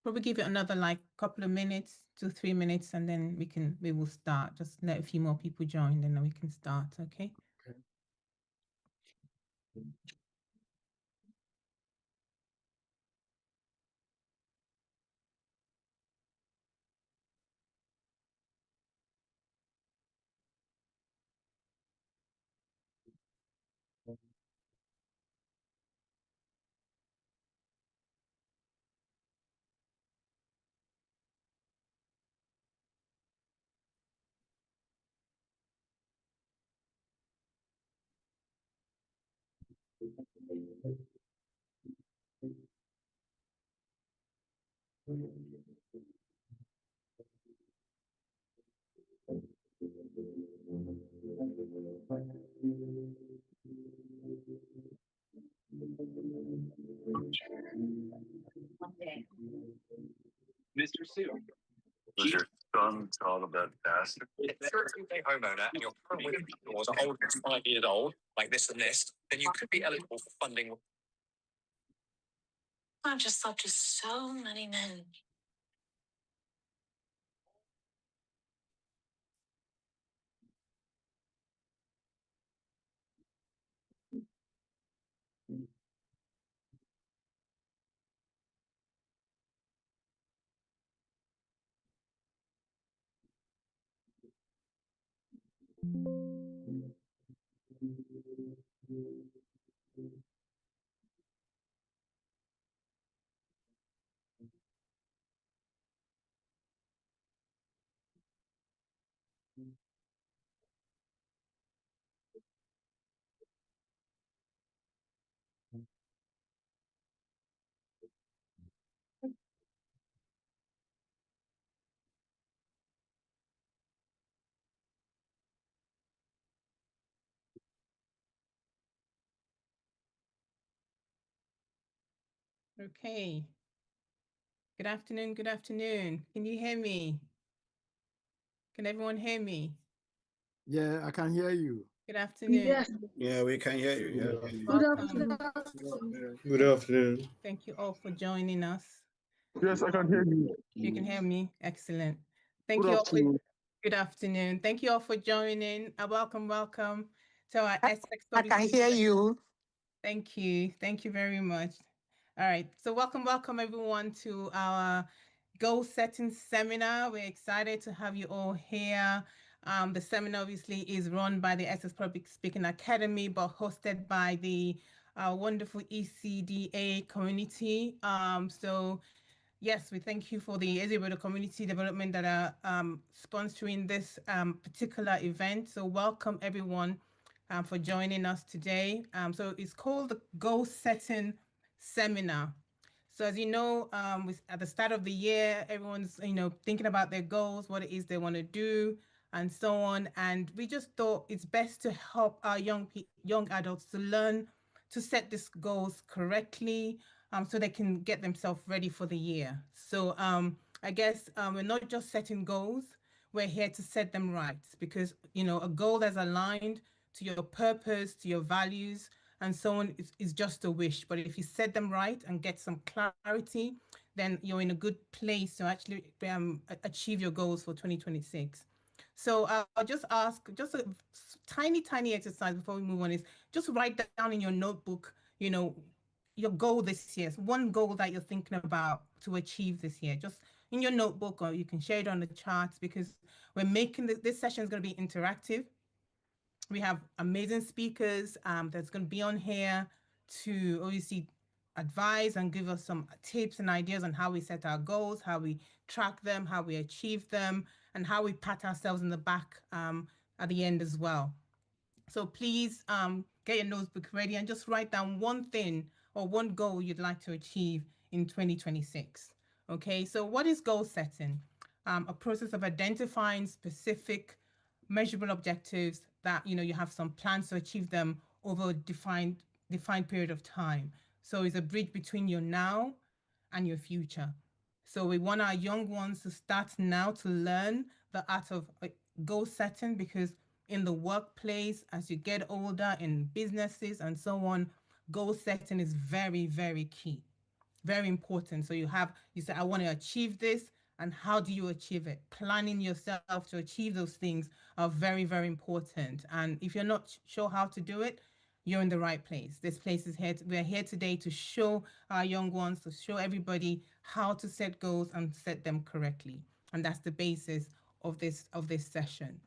Probably give it another like couple of minutes, 2-3 minutes, and then we will start. Just let a few more people join, and then we can start. Okay. Mr. Sue. Was your son called about bastard? If you're a two-day homeowner and your current window doors are older than 5 years old, like this and this, then you could be eligible for funding. I've just slept with so many men. Okay. Good afternoon. Good afternoon. Can you hear me? Can everyone hear me? Yeah, I can hear you. Good afternoon. Yes. Yeah, we can hear you. Yeah. Good Welcome. afternoon. Good afternoon. Thank you all for joining us. Yes, I can hear you. You can hear me. Excellent. Thank Good you all. afternoon. Good afternoon. Thank you all for joining. Welcome to our SXW. I can hear you. Thank you. Thank you very much. All right. So welcome everyone to our goal setting seminar. We're excited to have you all here. The seminar obviously is run by the SS Public Speaking Academy, but hosted by the wonderful ECDA community. So yes, we thank you for the Ezeboro Community Development that are sponsoring this particular event. So welcome everyone for joining us today. So it's called the Goal Setting Seminar. So as you know, at the start of the year, everyone's thinking about their goals, what it is they want to do, and so on. And we just thought it's best to help our young adults to learn to set these goals correctly, so they can get themselves ready for the year. So I guess we're not just setting goals, we're here to set them right, because a goal that's aligned to your purpose, to your values, and so on is just a wish. But if you set them right and get some clarity, then you're in a good place to actually achieve your goals for 2026. So I'll just ask, just a tiny exercise before we move on, is just write down in your notebook, your goal this year, one goal that you're thinking about to achieve this year, just in your notebook, or you can share it on the charts, because we're making this session is going to be interactive. We have amazing speakers that's going to be on here to obviously advise and give us some tips and ideas on how we set our goals, how we track them, how we achieve them, and how we pat ourselves in the back at the end as well. So please get your notebook ready and just write down one thing or one goal you'd like to achieve in 2026. Okay, so what is goal setting? A process of identifying specific measurable objectives that you have some plans to achieve them over a defined period of time. So it's a bridge between your now and your future. So we want our young ones to start now to learn the art of goal setting, because in the workplace, as you get older, in businesses and so on, goal setting is very, very key, very important. So you say, I want to achieve this, and how do you achieve it? Planning yourself to achieve those things are very, very important. And if you're not sure how to do it, you're in the right place. This place is here. We're here today to show our young ones, to show everybody how to set goals and set them correctly. And that's the basis of this session.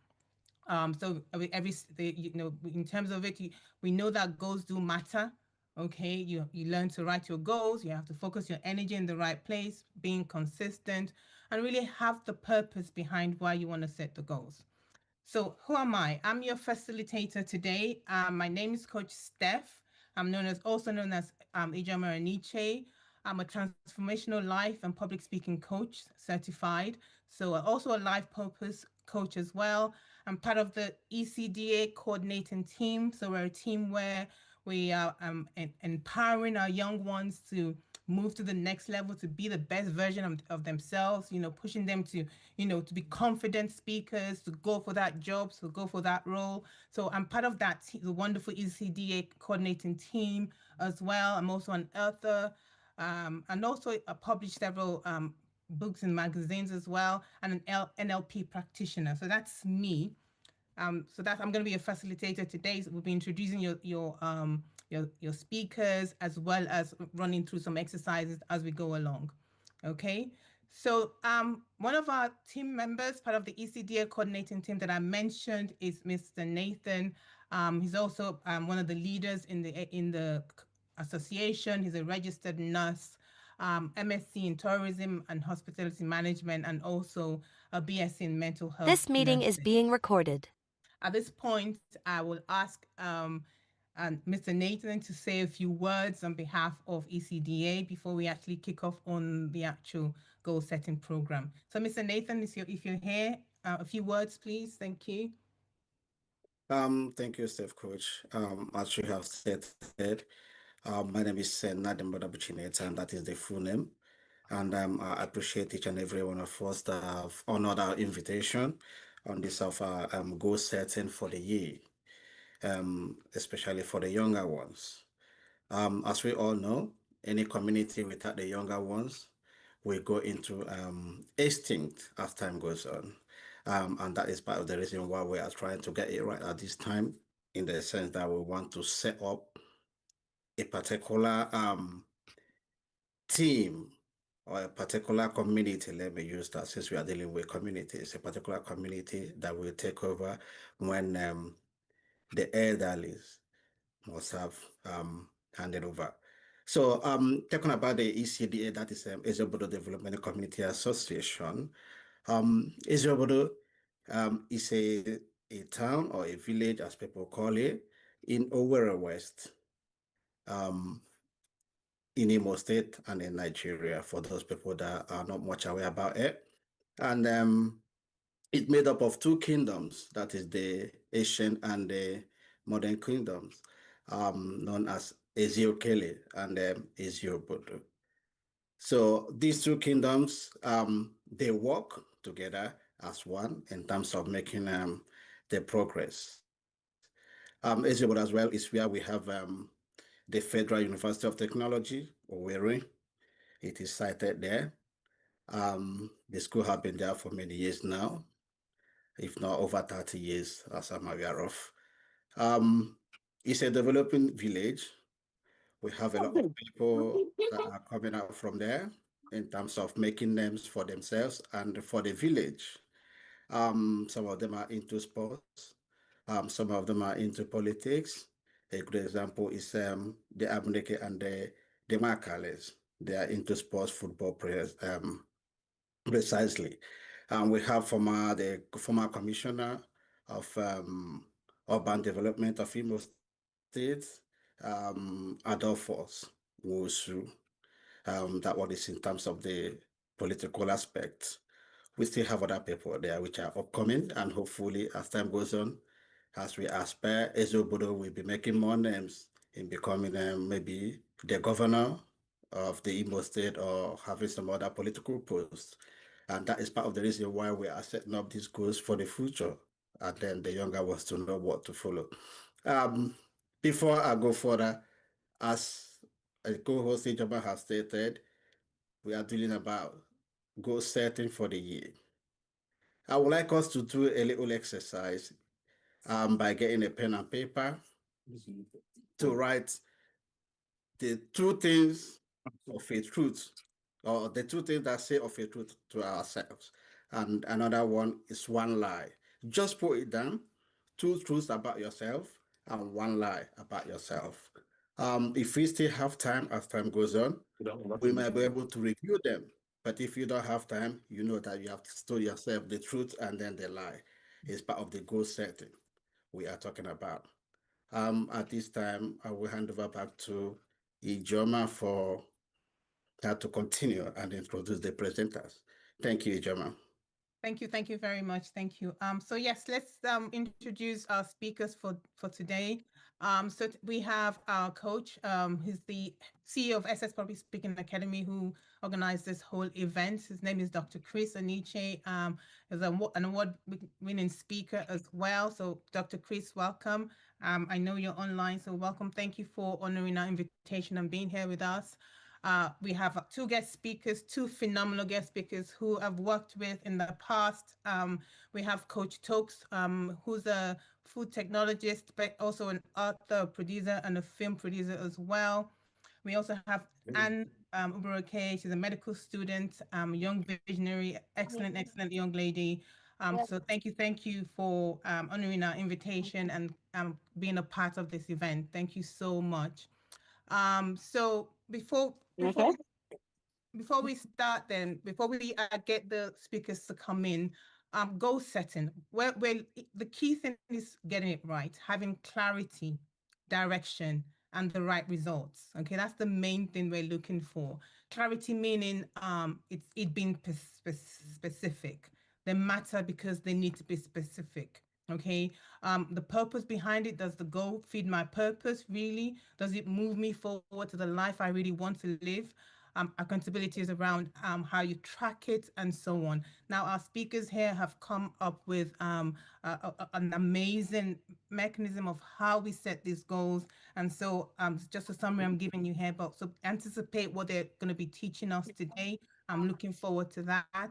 So in terms of it, we know that goals do matter. Okay, you learn to write your goals. You have to focus your energy in the right place, being consistent, and really have the purpose behind why you want to set the goals. So, who am I? I'm your facilitator today. My name is Coach Steph. I'm also known as Ijama Aniche. I'm a transformational life and public speaking coach certified. So, also a life purpose coach as well. I'm part of the ECDA coordinating team. So, we're a team where we are empowering our young ones to move to the next level, to be the best version of themselves, pushing them to, to be confident speakers, to go for that job, to go for that role. So I'm part of the wonderful ECDA coordinating team as well. I'm also an author, and also I published several books and magazines as well, and an NLP practitioner. So that's me. So that I'm going to be a facilitator today. So we'll be introducing your speakers, as well as running through some exercises as we go along. Okay. So one of our team members, part of the ECDA coordinating team that I mentioned, is Mr. Nathan. He's also one of the leaders in the association. He's a registered nurse, MSc in tourism and hospitality management, and also a BSc in mental health. This meeting is nursing. being recorded. At this point, I will ask Mr. Nathan to say a few words on behalf of ECDA before we actually kick off on the actual goal setting program. So, Mr. Nathan, if you're here, a few words, please. Thank you. Thank you, Steph Coach. As you have stated, my name is Nadim Badabuchineta, and that is the full name. And I appreciate each and every one of us that have honored our invitation on this of our goal setting for the year, especially for the younger ones. As we all know, any community without the younger ones will go into extinct as time goes on. And that is part of the reason why we are trying to get it right at this time, in the sense that we want to set up a particular team or a particular community. Let me use that, since we are dealing with communities, a particular community that will take over when the elderly must have handed over. So talking about the ECDA, that is Eziobodo Development Community Association. Eziobodo is a town or a village, as people call it, in Owerri West, in Imo State and in Nigeria, for those people that are not much aware about it. And it's made up of two kingdoms, that is the ancient and the modern kingdoms, known as Eziokele and Eziobodo. So these two kingdoms, they work together as one in terms of making the progress. Eziobodo as well is where we have the Federal University of Technology, Owerri. It is cited there. The school has been there for many years now, if not over 30 years, as I'm aware of. It's a developing village. We have a lot of people that are coming out from there in terms of making names for themselves and for the village. Some of them are into sports. Some of them are into politics. A good example is the Abuneke and the Makales. They are into sports, football players, precisely. We have the former commissioner of urban development of Imo State, Adolphus Wosu. That one is in terms of the political aspect. We still have other people there which are upcoming, and hopefully as time goes on, as we aspire, Eziobodo will be making more names in becoming maybe the governor of the Imo State or having some other political post. And that is part of the reason why we are setting up these goals for the future. And then the younger ones to know what to follow. Before I go further, As a co-host Ijoma has stated, we are dealing about goal setting for the year. I would like us to do a little exercise by getting a pen and paper to write the two things of a truth, or the two things that say of a truth to ourselves. And another one is one lie. Just put it down. Two truths about yourself and one lie about yourself. If we still have time as time goes on, we might be able to review them. But if you don't have time, you know that you have to tell yourself the truth and then the lie. It's part of the goal setting we are talking about. At this time, I will hand over back to Ijoma for her to continue and introduce the presenters. Thank you, Ijoma. Thank you very much. Thank you. So yes, let's introduce our speakers for today. We have our coach, who's the CEO of SS Public Speaking Academy, who organized this whole event. His name is Dr. Chris Aniche. Is an award-winning speaker as well. So Dr. Chris, welcome. I know you're online, so welcome. Thank you for honoring our invitation and being here with us. We have two guest speakers, two phenomenal guest speakers who I've worked with in the past. We have Coach Tokes, who's a food technologist, but also an author, producer, and a film producer as well. We also have Anne Uburoke. She's a medical student, young visionary, excellent young lady. So thank you for honoring our invitation and being a part of this event. Thank you so much. So before we start, then before we get the speakers to come in, goal setting. Well, the key thing is getting it right, having clarity, direction, and the right results. Okay, that's the main thing we're looking for. Clarity meaning it being specific. They matter because they need to be specific. Okay, the purpose behind it, does the goal feed my purpose really? Does it move me forward to the life I really want to live? Accountability is around how you track it and so on. Now, our speakers here have come up with an amazing mechanism of how we set these goals. And so just a summary I'm giving you here, but so anticipate what they're going to be teaching us today. I'm looking forward to that.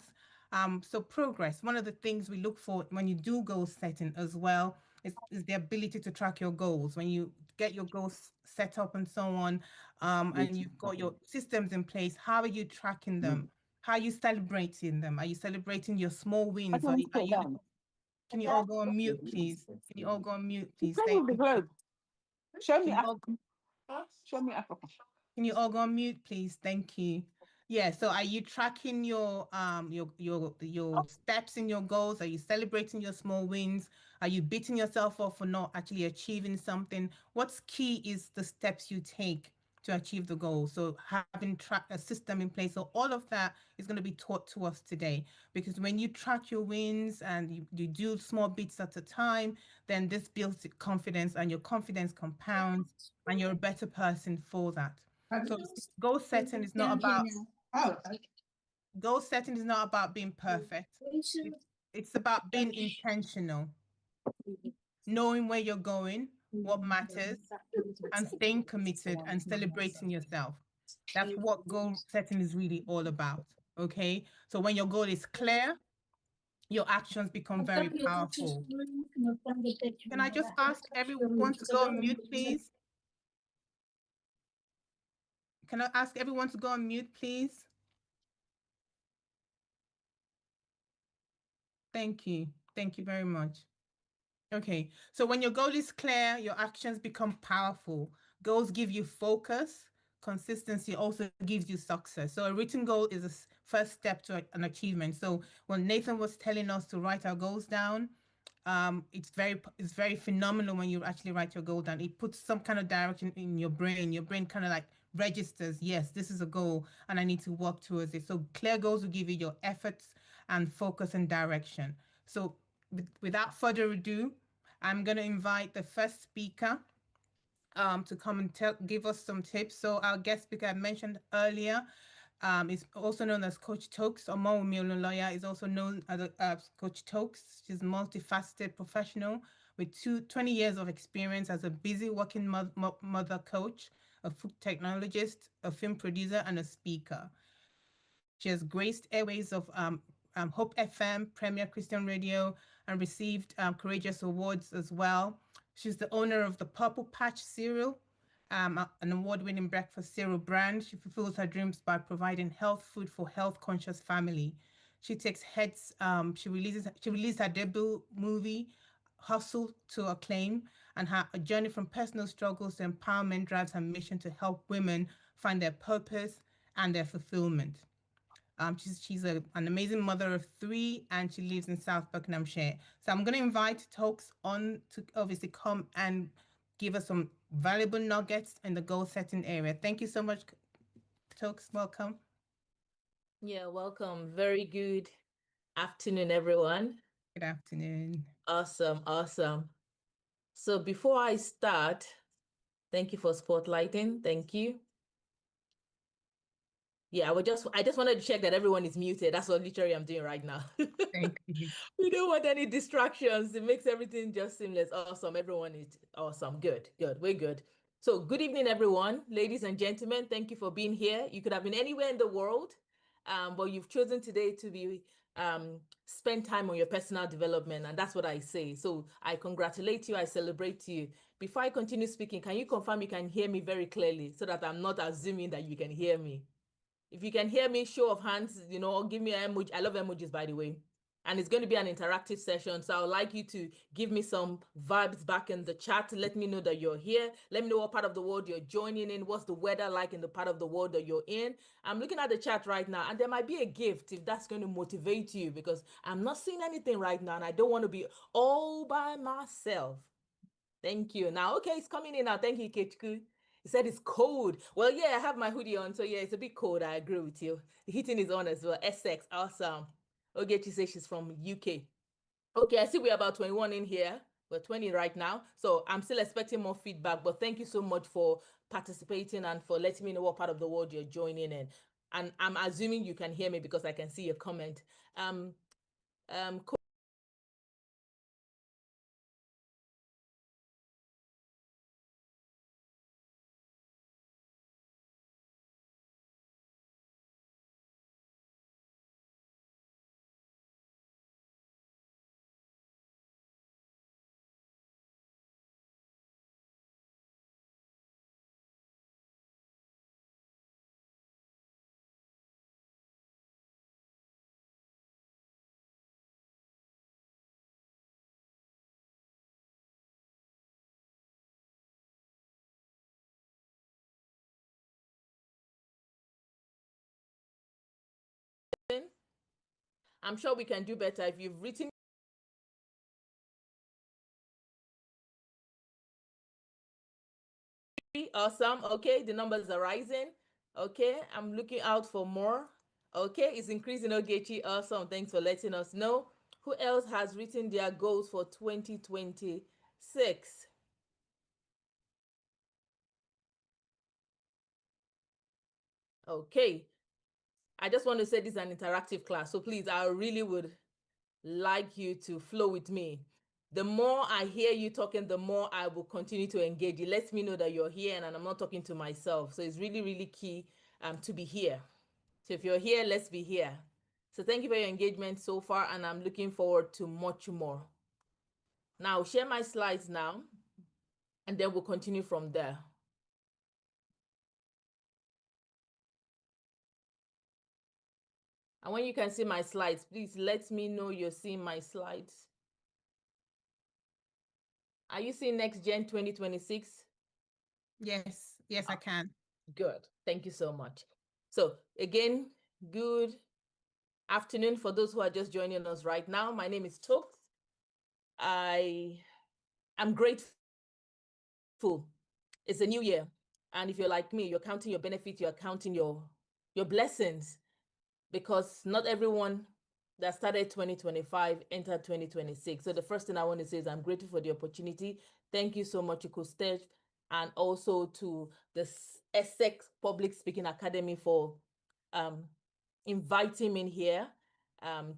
So progress, one of the things we look for when you do goal setting as well is the ability to track your goals. When you get your goals set up and so on, and you've got your systems in place, how are you tracking them? How are you celebrating them? Are you celebrating your small wins? Can you all go on mute, please? Can you all go on mute, please? Thank you. Show Can me you all Africa. Show me Africa. Can you all go on mute, please? Thank you. Yeah, so are you tracking your steps in your goals? Are you celebrating your small wins? Are you beating yourself up for not actually achieving something? What's key is the steps you take to achieve the goal. So having a system in place. So all of that is going to be taught to us today, because when you track your wins and you do small bits at a time, then this builds confidence, and your confidence compounds, and you're a better person for that. So goal setting is not about goal setting is not about being perfect. It's about being intentional, knowing where you're going, what matters, and staying committed and celebrating yourself. That's what goal setting is really all about. Okay. So when your goal is clear, your actions become very powerful. Can I just ask everyone to go on mute, please? Can I ask everyone to go on mute, please? Thank you. Thank you very much. Okay, so when your goal is clear, your actions become powerful. Goals give you focus. Consistency also gives you success. So a written goal is a first step to an achievement. So when Nathan was telling us to write our goals down, it's very phenomenal when you actually write your goal down. It puts some kind of direction in your brain. Your brain kind of like registers, yes, this is a goal and I need to work towards it. So clear goals will give you your efforts and focus and direction. So without further ado, I'm going to invite the first speaker to come and give us some tips. So our guest speaker I mentioned earlier is also known as Coach Tokes. Omowumi Olunloya is also known as Coach Tokes. She's a multifaceted professional with 20 years of experience as a busy working mother coach, a food technologist, a film producer, and a speaker. She has graced airways of Hope FM, Premier Christian Radio, and received courageous awards as well. She's the owner of the Purple Patch cereal, an award-winning breakfast cereal brand. She fulfills her dreams by providing health food for health-conscious family. She takes heads. She released her debut movie, Hustle, to acclaim, and her journey from personal struggles to empowerment drives her mission to help women find their purpose and their fulfillment. She's an amazing mother of three, and she lives in South Buckinghamshire. So I'm going to invite Tokes on to obviously come and give us some valuable nuggets in the goal setting area. Thank you so much, Tokes. Welcome. Yeah, welcome. Very good afternoon, everyone. Good afternoon. Awesome, awesome. So before I start, thank you for spotlighting. Thank you. Yeah, I just wanted to check that everyone is muted. That's what literally I'm doing right now. Thank you. We don't want any distractions. It makes everything just seamless. Awesome. Everyone is awesome. Good, good. We're good. So good evening, everyone. Ladies and gentlemen, thank you for being here. You could have been anywhere in the world, but you've chosen today to be spend time on your personal development. And that's what I say. So I congratulate you. I celebrate you. Before I continue speaking, can you confirm you can hear me very clearly so that I'm not assuming that you can hear me? If you can hear me, show of hands, or give me an emoji. I love emojis, by the way. And it's going to be an interactive session. So I would like you to give me some vibes back in the chat. Let me know that you're here. Let me know what part of the world you're joining in. What's the weather like in the part of the world that you're in? I'm looking at the chat right now, and there might be a gift if that's going to motivate you, because I'm not seeing anything right now, and I don't want to be all by myself. Thank you. Now, okay, it's coming in now. Thank you, Ketku. He said it's cold. Well, yeah, I have my hoodie on, so yeah, it's a bit cold. I agree with you. The heating is on as well. Essex, awesome. Ogechi says she's from UK. Okay, I see we're about 21 in here. We're 20 right now. So I'm still expecting more feedback, but thank you so much for participating and for letting me know what part of the world you're joining in. And I'm assuming you can hear me because I can see your comment. I'm sure we can do better. If you've written awesome. Okay, the numbers are rising. Okay, I'm looking out for more. Okay, it's increasing. Ogechi, awesome. Thanks for letting us know. Who else has written their goals for 2026? Okay, I just want to say this is an interactive class, so please, I really would like you to flow with me. The more I hear you talking, the more I will continue to engage. It lets me know that you're here and I'm not talking to myself. So it's really, really key to be here. So if you're here, let's be here. So thank you for your engagement so far, and I'm looking forward to much more. Now, I'll share my slides now, and then we'll continue from there. And when you can see my slides, please let me know you're seeing my slides. Are you seeing Next Gen 2026? Yes, I can. Good. Thank you so much. So again, good afternoon for those who are just joining us right now. My name is Tokes. I am grateful. It's a new year. And if you're like me, you're counting your benefits, you're counting your blessings, because not everyone that started 2025 entered 2026. So the first thing I want to say is I'm grateful for the opportunity. Thank you so much, Coach Steph, and also to the Essex Public Speaking Academy for inviting me in here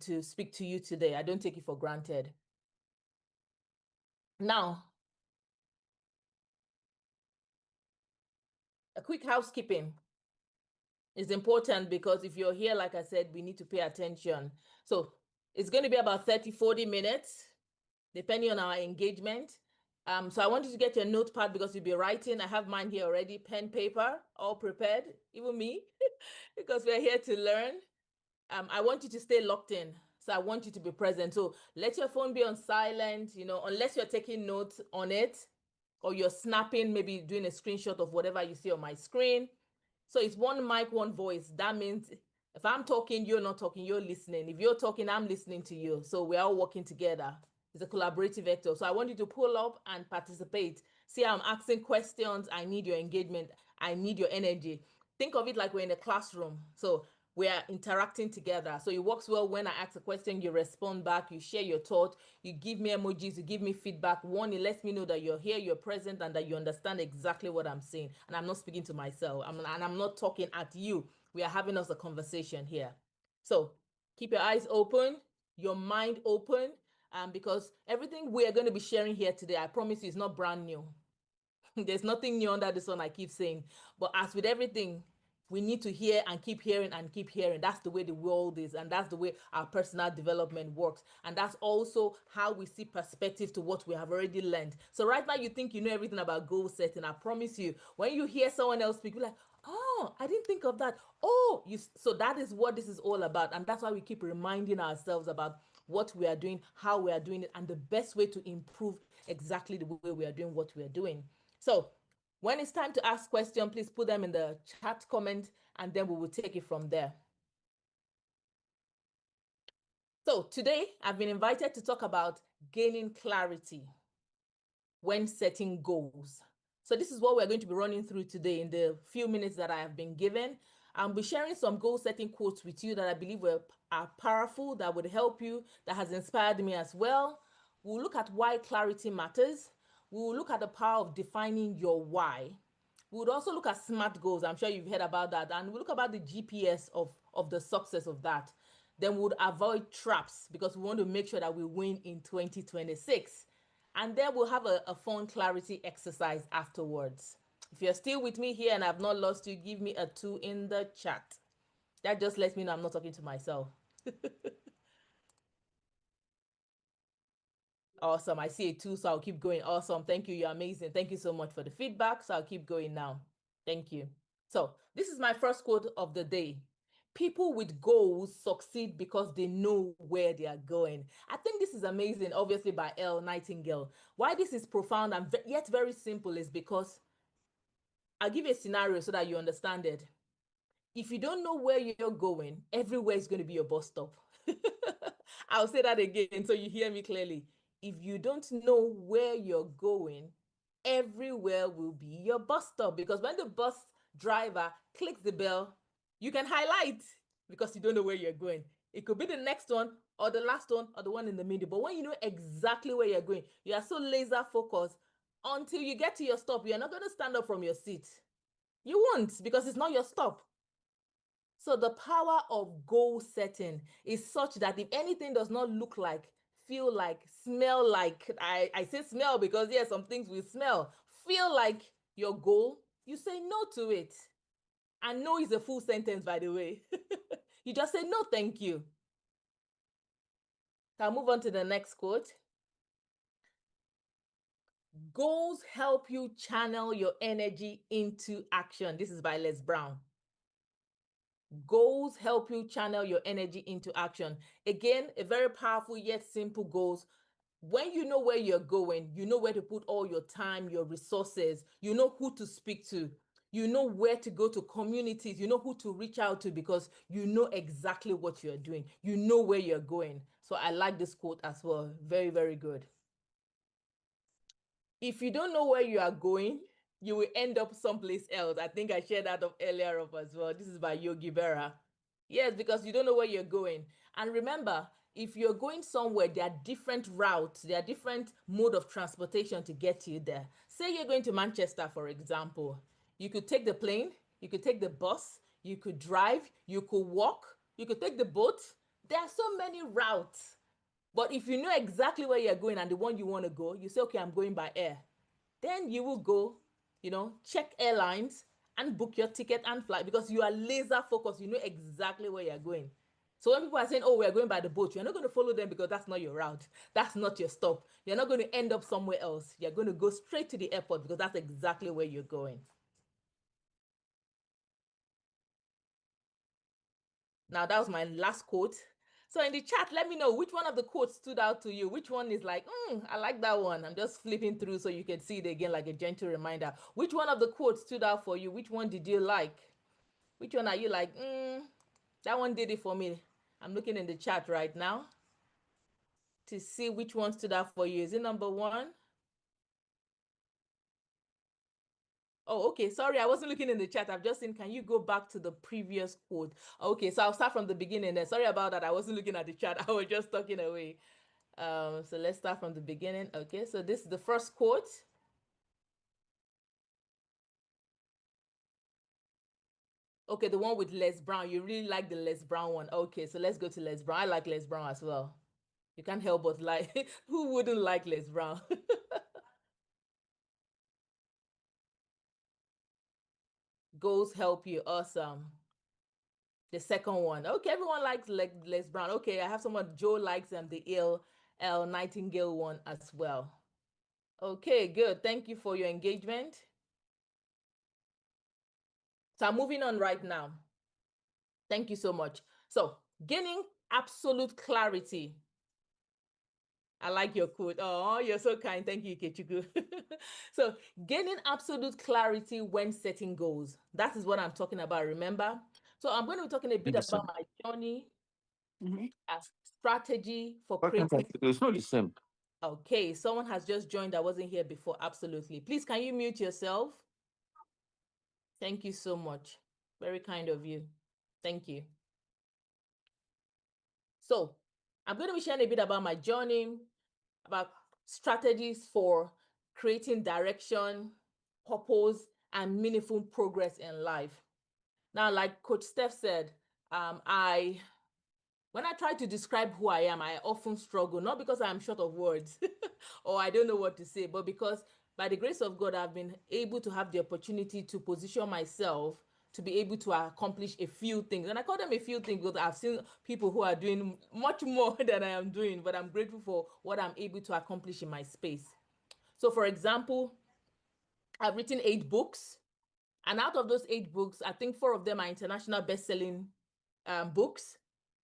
to speak to you today. I don't take it for granted. Now, A quick housekeeping is important because if you're here, like I said, we need to pay attention. So it's going to be about 30, 40 minutes, depending on our engagement. So I want you to get your notepad because you'll be writing. I have mine here already, pen, paper, all prepared, even me, because we're here to learn. I want you to stay locked in. So I want you to be present. So let your phone be on silent, unless you're taking notes on it or you're snapping, maybe doing a screenshot of whatever you see on my screen. So it's one mic, one voice. That means if I'm talking, you're not talking, you're listening. If you're talking, I'm listening to you. So we're all working together. It's a collaborative vector. So I want you to pull up and participate. See, I'm asking questions. I need your engagement. I need your energy. Think of it like we're in a classroom. So we are interacting together. So it works well when I ask a question, you respond back, you share your thought, you give me emojis, you give me feedback. One, it lets me know that you're here, you're present, and that you understand exactly what I'm saying. And I'm not speaking to myself, and I'm not talking at you. We are having us a conversation here. So keep your eyes open, your mind open, because everything we are going to be sharing here today, I promise you, is not brand new. There's nothing new under the sun, I keep saying. But as with everything, we need to hear and keep hearing and keep hearing. That's the way the world is, and that's the way our personal development works. And that's also how we see perspective to what we have already learned. So right now, you think you know everything about goal setting. I promise you, when you hear someone else speak, you're like, oh, I didn't think of that. Oh, so that is what this is all about. And that's why we keep reminding ourselves about what we are doing, how we are doing it, and the best way to improve exactly the way we are doing what we are doing. So when it's time to ask questions, please put them in the chat comment, and then we will take it from there. So today, I've been invited to talk about gaining clarity when setting goals. So this is what we're going to be running through today in the few minutes that I have been given. I'll be sharing some goal setting quotes with you that I believe are powerful, that would help you, that has inspired me as well. We'll look at why clarity matters. We'll look at the power of defining your why. We would also look at SMART goals. I'm sure you've heard about that. And we'll look about the GPS of the success of that. Then we would avoid traps because we want to make sure that we win in 2026. And then we'll have a fun clarity exercise afterwards. If you're still with me here and I've not lost you, give me a 2 in the chat. That just lets me know I'm not talking to myself. Awesome. I see a 2, so I'll keep going. Awesome. Thank you. You're amazing. Thank you so much for the feedback. So I'll keep going now. Thank you. So this is my first quote of the day. People with goals succeed because they know where they are going. I think this is amazing, obviously by Elle Nightingale. Why this is profound and yet very simple is because I'll give you a scenario so that you understand it. If you don't know where you're going, everywhere is going to be your bus stop. I'll say that again so you hear me clearly. If you don't know where you're going, everywhere will be your bus stop, because when the bus driver clicks the bell, you can highlight because you don't know where you're going. It could be the next one or the last one or the one in the middle. But when you know exactly where you're going, you are so laser focused until you get to your stop. You're not going to stand up from your seat. You won't, because it's not your stop. So the power of goal setting is such that if anything does not look like, feel like, smell like, I say smell because yes, some things will smell, feel like your goal, you say no to it. And no is a full sentence, by the way. You just say no, thank you. I'll move on to the next quote. Goals help you channel your energy into action. This is by Les Brown. Goals help you channel your energy into action. Again, a very powerful yet simple goals. When you know where you're going, you know where to put all your time, your resources, you know who to speak to, you know where to go to communities, you know who to reach out to, because you know exactly what you're doing. You know where you're going. So I like this quote as well. Very, very good. If you don't know where you are going, you will end up someplace else. I think I shared that up earlier up as well. This is by Yogi Berra. Yes, because you don't know where you're going. And remember, if you're going somewhere, there are different routes, there are different mode of transportation to get you there. Say you're going to Manchester, for example. You could take the plane, you could take the bus, you could drive, you could walk, you could take the boat. There are so many routes. But if you know exactly where you're going and the one you want to go, you say, okay, I'm going by air. Then you will go, check airlines and book your ticket and flight because you are laser focused. You know exactly where you're going. So when people are saying, oh, we're going by the boat, you're not going to follow them because that's not your route. That's not your stop. You're not going to end up somewhere else. You're going to go straight to the airport because that's exactly where you're going. Now, that was my last quote. So in the chat, let me know which one of the quotes stood out to you. Which one is like, I like that one. I'm just flipping through so you can see it again like a gentle reminder. Which one of the quotes stood out for you? Which one did you like? Which one are you like, that one did it for me? I'm looking in the chat right now to see which one stood out for you. Is it number 1? Oh, okay. Sorry, I wasn't looking in the chat. I've just seen, can you go back to the previous quote? Okay, so I'll start from the beginning then. Sorry about that. I wasn't looking at the chat. I was just talking away. So let's start from the beginning. Okay, so this is the first quote. Okay, the one with Les Brown. You really like the Les Brown one. Okay, so let's go to Les Brown. I like Les Brown as well. You can't help but like, who wouldn't like Les Brown? Goals help you. Awesome. The second one. Okay, everyone likes Les Brown. Okay, I have someone, Joe likes the L Nightingale one as well. Okay, good. Thank you for your engagement. So I'm moving on right now. Thank you so much. So gaining absolute clarity. I like your quote. Oh, you're so kind. Thank you, Kechuku. So gaining absolute clarity when setting goals. That is what I'm talking about, remember? So I'm going to be talking a bit about my journey as strategy for creating. It's not the same. Okay, someone has just joined. I wasn't here before. Absolutely. Please, can you mute yourself? Thank you so much. Very kind of you. Thank you. So I'm going to be sharing a bit about my journey, about strategies for creating direction, purpose, and meaningful progress in life. Now, like Coach Steph said, when I try to describe who I am, I often struggle, not because I'm short of words or I don't know what to say, but because by the grace of God, I've been able to have the opportunity to position myself to be able to accomplish a few things. And I call them a few things because I've seen people who are doing much more than I am doing, but I'm grateful for what I'm able to accomplish in my space. So for example, I've written 8 books. And out of those 8 books, I think 4 of them are international best-selling books.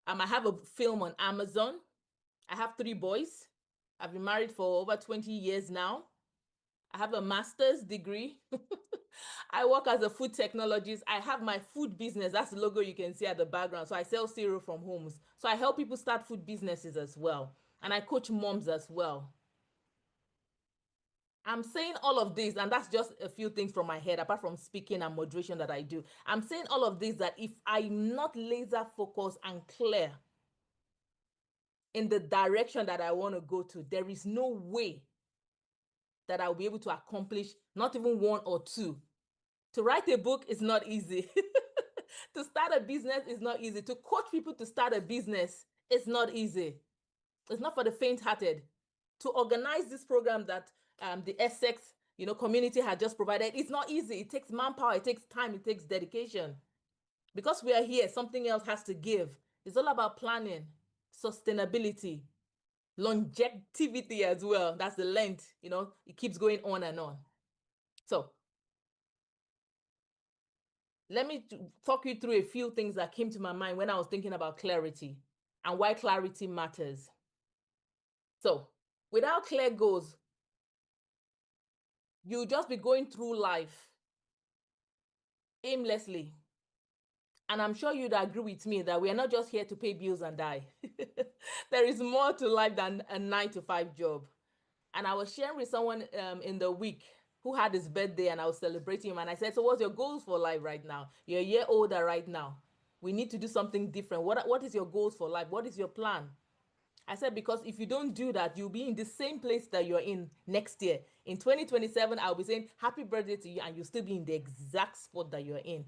I have a film on Amazon. I have 3 boys. I've been married for over 20 years now. I have a master's degree. I work as a food technologist. I have my food business. That's the logo you can see at the background. So I sell cereal from homes. So I help people start food businesses as well. And I coach moms as well. I'm saying all of this, and that's just a few things from my head, apart from speaking and moderation that I do. I'm saying all of this that if I'm not laser focused and clear in the direction that I want to go to, there is no way that I'll be able to accomplish not even 1 or 2. To write a book is not easy. To start a business is not easy. To coach people to start a business is not easy. It's not for the faint-hearted. To organize this program that the Essex community has just provided, it's not easy. It takes manpower, it takes time, it takes dedication. Because we are here, something else has to give. It's all about planning, sustainability, longevity as well. That's the length, it keeps going on and on. So let me talk you through a few things that came to my mind when I was thinking about clarity and why clarity matters. So without clear goals, you'll just be going through life aimlessly. And I'm sure you'd agree with me that we are not just here to pay bills and die. There is more to life than a 9-to-5 job. And I was sharing with someone in the week who had his birthday, and I was celebrating him. And I said, so what's your goals for life right now? You're a year older right now. We need to do something different. What is your goals for life? What is your plan? I said, because if you don't do that, you'll be in the same place that you're in next year. In 2027, I'll be saying happy birthday to you, and you'll still be in the exact spot that you're in.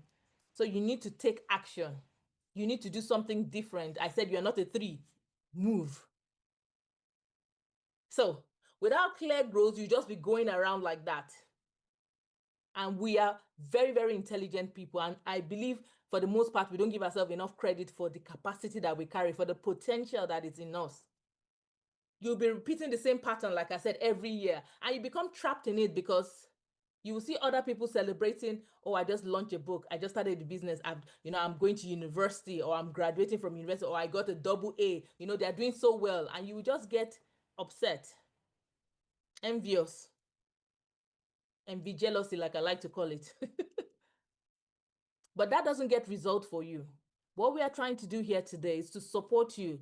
So you need to take action. You need to do something different. I said, you're not a 3. Move. So without clear goals, you just be going around like that. And we are very, very intelligent people. And I believe for the most part, we don't give ourselves enough credit for the capacity that we carry, for the potential that is in us. You'll be repeating the same pattern, like I said, every year. And you become trapped in it because you will see other people celebrating, oh, I just launched a book, I just started the business, I'm going to university, or I'm graduating from university, or I got a double A, they're doing so well. And you will just get upset, envious, envy, jealousy, like I like to call it. But that doesn't get result for you. What we are trying to do here today is to support you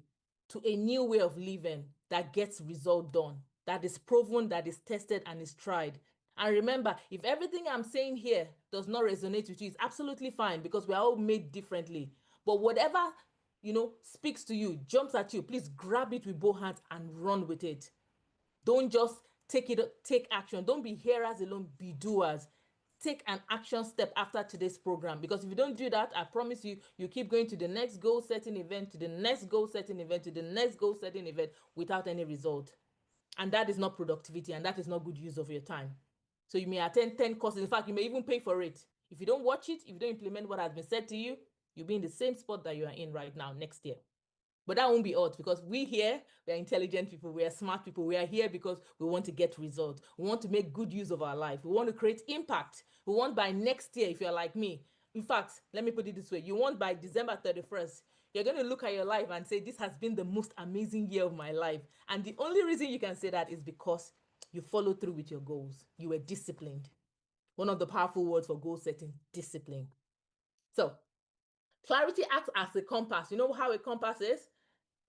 to a new way of living that gets result done, that is proven, that is tested, and is tried. And remember, if everything I'm saying here does not resonate with you, it's absolutely fine, because we are all made differently. But whatever, speaks to you, jumps at you, please grab it with both hands and run with it. Don't just take action. Don't be hearers alone, be doers. Take an action step after today's program, because if you don't do that, I promise you, you keep going to the next goal setting event, to the next goal setting event, to the next goal setting event without any result. And that is not productivity, and that is not good use of your time. So you may attend 10 courses. In fact, you may even pay for it. If you don't watch it, if you don't implement what has been said to you, you'll be in the same spot that you are in right now next year. But that won't be us, because we are intelligent people, we are smart people. We are here because we want to get results. We want to make good use of our life. We want to create impact. We want by next year, if you're like me, in fact, let me put it this way, you want by December 31st, you're going to look at your life and say, this has been the most amazing year of my life. And the only reason you can say that is because you followed through with your goals. You were disciplined. One of the powerful words for goal setting, discipline. So clarity acts as a compass. You know how a compass is?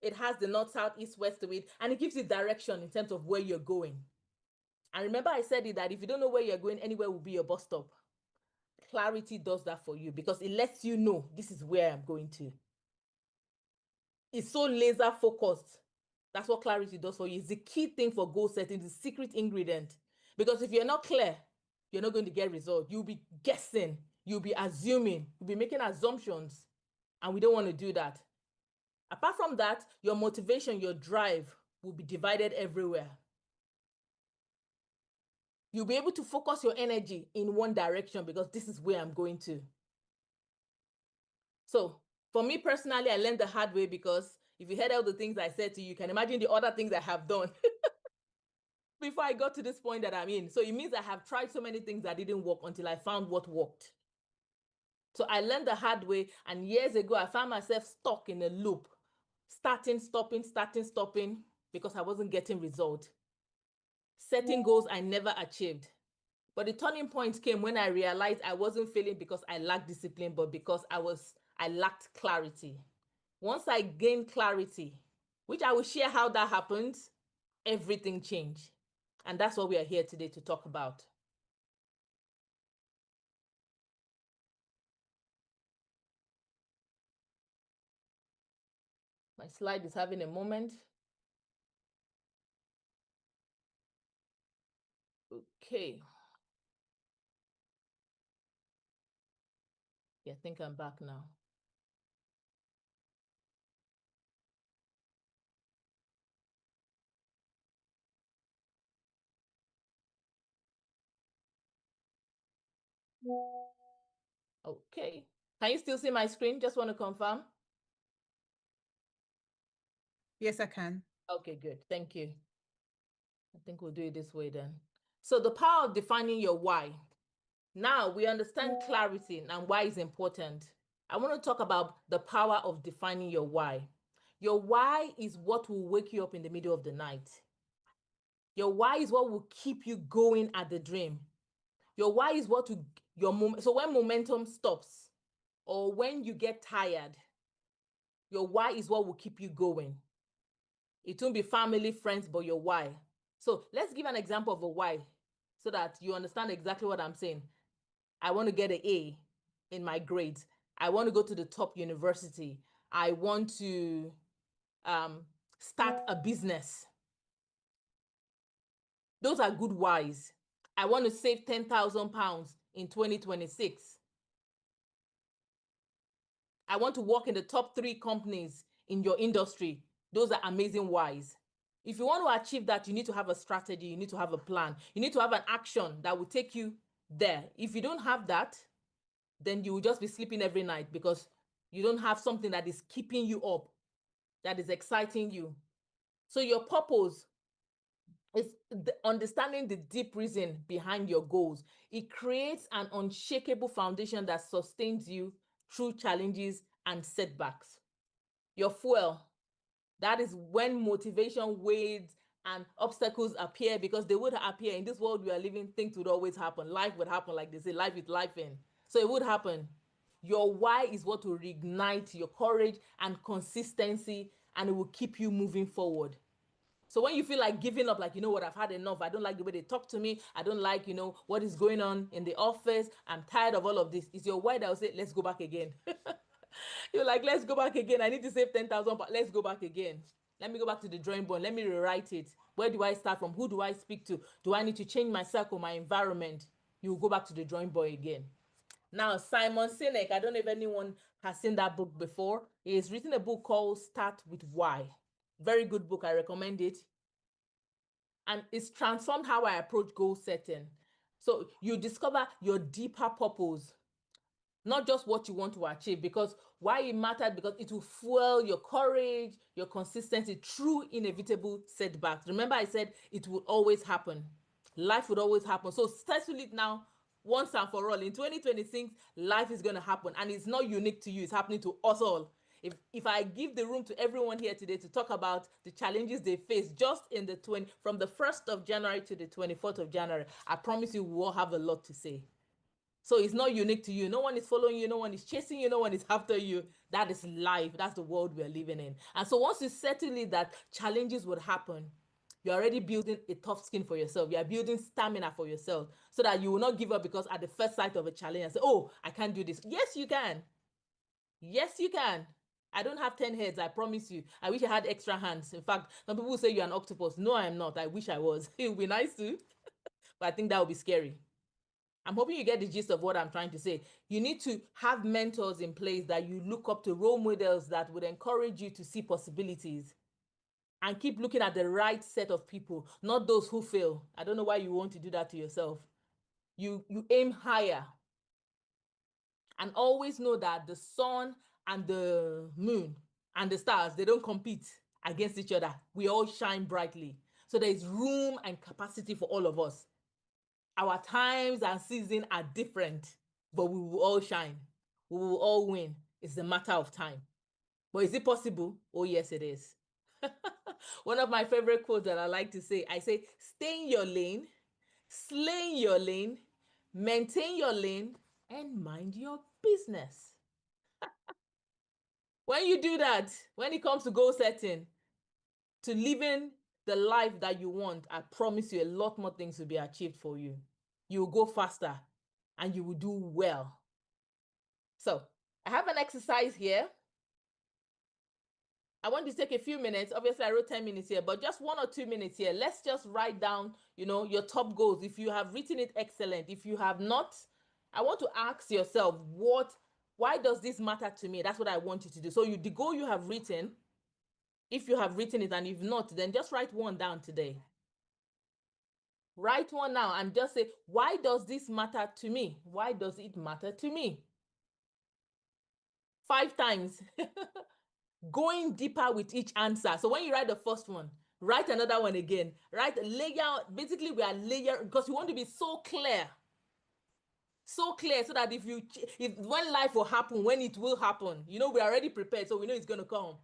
It has the north, south, east, west to it, and it gives you direction in terms of where you're going. And remember, I said it, that if you don't know where you're going, anywhere will be your bus stop. Clarity does that for you, because it lets you know this is where I'm going to. It's so laser focused. That's what clarity does for you. It's the key thing for goal setting, the secret ingredient. Because if you're not clear, you're not going to get results. You'll be guessing, you'll be assuming, you'll be making assumptions. And we don't want to do that. Apart from that, your motivation, your drive will be divided everywhere. You'll be able to focus your energy in one direction, because this is where I'm going to. So for me personally, I learned the hard way, because if you heard all the things I said to you, you can imagine the other things I have done before I got to this point that I'm in. So it means I have tried so many things that didn't work until I found what worked. So I learned the hard way, and years ago, I found myself stuck in a loop, starting, stopping, because I wasn't getting results. Setting goals I never achieved. But the turning point came when I realized I wasn't failing because I lacked discipline, but because I lacked clarity. Once I gained clarity, which I will share how that happened, everything changed. And that's what we are here today to talk about. My slide is having a moment. Okay. Yeah, I think I'm back now. Okay. Can you still see my screen? Just want to confirm. Yes, I can. Okay, good. Thank you. I think we'll do it this way then. So the power of defining your why. Now we understand clarity and why is important. I want to talk about the power of defining your why. Your why is what will wake you up in the middle of the night. Your why is what will keep you going at the dream. Your why is what will so when momentum stops or when you get tired, your why is what will keep you going. It won't be family, friends, but your why. So let's give an example of a why so that you understand exactly what I'm saying. I want to get an A in my grades. I want to go to the top university. I want to start a business. Those are good whys. I want to save 10,000 pounds in 2026. I want to work in the top 3 companies in your industry. Those are amazing whys. If you want to achieve that, you need to have a strategy. You need to have a plan. You need to have an action that will take you there. If you don't have that, then you will just be sleeping every night because you don't have something that is keeping you up, that is exciting you. So your purpose is understanding the deep reason behind your goals. It creates an unshakable foundation that sustains you through challenges and setbacks. Your fuel, that is when motivation wanes and obstacles appear, because they would appear. In this world we are living, things would always happen. Life would happen, like they say, life with life in. So it would happen. Your why is what will reignite your courage and consistency, and it will keep you moving forward. So when you feel like giving up, like, you know what, I've had enough, I don't like the way they talk to me, I don't like, what is going on in the office, I'm tired of all of this, it's your why that will say, let's go back again. You're like, let's go back again. I need to save 10,000, but let's go back again. Let me go back to the drawing board. Let me rewrite it. Where do I start from? Who do I speak to? Do I need to change my circle, my environment? You go back to the drawing board again. Now, Simon Sinek, I don't know if anyone has seen that book before. He has written a book called Start With Why. Very good book. I recommend it. And it's transformed how I approach goal setting. So you discover your deeper purpose, not just what you want to achieve, because why it mattered, because it will fuel your courage, your consistency through inevitable setbacks. Remember, I said it will always happen. Life would always happen. So settle it now, once and for all. In 2026, life is going to happen, and it's not unique to you. It's happening to us all. If I give the room to everyone here today to talk about the challenges they face just in the from the 1st of January to the 24th of January, I promise you we will have a lot to say. So it's not unique to you. No one is following you. No one is chasing you. No one is after you. That is life. That's the world we're living in. And so once you settle it that challenges would happen, you're already building a tough skin for yourself. You're building stamina for yourself so that you will not give up because at the first sight of a challenge and say, oh, I can't do this. Yes, you can. Yes, you can. I don't have 10 heads, I promise you. I wish I had extra hands. In fact, some people say you're an octopus. No, I am not. I wish I was. It would be nice to, but I think that would be scary. I'm hoping you get the gist of what I'm trying to say. You need to have mentors in place that you look up to, role models that would encourage you to see possibilities, and keep looking at the right set of people, not those who fail. I don't know why you want to do that to yourself. You aim higher, and always know that the sun and the moon and the stars, they don't compete against each other. We all shine brightly. So there is room and capacity for all of us. Our times and seasons are different, but we will all shine. We will all win. It's a matter of time. But is it possible? Oh, yes, it is. One of my favorite quotes that I like to say, I say, stay in your lane, slay in your lane, maintain your lane, and mind your business. When you do that, when it comes to goal setting, to living the life that you want, I promise you a lot more things will be achieved for you. You will go faster and you will do well. So I have an exercise here. I want you to take a few minutes. Obviously, I wrote 10 minutes here, but just 1 or 2 minutes here. Let's just write down, your top goals. If you have written it, excellent. If you have not, I want to ask yourself, why does this matter to me? That's what I want you to do. So the goal you have written, if you have written it, and if not, then just write one down today. Write one now and just say, why does this matter to me? Why does it matter to me? 5 times. Going deeper with each answer. So when you write the first one, write another one again. Write layer. Basically, we are layering because we want to be so clear. So clear so that if when life will happen, when it will happen, we're already prepared, so we know it's going to come.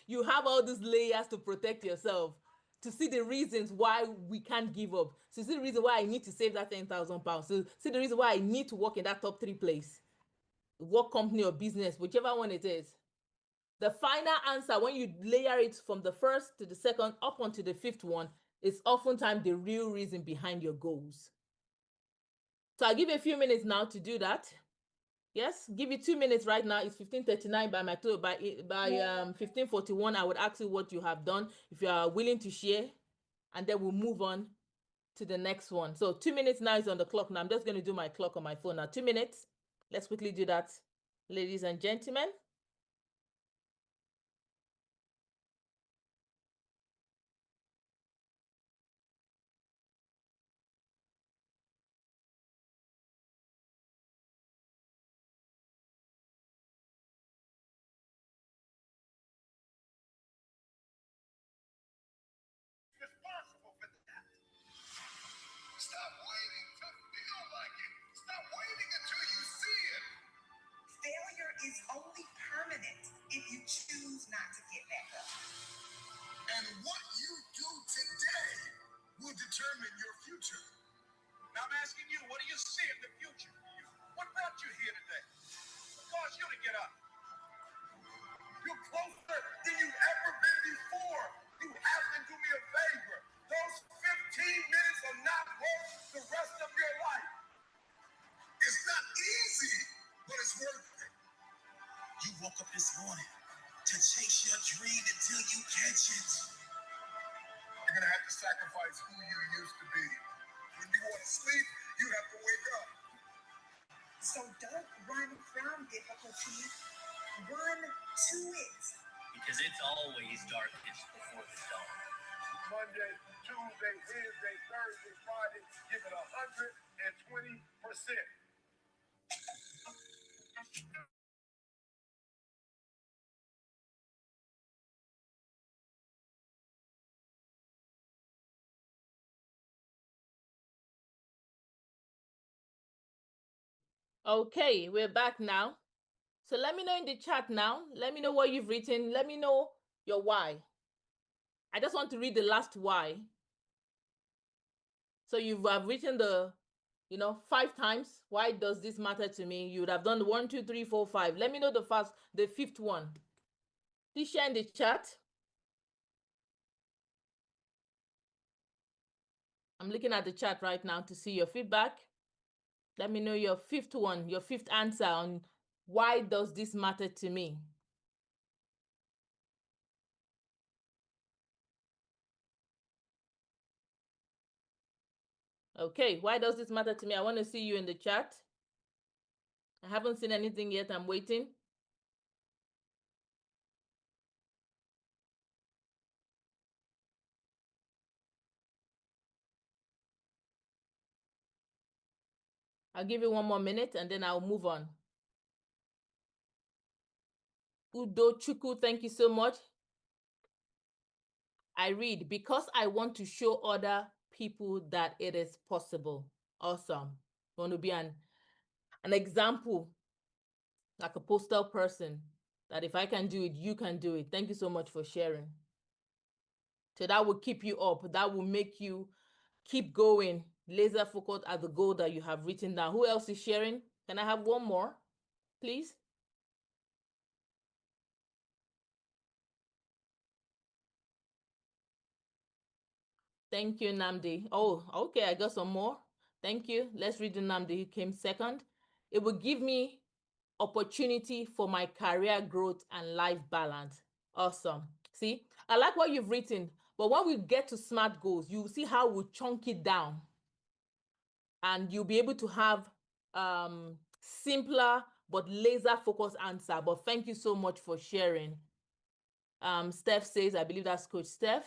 You have all these layers to protect yourself, to see the reasons why we can't give up. So see the reason why I need to save that 10,000 pounds. So see the reason why I need to work in that top 3 place, work company or business, whichever one it is. The final answer, when you layer it from the first to the second up onto the 5th one, is oftentimes the real reason behind your goals. So I'll give you a few minutes now to do that. Yes, give you 2 minutes right now. It's 15:39 by 15:41. I would ask you what you have done, if you are willing to share, and then we'll move on to the next one. So 2 minutes now is on the clock. Now I'm just going to do my clock on my phone now. 2 minutes. Let's quickly do that, ladies and gentlemen. Stop waiting to feel like it. Stop waiting until you see it. Failure is only permanent if you choose not to get back up. And what you do today will determine your future. Now I'm asking you, what do you see in the future for you? What brought you here today? What caused you to get up? You're closer than you've ever been before. You have to do me a favor. Those 15 minutes are not worth the rest of your life. It's not easy, but it's worth it. You woke up this morning to chase your dream until you catch it. You're going to have to sacrifice who you used to be. When you want to sleep, you have to wake up. So don't run from difficulty. Run to it. Because it's always darkest before the dawn. Monday, Tuesday, Wednesday, Thursday, Friday, give it 120%. Okay, we're back now. So let me know in the chat now. Let me know what you've written. Let me know your why. I just want to read the last why. So you've written the, 5 times. Why does this matter to me? You would have done 1, 2, 3, 4, 5. Let me know the fifth one. Please share in the chat. I'm looking at the chat right now to see your feedback. Let me know your fifth one, your fifth answer on why does this matter to me? Okay, why does this matter to me? I want to see you in the chat. I haven't seen anything yet. I'm waiting. I'll give you one more minute and then I'll move on. Udo Chuku, thank you so much. I read, because I want to show other people that it is possible. Awesome. You want to be an example, like a postal person, that if I can do it, you can do it. Thank you so much for sharing. So that will keep you up. That will make you keep going, laser focused at the goal that you have written down. Who else is sharing? Can I have one more, please? Thank you, Namdi. Oh, okay, I got some more. Thank you. Let's read the Namdi who came second. It will give me opportunity for my career growth and life balance. Awesome. See, I like what you've written, but when we get to SMART goals, you see how we chunk it down and you'll be able to have simpler but laser focused answer. But thank you so much for sharing. Steph says, I believe that's Coach Steph.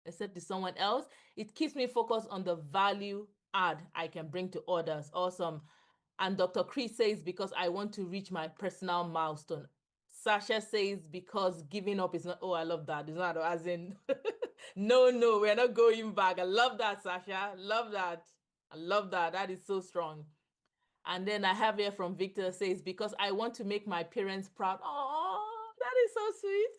Except to someone else, it keeps me focused on the value add I can bring to others. Awesome. And Dr. Chris says, because I want to reach my personal milestone. Sasha says, because giving up is not, oh, I love that. It's not as in, no, we're not going back. I love that, Sasha. Love that. I love that. That is so strong. And then I have here from Victor says, because I want to make my parents proud. Oh, that is so sweet.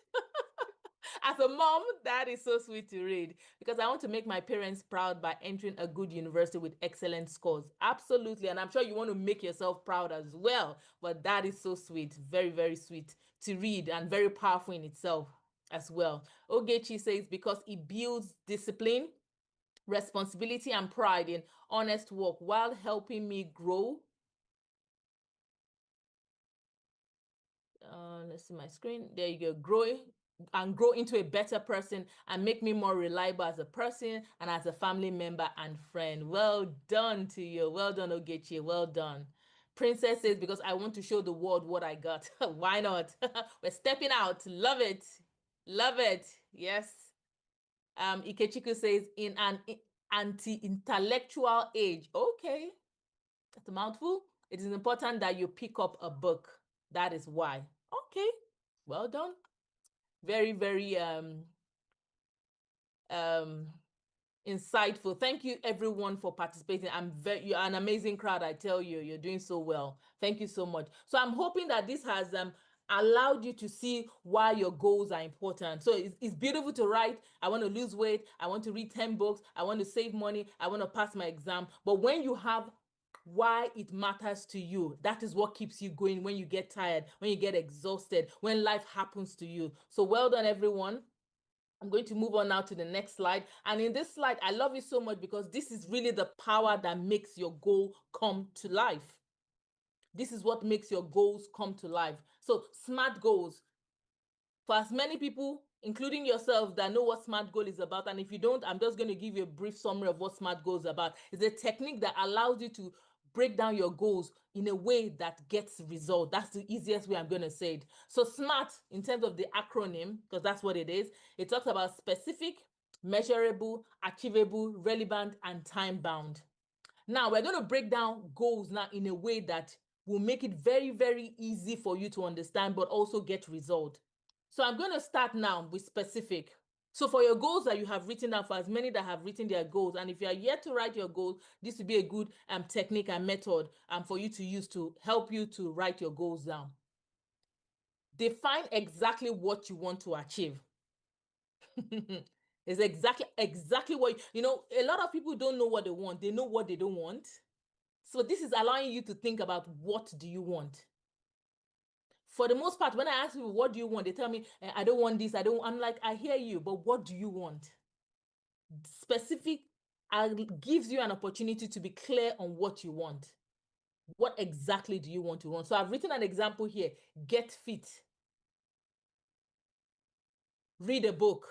As a mom, that is so sweet to read, because I want to make my parents proud by entering a good university with excellent scores. Absolutely. And I'm sure you want to make yourself proud as well. But that is so sweet. Very, very sweet to read and very powerful in itself as well. Ogechi says, because it builds discipline, responsibility, and pride in honest work while helping me grow. Let's see my screen. There you go. Grow into a better person and make me more reliable as a person and as a family member and friend. Well done to you. Well done, Ogechi. Well done. Princess says, because I want to show the world what I got. Why not? We're stepping out. Love it. Love it. Yes. Ikechiku says, in an anti-intellectual age. Okay. That's a mouthful. It is important that you pick up a book. That is why. Okay. Well done. Very, very insightful. Thank you everyone for participating. You're an amazing crowd. I tell you, you're doing so well. Thank you so much. So I'm hoping that this has allowed you to see why your goals are important. So it's beautiful to write, I want to lose weight, I want to read 10 books, I want to save money, I want to pass my exam. But when you have why it matters to you, that is what keeps you going when you get tired, when you get exhausted, when life happens to you. So well done, everyone. I'm going to move on now to the next slide. And in this slide, I love it so much because this is really the power that makes your goal come to life. This is what makes your goals come to life. So SMART goals. For as many people, including yourself, that know what SMART goal is about, and if you don't, I'm just going to give you a brief summary of what SMART goal is about. It's a technique that allows you to break down your goals in a way that gets result. That's the easiest way I'm going to say it. So SMART, in terms of the acronym, because that's what it is, it talks about specific, measurable, achievable, relevant, and time-bound. Now, we're going to break down goals now in a way that will make it very, very easy for you to understand, but also get result. So I'm going to start now with specific. So for your goals that you have written down, for as many that have written their goals, and if you are yet to write your goals, this would be a good technique and method for you to use to help you to write your goals down. Define exactly what you want to achieve. It's exactly what, a lot of people don't know what they want. They know what they don't want. So this is allowing you to think about, what do you want? For the most part, when I ask people, what do you want? They tell me, I don't want this. I'm like, I hear you, but what do you want? Specific gives you an opportunity to be clear on what you want. What exactly do you want to run? So I've written an example here. Get fit. Read a book.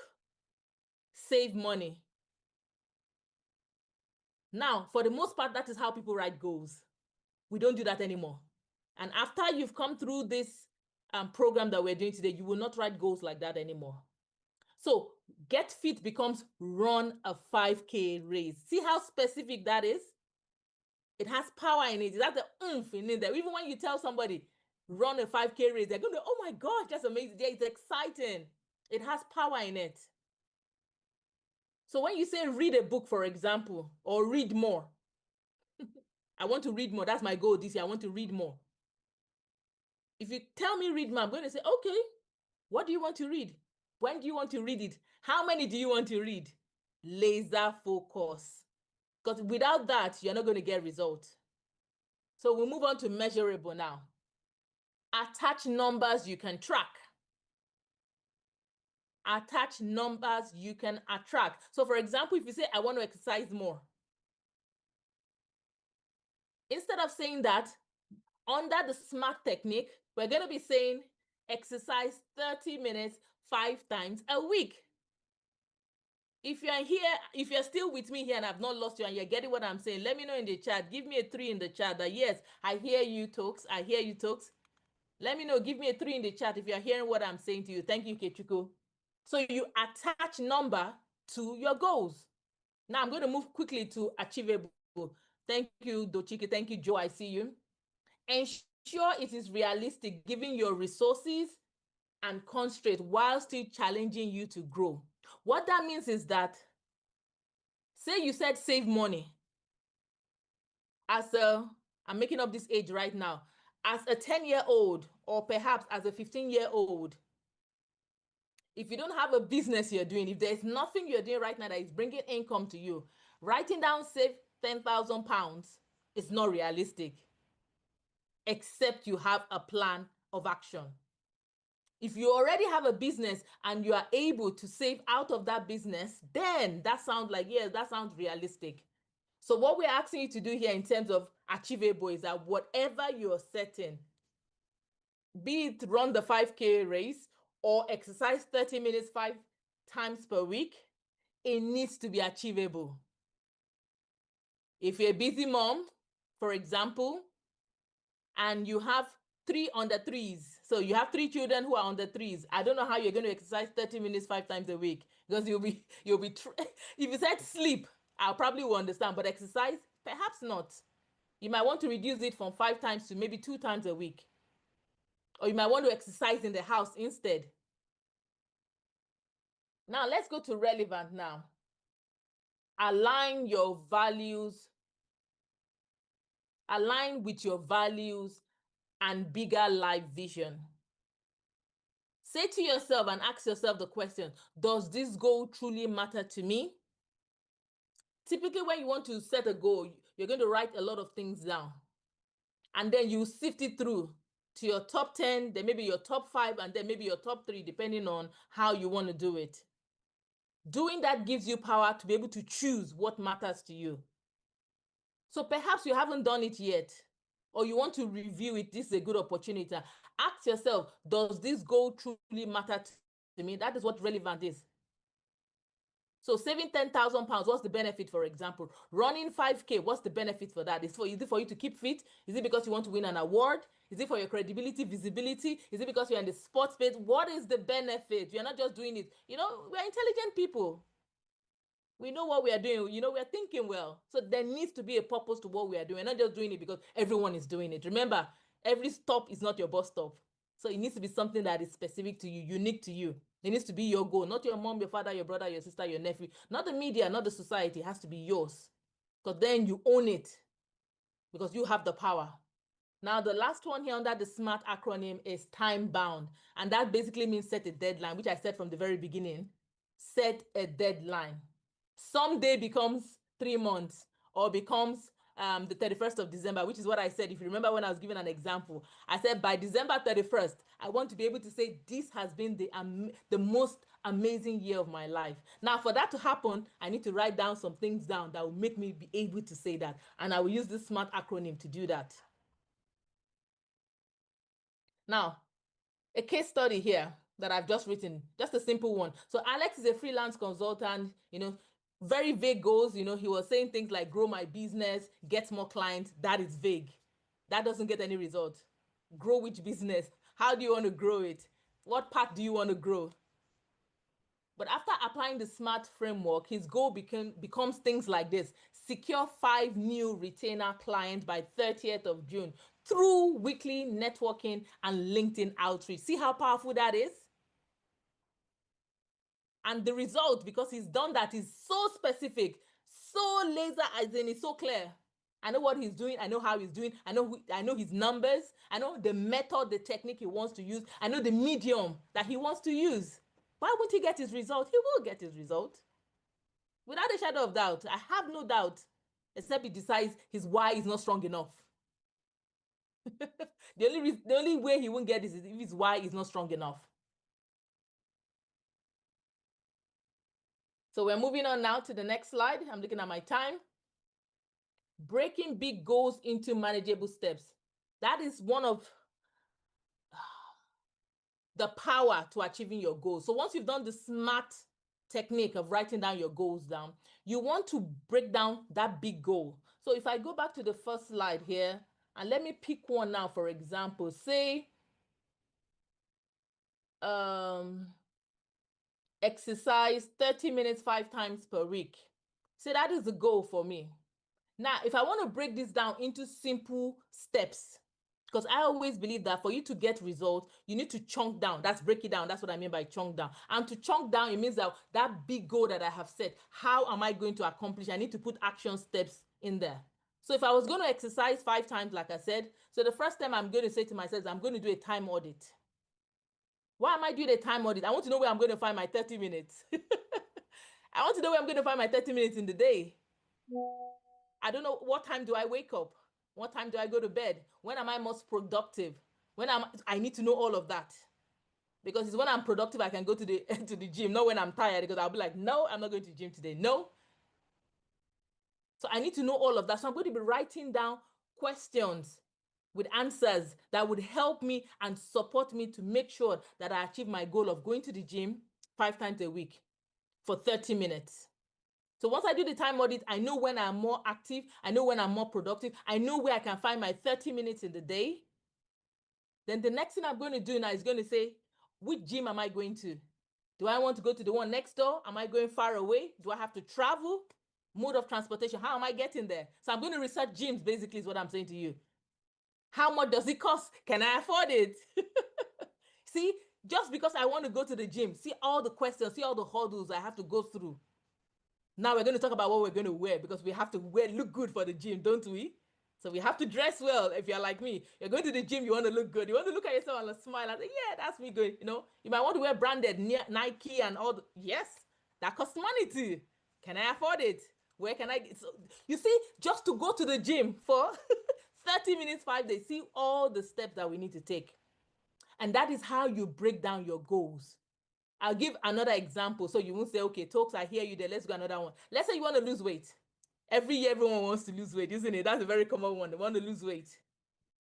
Save money. Now, for the most part, that is how people write goals. We don't do that anymore. And after you've come through this program that we're doing today, you will not write goals like that anymore. So get fit becomes run a 5K race. See how specific that is? It has power in it. It has the oomph in it. Even when you tell somebody, run a 5K race, they're going to, oh my gosh, that's amazing. Yeah, it's exciting. It has power in it. So when you say read a book, for example, or read more, I want to read more. That's my goal this year. I want to read more. If you tell me read more, I'm going to say, okay, what do you want to read? When do you want to read it? How many do you want to read? Laser focus. Because without that, you're not going to get results. So we'll move on to measurable now. Attach numbers you can track. Attach numbers you can attract. So for example, if you say, I want to exercise more, instead of saying that, under the SMART technique, we're going to be saying exercise 30 minutes 5 times a week. If you're here, if you're still with me here and I've not lost you and you're getting what I'm saying, let me know in the chat. Give me a 3 in the chat that yes, I hear you, Tokes. I hear you, Tokes. Let me know. Give me a 3 in the chat if you're hearing what I'm saying to you. Thank you, Kechuko. So you attach number to your goals. Now I'm going to move quickly to achievable. Thank you, Dochiki. Thank you, Joe. I see you. Ensure it is realistic, giving your resources and constraint while still challenging you to grow. What that means is that, say you said save money. I'm making up this age right now. As a 10-year-old, or perhaps as a 15-year-old, if you don't have a business you're doing, if there's nothing you're doing right now that is bringing income to you, writing down save 10,000 pounds is not realistic, except you have a plan of action. If you already have a business and you are able to save out of that business, then that sounds like, yes, that sounds realistic. So what we're asking you to do here in terms of achievable is that whatever you're setting, be it run the 5K race or exercise 30 minutes 5 times per week, it needs to be achievable. If you're a busy mom, for example, and you have 3 under 3s, so you have 3 children who are under 3s, I don't know how you're going to exercise 30 minutes 5 times a week, because you'll be if you said sleep, I'll probably will understand, but exercise, perhaps not. You might want to reduce it from 5 times to maybe 2 times a week. Or you might want to exercise in the house instead. Now let's go to relevant now. align with your values and bigger life vision. Say to yourself and ask yourself the question, does this goal truly matter to me? Typically, when you want to set a goal, you're going to write a lot of things down. And then you sift it through to your top 10, then maybe your top 5, and then maybe your top 3, depending on how you want to do it. Doing that gives you power to be able to choose what matters to you. So perhaps you haven't done it yet, or you want to review it. This is a good opportunity. Ask yourself, does this goal truly matter to me? That is what relevant is. So saving 10,000 pounds, what's the benefit, for example? Running 5K, what's the benefit for that? Is it for you to keep fit? Is it because you want to win an award? Is it for your credibility, visibility? Is it because you're in the sports space? What is the benefit? You're not just doing it. You know, we're intelligent people. We know what we are doing. You know, we're thinking well. So there needs to be a purpose to what we are doing. We're not just doing it because everyone is doing it. Remember, every stop is not your bus stop. So it needs to be something that is specific to you, unique to you. It needs to be your goal, not your mom, your father, your brother, your sister, your nephew, not the media, not the society. It has to be yours. Because then you own it, because you have the power. Now, the last one here under the SMART acronym is time bound. And that basically means set a deadline, which I said from the very beginning. Set a deadline. Someday becomes 3 months or becomes the 31st of December, which is what I said. If you remember when I was giving an example, I said by December 31st, I want to be able to say this has been the most amazing year of my life. Now, for that to happen, I need to write down some things down that will make me be able to say that. And I will use this SMART acronym to do that. Now, a case study here that I've just written, just a simple one. So Alex is a freelance consultant, you know, very vague goals. You know, he was saying things like grow my business, get more clients. That is vague. That doesn't get any result. Grow which business? How do you want to grow it? What part do you want to grow? But after applying the SMART framework, his goal becomes things like this: secure 5 new retainer clients by 30th of June through weekly networking and LinkedIn outreach. See how powerful that is? And the result, because he's done that, is so specific, so laser, as in it's so clear. I know what he's doing. I know how he's doing. I know his numbers. I know the method, the technique he wants to use. I know the medium that he wants to use. Why won't he get his result? He will get his result. Without a shadow of doubt. I have no doubt, except he decides his why is not strong enough. The only way he won't get this is if his why is not strong enough. So we're moving on now to the next slide. I'm looking at my time. Breaking big goals into manageable steps. That is one of the power to achieving your goals. So once you've done the SMART technique of writing down your goals down, you want to break down that big goal. So if I go back to the first slide here, and let me pick one now, for example, say exercise 30 minutes 5 times per week. So that is the goal for me. Now, if I want to break this down into simple steps, because I always believe that for you to get results, you need to chunk down. That's break it down. That's what I mean by chunk down. And to chunk down, it means that that big goal that I have set, how am I going to accomplish? I need to put action steps in there. So if I was going to exercise 5 times, like I said, so the first time I'm going to say to myself, I'm going to do a time audit. Why am I doing a time audit? I want to know where I'm going to find my 30 minutes. I want to know where I'm going to find my 30 minutes in the day. I don't know, what time do I wake up? What time do I go to bed? When am I most productive? I need to know all of that. Because it's when I'm productive, I can go to the to the gym, not when I'm tired, because I'll be like, no, I'm not going to the gym today. No. So I need to know all of that. So I'm going to be writing down questions with answers that would help me and support me to make sure that I achieve my goal of going to the gym 5 times a week for 30 minutes. So once I do the time audit, I know when I'm more active. I know when I'm more productive. I know where I can find my 30 minutes in the day. Then the next thing I'm going to do now is going to say, which gym am I going to? Do I want to go to the one next door? Am I going far away? Do I have to travel? Mode of transportation, how am I getting there? So I'm going to research gyms, basically, is what I'm saying to you. How much does it cost? Can I afford it? See, just because I want to go to the gym, see all the questions, see all the hurdles I have to go through. Now we're going to talk about what we're going to wear, because we have to look good for the gym, don't we? So we have to dress well. If you're like me, you're going to the gym, you want to look good. You want to look at yourself and smile and say, yeah, that's me good. You know, you might want to wear branded Nike and all. Yes, that costs money too. Can I afford it? Where can I get? So, you see, just to go to the gym for 30 minutes, 5 days, see all the steps that we need to take. And that is how you break down your goals. I'll give another example so you won't say, okay, Tokes, I hear you there. Let's go another one. Let's say you want to lose weight. Every year, everyone wants to lose weight, isn't it? That's a very common one. They want to lose weight.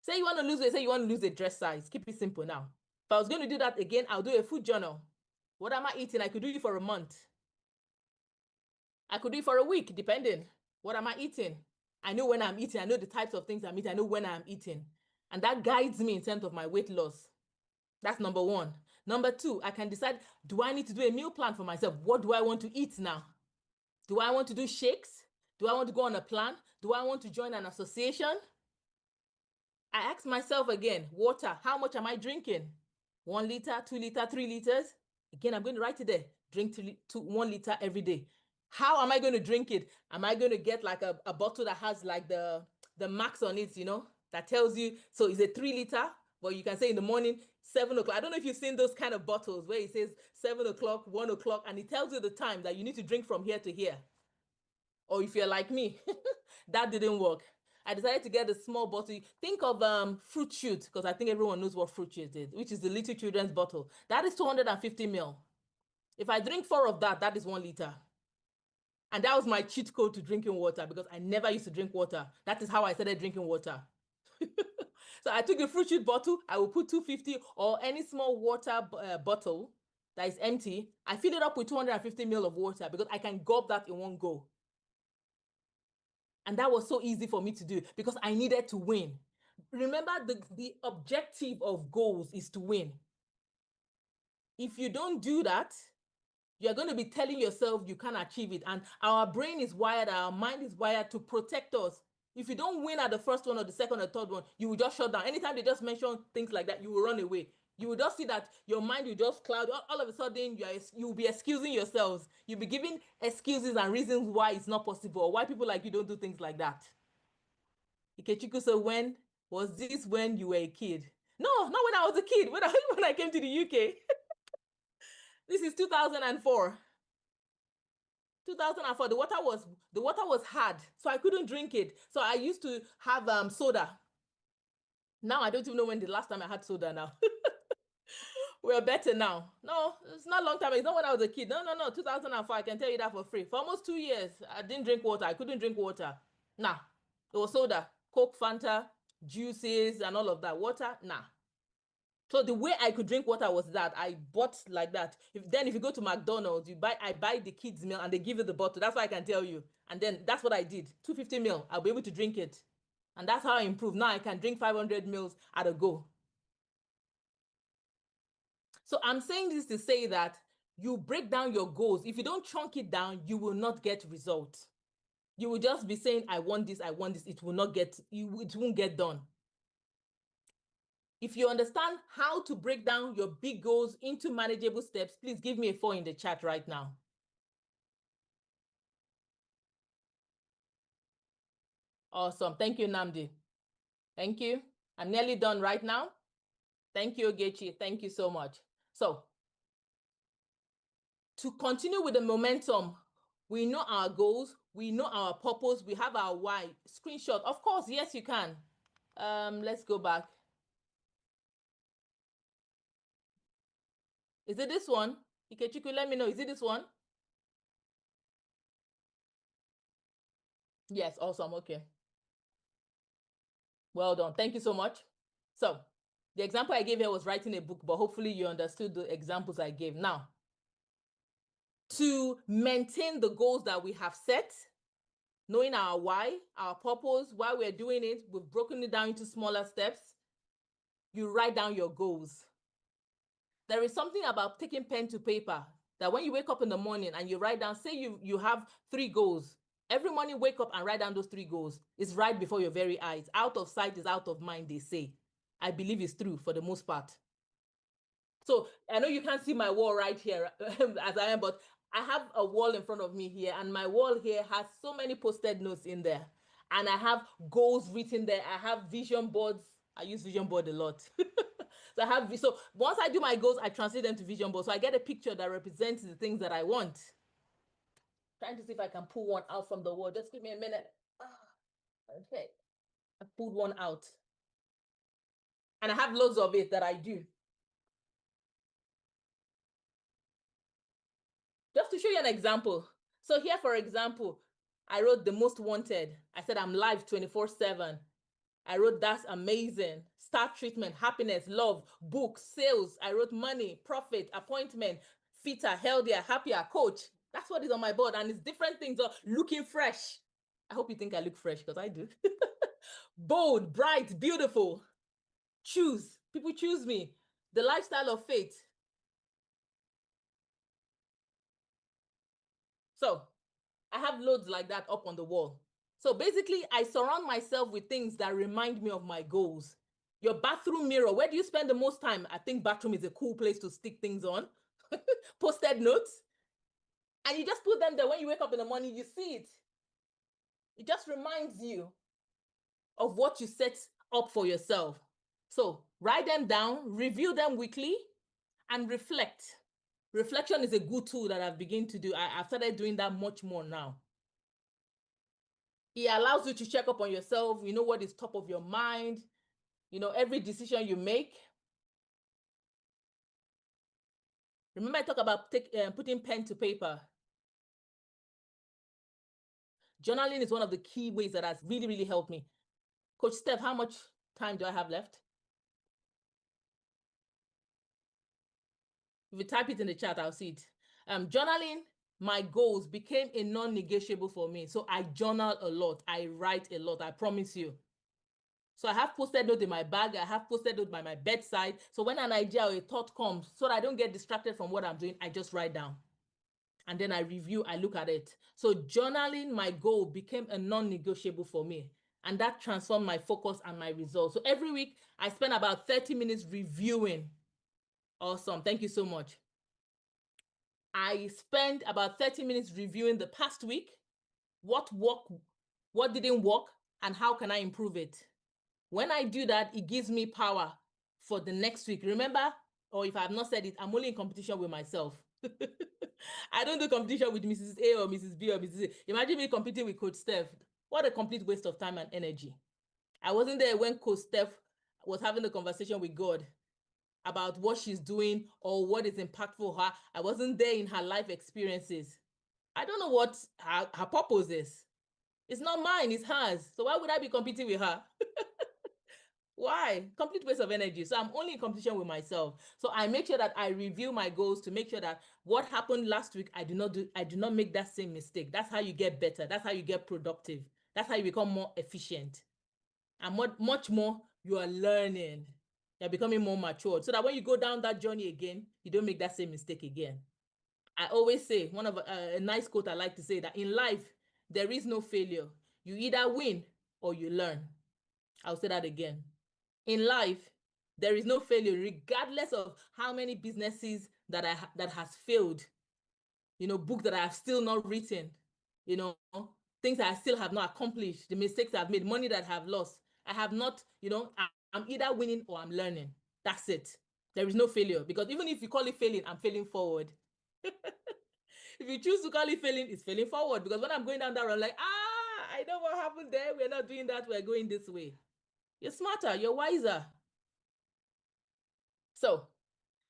Say you want to lose weight. Say you want to lose a dress size. Keep it simple now. If I was going to do that again, I'll do a food journal. What am I eating? I could do it for a month. I could do it for a week, depending. What am I eating? I know when I'm eating. I know the types of things I'm eating. I know when I'm eating. And that guides me in terms of my weight loss. That's number one. Number two, I can decide, do I need to do a meal plan for myself? What do I want to eat now? Do I want to do shakes? Do I want to go on a plan? Do I want to join an association? I ask myself again, water, how much am I drinking? 1 liter, 2 liter, 3 liters? Again, I'm going to write it there. Drink 1 liter every day. How am I going to drink it? Am I going to get like a bottle that has like the marks on it, you know, that tells you, so is it 3 liter? But you can say in the morning, 7 o'clock. I don't know if you've seen those kind of bottles where it says 7 o'clock, 1 o'clock, and it tells you the time that you need to drink from here to here. Or if you're like me, that didn't work. I decided to get a small bottle. Think of fruit shoot, because I think everyone knows what fruit shoot is, which is the little children's bottle. That is 250 ml. If I drink 4 of that, that is 1 liter. And that was my cheat code to drinking water, because I never used to drink water. That is how I started drinking water. So I took a fruit shoot bottle. I will put 250 or any small water bottle that is empty. I fill it up with 250 ml of water, because I can gulp that in one go. And that was so easy for me to do, because I needed to win. Remember, the objective of goals is to win. If you don't do that, you're going to be telling yourself you can't achieve it. And our brain is wired, our mind is wired to protect us. If you don't win at the first one or the second or third one, you will just shut down. Anytime they just mention things like that, you will run away. You will just see that your mind will just cloud. All of a sudden, you will be excusing yourselves. You'll be giving excuses and reasons why it's not possible, or why people like you don't do things like that. Ikechukwu, so when was this, when you were a kid? No, not when I was a kid. When I came to the UK. This is 2004. 2004, the water was hard, so I couldn't drink it. So I used to have soda. Now I don't even know when the last time I had soda now. We're better now. No, it's not a long time. It's not when I was a kid. No, 2004, I can tell you that for free. For almost 2 years, I didn't drink water. I couldn't drink water. Nah, it was soda, Coke, Fanta, juices, and all of that. Water, nah. So the way I could drink water was that I bought like that. If you go to McDonald's, I buy the kids meal and they give you the bottle. That's what I can tell you. And then that's what I did. 250 ml, I'll be able to drink it. And that's how I improved. Now I can drink 500 mils at a go. So I'm saying this to say that you break down your goals. If you don't chunk it down, you will not get results. You will just be saying, I want this, I want this. It won't get done. If you understand how to break down your big goals into manageable steps, please give me a 4 in the chat right now. Awesome. Thank you, Namdi. Thank you. I'm nearly done right now. Thank you, Ogechi. Thank you so much. So, to continue with the momentum, we know our goals, we know our purpose, we have our why. Screenshot. Of course, yes, you can. Let's go back. Is it this one? Ikechukwu, let me know. Is it this one? Yes, awesome. Okay. Well done. Thank you so much. So, the example I gave here was writing a book, but hopefully you understood the examples I gave. Now, to maintain the goals that we have set, knowing our why, our purpose, why we're doing it, we've broken it down into smaller steps. You write down your goals. There is something about taking pen to paper that when you wake up in the morning and you write down, say you have 3 goals. Every morning, wake up and write down those 3 goals. It's right before your very eyes. Out of sight is out of mind, they say. I believe it's true for the most part. So I know you can't see my wall right here as I am, but I have a wall in front of me here, and my wall here has so many posted notes in there. And I have goals written there. I have vision boards. I use vision board a lot. So once I do my goals, I translate them to vision board. So I get a picture that represents the things that I want. Trying to see if I can pull one out from the wall. Just give me a minute. Okay. I pulled one out. And I have loads of it that I do. Just to show you an example. So here, for example, I wrote the most wanted. I said I'm live 24/7. I wrote that's amazing. Start treatment, happiness, love, books, sales. I wrote money, profit, appointment, fitter, healthier, happier, coach. That's what is on my board. And it's different things. Looking fresh. I hope you think I look fresh because I do. Bold, bright, beautiful. Choose. People choose me. The lifestyle of faith. So I have loads like that up on the wall. So basically, I surround myself with things that remind me of my goals. Your bathroom mirror, where do you spend the most time? I think bathroom is a cool place to stick things on. Posted notes. And you just put them there when you wake up in the morning, you see it. It just reminds you of what you set up for yourself. So write them down, review them weekly, and reflect. Reflection is a good tool that I've begun to do. I've started doing that much more now. It allows you to check up on yourself. You know what is top of your mind. You know, every decision you make. Remember, I talk about putting pen to paper. Journaling is one of the key ways that has really, really helped me. Coach Steph, how much time do I have left? If you type it in the chat, I'll see it. Journaling my goals became a non-negotiable for me. So I journal a lot. I write a lot. I promise you. So I have posted note in my bag. I have posted note by my bedside. So when an idea or a thought comes, so that I don't get distracted from what I'm doing, I just write down. And then I review, I look at it. So journaling my goal became a non-negotiable for me. And that transformed my focus and my results. So every week, I spend about 30 minutes reviewing. Awesome. Thank you so much. I spend about 30 minutes reviewing the past week, what worked, what didn't work, and how can I improve it. When I do that, it gives me power for the next week. Remember, or if I have not said it, I'm only in competition with myself. I don't do competition with Mrs. A or Mrs. B or Mrs. A. Imagine me competing with Coach Steph. What a complete waste of time and energy. I wasn't there when Coach Steph was having a conversation with God about what she's doing or what is impactful for her. I wasn't there in her life experiences. I don't know what her purpose is. It's not mine, it's hers. So why would I be competing with her? Why? Complete waste of energy. So I'm only in competition with myself. So I make sure that I review my goals to make sure that what happened last week, I do not make that same mistake. That's how you get better. That's how you get productive. That's how you become more efficient. And much more you are learning. You're becoming more matured. So that when you go down that journey again, you don't make that same mistake again. I always say, one of a nice quote I like to say, that in life, there is no failure. You either win or you learn. I'll say that again. In life, there is no failure, regardless of how many businesses that has failed, you know, books that I have still not written, you know, things that I still have not accomplished, the mistakes I've made, money that I have lost. I have not, you know, I'm either winning or I'm learning. That's it. There is no failure, because even if you call it failing, I'm failing forward. If you choose to call it failing, it's failing forward, because when I'm going down that road, I'm like, I know what happened there. We're not doing that. We're going this way. You're smarter. You're wiser. So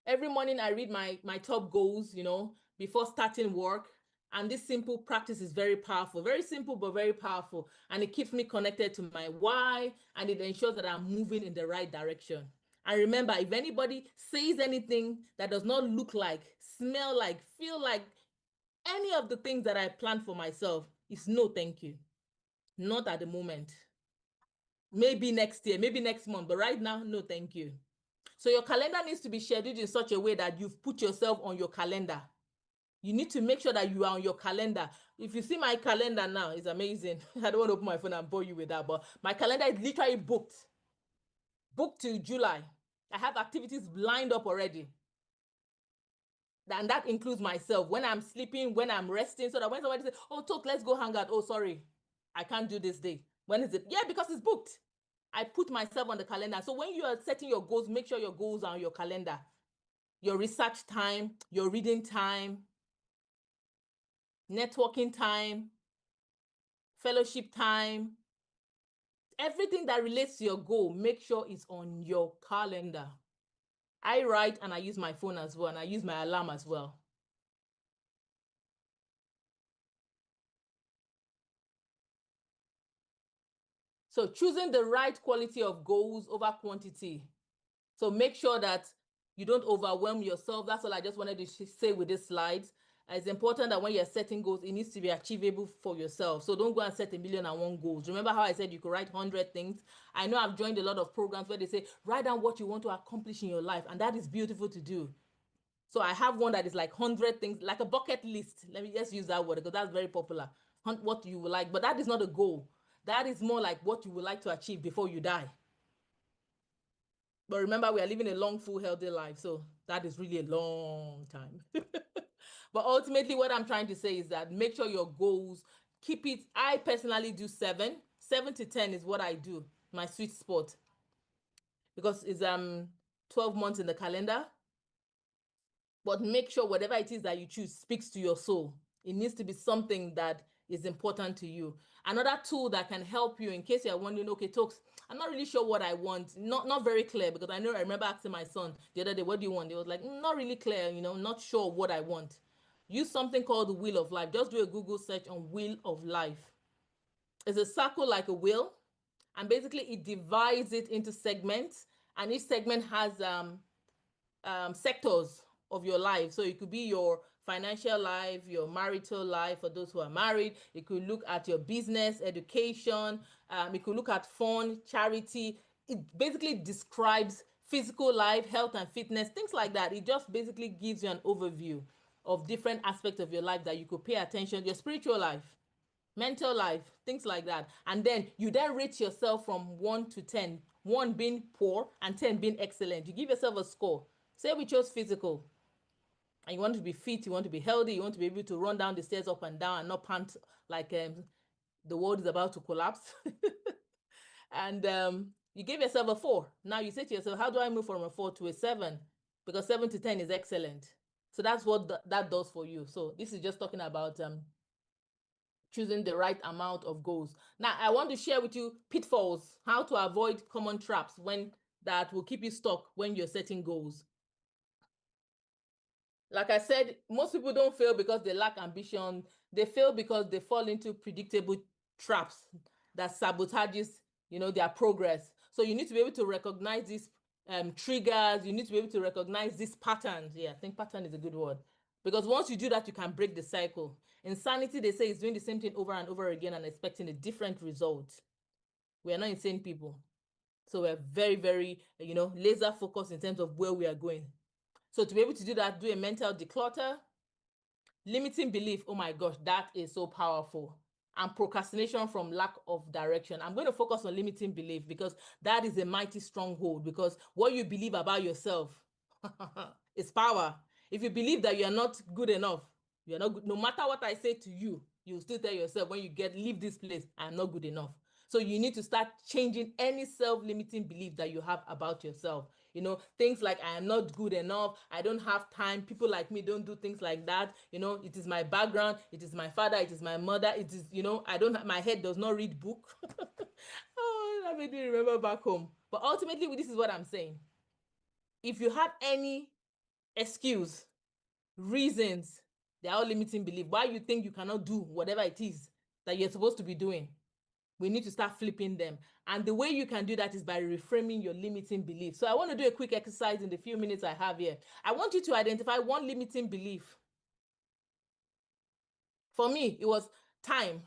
every morning I read my top goals, you know, before starting work. And this simple practice is very powerful, very simple, but very powerful. And it keeps me connected to my why, and it ensures that I'm moving in the right direction. And remember, if anybody says anything that does not look like, smell like, feel like any of the things that I planned for myself, it's no thank you. Not at the moment. Maybe next year, maybe next month, but right now, no thank you. So your calendar needs to be scheduled in such a way that you've put yourself on your calendar. You need to make sure that you are on your calendar. If you see my calendar now, it's amazing. I don't want to open my phone and bore you with that, but my calendar is literally booked till July. I have activities lined up already. And that includes myself, when I'm sleeping, when I'm resting, so that when somebody says, oh, Toke, let's go hang out. Oh, sorry, I can't do this day. When is it? Yeah, because it's booked. I put myself on the calendar. So when you are setting your goals, make sure your goals are on your calendar. Your research time, your reading time, networking time, fellowship time, everything that relates to your goal, make sure it's on your calendar. I write and I use my phone as well, and I use my alarm as well. So choosing the right quality of goals over quantity. So make sure that you don't overwhelm yourself. That's all I just wanted to say with this slides. It's important that when you're setting goals, it needs to be achievable for yourself. So don't go and set 1,000,001 goals. Remember how I said you could write 100 things? I know I've joined a lot of programs where they say, write down what you want to accomplish in your life. And that is beautiful to do. So I have one that is like 100 things, like a bucket list. Let me just use that word because that's very popular. What you would like, but that is not a goal. That is more like what you would like to achieve before you die. But remember, we are living a long, full, healthy life. So that is really a long time. But ultimately, what I'm trying to say is that make sure your goals, keep it. I personally do 7. 7 to 10 is what I do, my sweet spot. Because it's 12 months in the calendar. But make sure whatever it is that you choose speaks to your soul. It needs to be something that is important to you. Another tool that can help you in case you're wondering, okay, Tokes, I'm not really sure what I want. Not very clear, because I remember asking my son the other day, what do you want? He was like, not really clear, not sure what I want. Use something called the Wheel of Life. Just do a Google search on Wheel of Life. It's a circle like a wheel, and basically it divides it into segments, and each segment has sectors of your life. So it could be your financial life, your marital life for those who are married. It could look at your business, education. It could look at fun, charity. It basically describes physical life, health and fitness, things like that. It just basically gives you an overview of different aspects of your life that you could pay attention to, your spiritual life, mental life, things like that. And then you then rate yourself from 1 to 10, 1 being poor and 10 being excellent. You give yourself a score. Say we chose physical, and you want to be fit, you want to be healthy, you want to be able to run down the stairs up and down and not pant like the world is about to collapse. And you give yourself a 4. Now you say to yourself, how do I move from a 4 to a 7? Because 7 to 10 is excellent. So that's what that does for you. So this is just talking about choosing the right amount of goals. Now, I want to share with you pitfalls, how to avoid common traps that will keep you stuck when you're setting goals. Like I said, most people don't fail because they lack ambition. They fail because they fall into predictable traps that sabotages, their progress. So you need to be able to recognize these triggers. You need to be able to recognize these patterns. Yeah, I think pattern is a good word. Because once you do that, you can break the cycle. Insanity, they say, is doing the same thing over and over again and expecting a different result. We are not insane people. So we're very, very, laser focused in terms of where we are going. So to be able to do that, do a mental declutter. Limiting belief, oh my gosh, that is so powerful. And procrastination from lack of direction. I'm going to focus on limiting belief because that is a mighty stronghold, because what you believe about yourself is power. If you believe that you are not good enough, you're not good, no matter what I say to you, you still tell yourself when you leave this place, I'm not good enough. So you need to start changing any self-limiting belief that you have about yourself. Things like I am not good enough, I don't have time, people like me don't do things like that. It is my background, it is my father, it is my mother, it is, I don't have, my head does not read book. Oh, that made me remember back home. But ultimately, this is what I'm saying. If you have any excuse, reasons, they are all limiting belief, why you think you cannot do whatever it is that you're supposed to be doing, we need to start flipping them. And the way you can do that is by reframing your limiting belief. So I want to do a quick exercise in the few minutes I have here. I want you to identify one limiting belief. For me, it was time.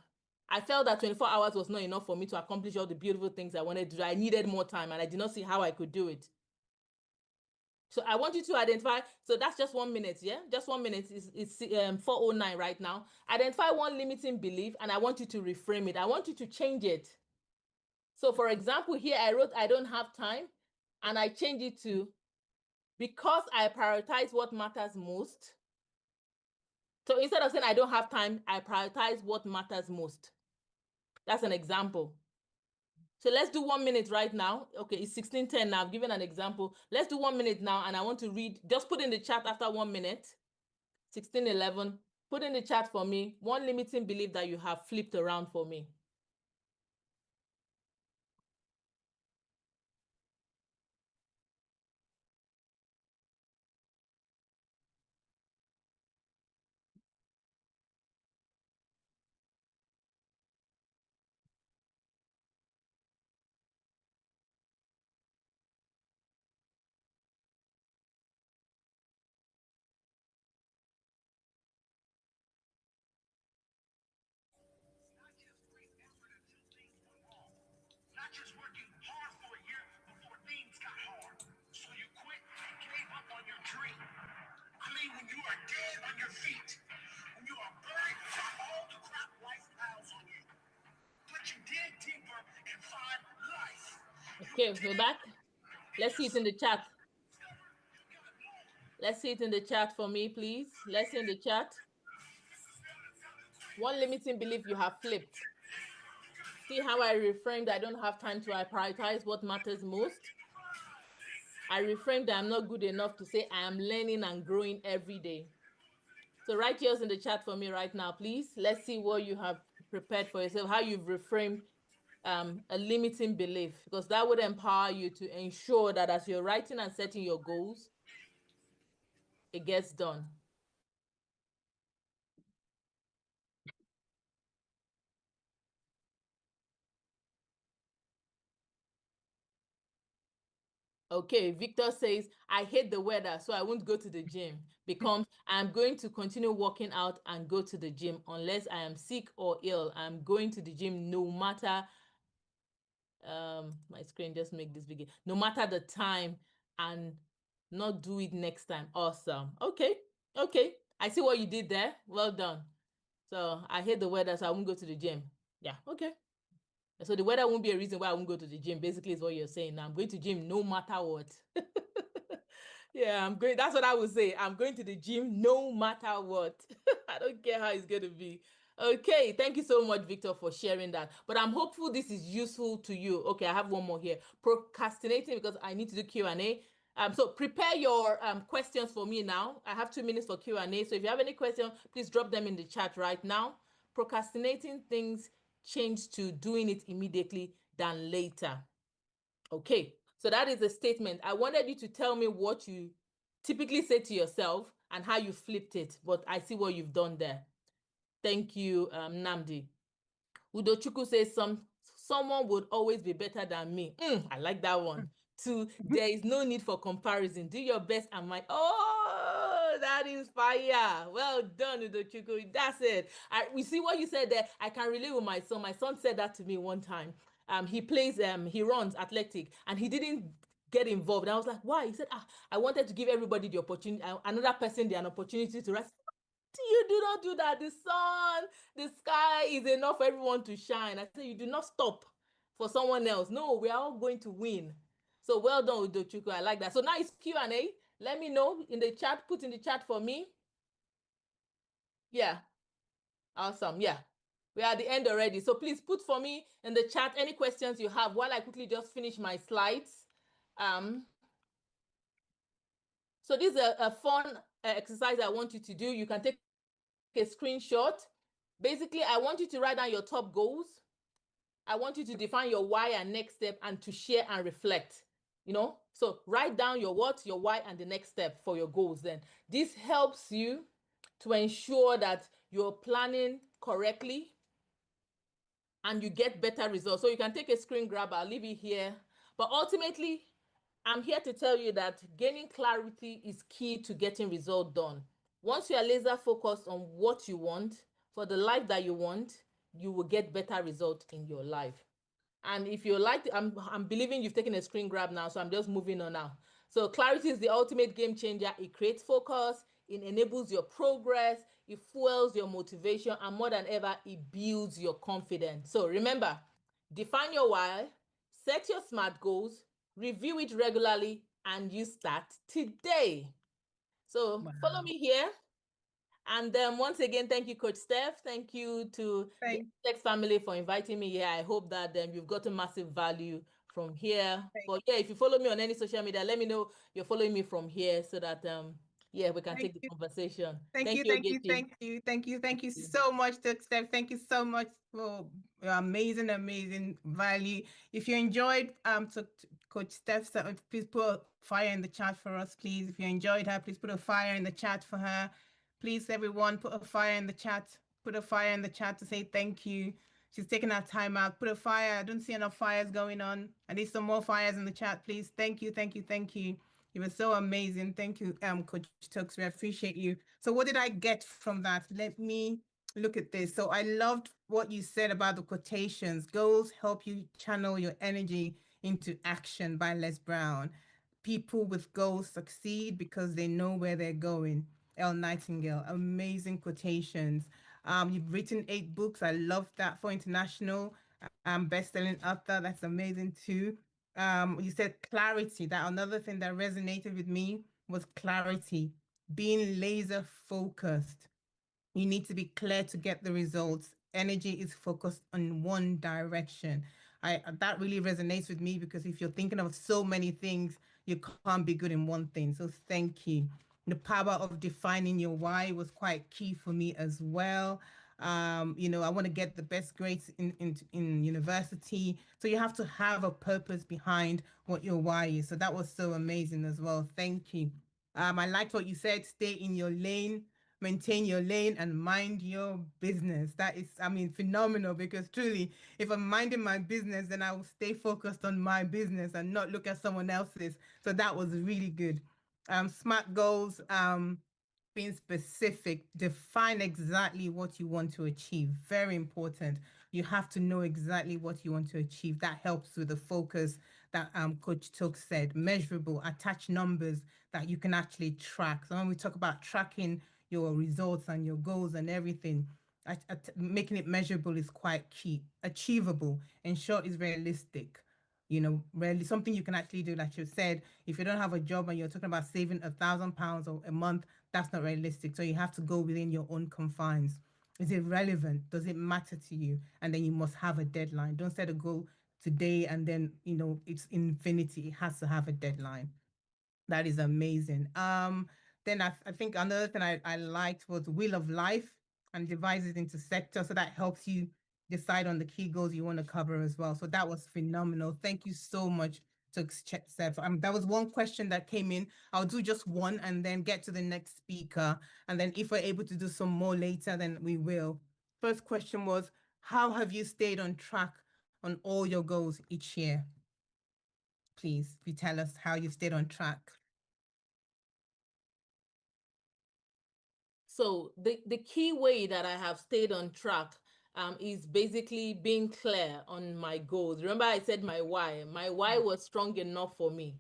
I felt that 24 hours was not enough for me to accomplish all the beautiful things I wanted to do. I needed more time and I did not see how I could do it. So I want you to identify, so that's just 1 minute, yeah? Just 1 minute, it's 4:09 right now. Identify one limiting belief and I want you to reframe it. I want you to change it. So for example, here I wrote, I don't have time, and I change it to, because I prioritize what matters most, So instead of saying I don't have time, I prioritize what matters most. That's an example. So let's do 1 minute right now. Okay, it's 16:10 now. I've given an example. Let's do 1 minute now, and I want to read. Just put in the chat after 1 minute. 16:11. Put in the chat for me one limiting belief that you have flipped around for me. Not just working hard for a year before things got hard. So you quit and gave up on your dream. I mean, when you are dead on your feet, when you are buried by all the crap life piles on you, but you dig deeper and find life. Okay, we're back. Let's see it in the chat. Let's see it in the chat for me, please. Let's see in the chat. One limiting belief you have flipped. See how I reframed I don't have time to I prioritize what matters most? I reframed that I'm not good enough to say I am learning and growing every day. So write yours in the chat for me right now, please. Let's see what you have prepared for yourself, how you've reframed a limiting belief, because that would empower you to ensure that as you're writing and setting your goals, it gets done. Okay, Victor says, I hate the weather, so I won't go to the gym. Becomes, I'm going to continue working out and go to the gym unless I am sick or ill. I'm going to the gym no matter, my screen just make this bigger, no matter the time, and not do it next time. Awesome. Okay, okay. I see what you did there. Well done. So I hate the weather, so I won't go to the gym. Yeah, okay. So the weather won't be a reason why I won't go to the gym. Basically, is what you're saying. Now I'm going to gym no matter what. Yeah, I'm going. That's what I would say. I'm going to the gym no matter what. I don't care how it's going to be. Okay, thank you so much, Victor, for sharing that. But I'm hopeful this is useful to you. Okay, I have one more here. Procrastinating because I need to do Q&A. So prepare your questions for me now. I have 2 minutes for Q&A. So if you have any questions, please drop them in the chat right now. Procrastinating things change to doing it immediately than later. Okay, so that is a statement. I wanted you to tell me what you typically say to yourself and how you flipped it, but I see what you've done there. Thank you, Namdi. Udochukwu says someone would always be better than me. I like that one. Two, there is no need for comparison. Do your best and my that is fire. Well done, Udochukwu. That's it. We see what you said there. I can relate with my son. My son said that to me one time. He plays, he runs athletic, and he didn't get involved. And I was like, why? He said, I wanted to give everybody the opportunity, another person an opportunity to rest. You do not do that. The sun, the sky is enough for everyone to shine. I say you do not stop for someone else. No, we are all going to win. So well done, Udochukwu. I like that. So now it's Q&A. Let me know in the chat. Put in the chat for me. Yeah. Awesome. Yeah. We are at the end already. So please put for me in the chat any questions you have while I quickly just finish my slides. So this is a fun exercise I want you to do. You can take a screenshot. Basically, I want you to write down your top goals. I want you to define your why and next step and to share and reflect. So write down your what, your why, and the next step for your goals. Then this helps you to ensure that you're planning correctly and you get better results. So you can take a screen grab. I'll leave it here. But ultimately, I'm here to tell you that gaining clarity is key to getting results done. Once you are laser focused on what you want for the life that you want, you will get better results in your life. And if you like, I'm believing you've taken a screen grab now, so I'm just moving on now. So clarity is the ultimate game changer. It creates focus, it enables your progress, it fuels your motivation, and more than ever, it builds your confidence. So remember, define your why, set your SMART goals, review it regularly, and you start today. So follow me here. And once again, thank you, Coach Steph. Thank you to the Tech family for inviting me here. I hope that you've gotten massive value from here. But yeah, if you follow me on any social media, let me know you're following me from here so that yeah, we can take the conversation. Thank you, thank you so much, Steph. Thank you so much for amazing value. If you enjoyed Coach Steph, please put a fire in the chat for us, please. If you enjoyed her, please put a fire in the chat for her. Please, everyone, put a fire in the chat. Put a fire in the chat to say thank you. She's taking her time out. Put a fire. I don't see enough fires going on. I need some more fires in the chat, please. Thank you. You were so amazing. Thank you, Coach Tux. We appreciate you. So what did I get from that? Let me look at this. So I loved what you said about the quotations. Goals help you channel your energy into action by Les Brown. People with goals succeed because they know where they're going. Elle Nightingale, amazing quotations. You've written 8 books. I love that for international best-selling author. That's amazing too. You said clarity. That another thing that resonated with me was clarity, being laser focused. You need to be clear to get the results. Energy is focused on one direction. That really resonates with me because if you're thinking of so many things, you can't be good in one thing. So thank you. The power of defining your why was quite key for me as well. I want to get the best grades in university. So you have to have a purpose behind what your why is. So that was so amazing as well. Thank you. I liked what you said, stay in your lane, maintain your lane and mind your business. That is, phenomenal, because truly, if I'm minding my business, then I will stay focused on my business and not look at someone else's. So that was really good. Smart goals, being specific, define exactly what you want to achieve. Very important. You have to know exactly what you want to achieve. That helps with the focus that Coach Took said. Measurable, attach numbers that you can actually track. So when we talk about tracking your results and your goals and everything, making it measurable is quite key. Achievable, ensure is realistic. Really something you can actually do. Like you said, if you don't have a job and you're talking about saving £1,000 or a month, that's not realistic. So you have to go within your own confines. Is it relevant? Does it matter to you? And then you must have a deadline. Don't set a goal today and then it's infinity. It has to have a deadline. That is amazing. Then I think another thing I liked was Wheel of Life, and divides it into sectors. So that helps you decide on the key goals you want to cover as well. So that was phenomenal. Thank you so much to Steph. That was one question that came in. I'll do just one and then get to the next speaker. And then if we're able to do some more later, then we will. First question was, how have you stayed on track on all your goals each year? Please, if you tell us how you've stayed on track. So the key way that I have stayed on track is basically being clear on my goals. Remember, I said my why. My why was strong enough for me.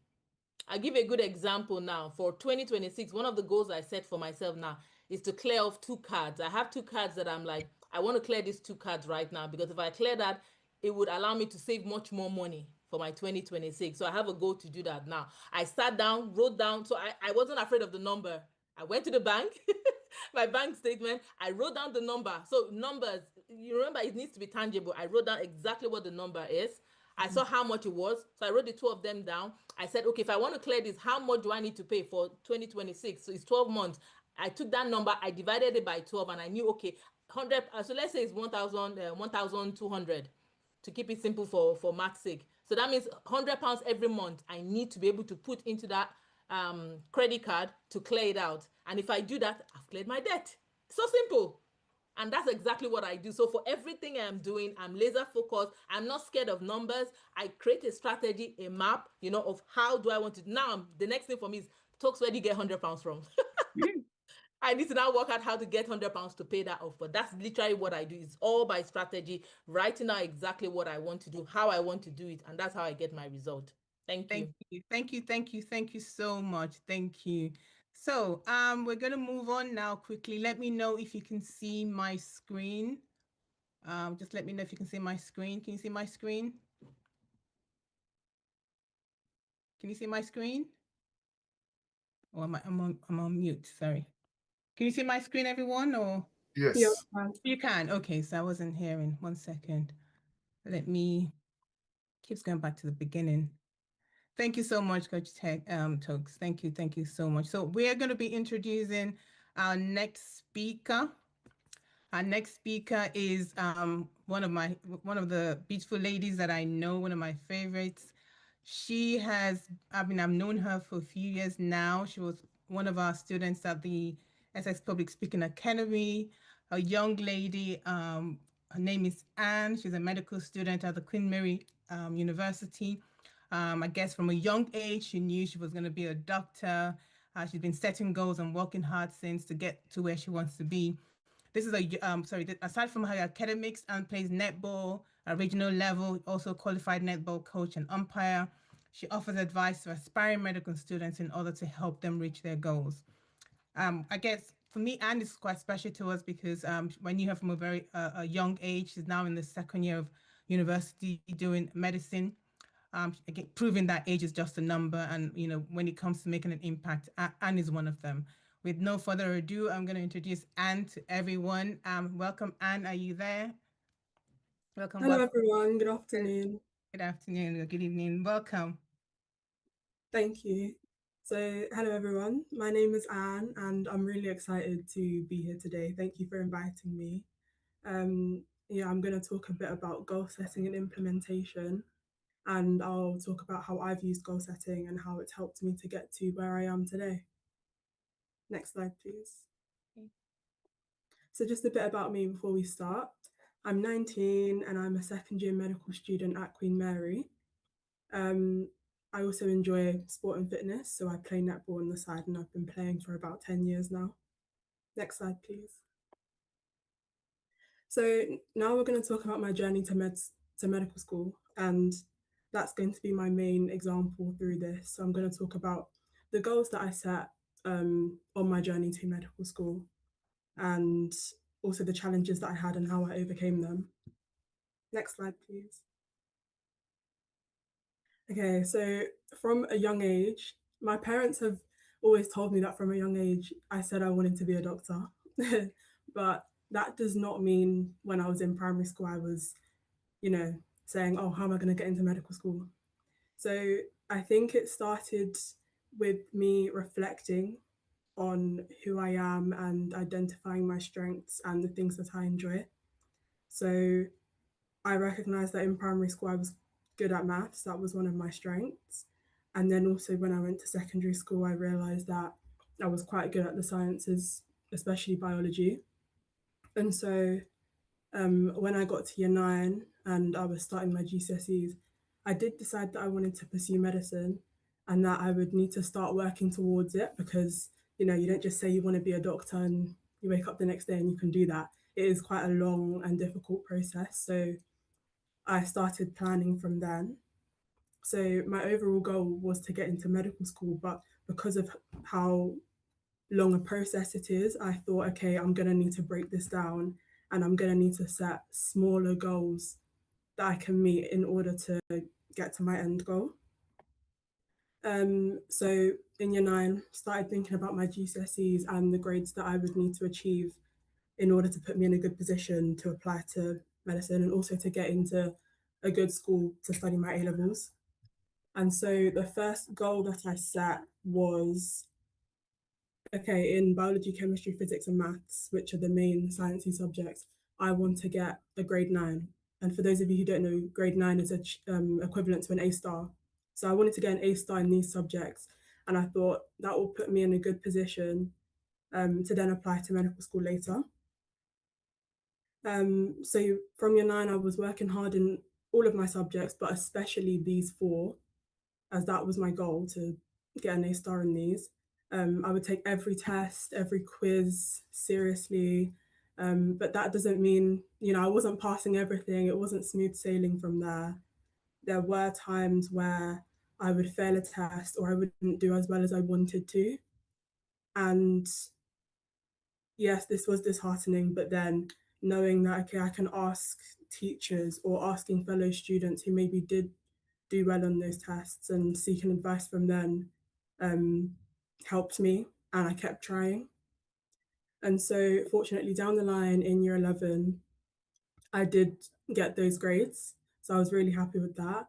I'll give a good example now. For 2026, one of the goals I set for myself now is to clear off 2 cards. I have 2 cards that I'm like, I want to clear these 2 cards right now, because if I clear that, it would allow me to save much more money for my 2026. So I have a goal to do that now. I sat down, wrote down, so I wasn't afraid of the number. I went to the bank, my bank statement, I wrote down the number. So numbers, you remember, it needs to be tangible. I wrote down exactly what the number is. I saw how much it was. So I wrote the 2 of them down. I said, okay, if I want to clear this, how much do I need to pay for 2026? So it's 12 months. I took that number, I divided it by 12, and I knew, okay, 100. So let's say it's 1,200 to keep it simple for math's sake. So that means £100 every month I need to be able to put into that credit card to clear it out. And if I do that, I've cleared my debt. So simple. And that's exactly what I do. So for everything I'm doing, I'm laser focused. I'm not scared of numbers. I create a strategy, a map, of how do I want to. Now, the next thing for me is, talks, where do you get £100 from? I need to now work out how to get £100 to pay that off. But that's literally what I do. It's all by strategy, writing out exactly what I want to do, how I want to do it. And that's how I get my result. Thank you. Thank you so much. Thank you. So we're gonna move on now quickly. Let me know if you can see my screen. Just let me know if you can see my screen. Can you see my screen? Can you see my screen? Or I'm on mute, sorry. Can you see my screen, everyone, or? Yes. Yeah. You can. Okay, so I wasn't hearing. 1 second. Let me keeps going back to the beginning. Thank you so much, Coach Tugs. Thank you so much. So we're going to be introducing our next speaker. Our next speaker is one of the beautiful ladies that I know, one of my favorites. She has, I've known her for a few years now. She was one of our students at the Essex Public Speaking Academy, a young lady. Her name is Anne. She's a medical student at the Queen Mary University. I guess from a young age, she knew she was going to be a doctor. She's been setting goals and working hard since to get to where she wants to be. This is aside from her academics, and plays netball at regional level, also qualified netball coach and umpire. She offers advice to aspiring medical students in order to help them reach their goals. I guess for me, Anne is quite special to us because I knew her from a very a young age. She's now in the second year of university doing medicine. Again, proving that age is just a number, and when it comes to making an impact, Anne is one of them. With no further ado, I'm going to introduce Anne to everyone. Welcome, Anne. Are you there? Welcome. Hello, everyone. Good afternoon. Good afternoon or good evening. Welcome. Thank you. So, hello, everyone. My name is Anne, and I'm really excited to be here today. Thank you for inviting me. I'm going to talk a bit about goal setting and implementation, and I'll talk about how I've used goal setting and how it's helped me to get to where I am today. Next slide, please. Okay. So just a bit about me before we start. I'm 19 and I'm a second year medical student at Queen Mary. I also enjoy sport and fitness, so I play netball on the side and I've been playing for about 10 years now. Next slide, please. So now we're going to talk about my journey to medical school, and that's going to be my main example through this. So I'm going to talk about the goals that I set on my journey to medical school, and also the challenges that I had and how I overcame them. Next slide, please. Okay, so from a young age, my parents have always told me that from a young age, I said I wanted to be a doctor. But that does not mean when I was in primary school, I was, saying, oh, how am I going to get into medical school? So I think it started with me reflecting on who I am and identifying my strengths and the things that I enjoy. So I recognized that in primary school I was good at maths, that was one of my strengths. And then also when I went to secondary school, I realized that I was quite good at the sciences, especially biology. And so when I got to year 9 and I was starting my GCSEs, I did decide that I wanted to pursue medicine and that I would need to start working towards it because, you don't just say you want to be a doctor and you wake up the next day and you can do that. It is quite a long and difficult process. So I started planning from then. So my overall goal was to get into medical school, but because of how long a process it is, I thought, okay, I'm going to need to break this down and I'm going to need to set smaller goals that I can meet in order to get to my end goal. So in year 9, started thinking about my GCSEs and the grades that I would need to achieve in order to put me in a good position to apply to medicine and also to get into a good school to study my A levels. And so the first goal that I set was, okay, in biology, chemistry, physics, and maths, which are the main sciencey subjects, I want to get a grade 9. And for those of you who don't know, grade 9 is equivalent to an A star. So I wanted to get an A star in these subjects. And I thought that will put me in a good position to then apply to medical school later. So from year 9, I was working hard in all of my subjects, but especially these 4, as that was my goal to get an A star in these. I would take every test, every quiz seriously, but that doesn't mean, I wasn't passing everything. It wasn't smooth sailing from there. There were times where I would fail a test or I wouldn't do as well as I wanted to. And yes, this was disheartening, but then knowing that, okay, I can ask teachers or asking fellow students who maybe did do well on those tests and seeking advice from them helped me, and I kept trying. And so, fortunately, down the line in year 11, I did get those grades. So I was really happy with that.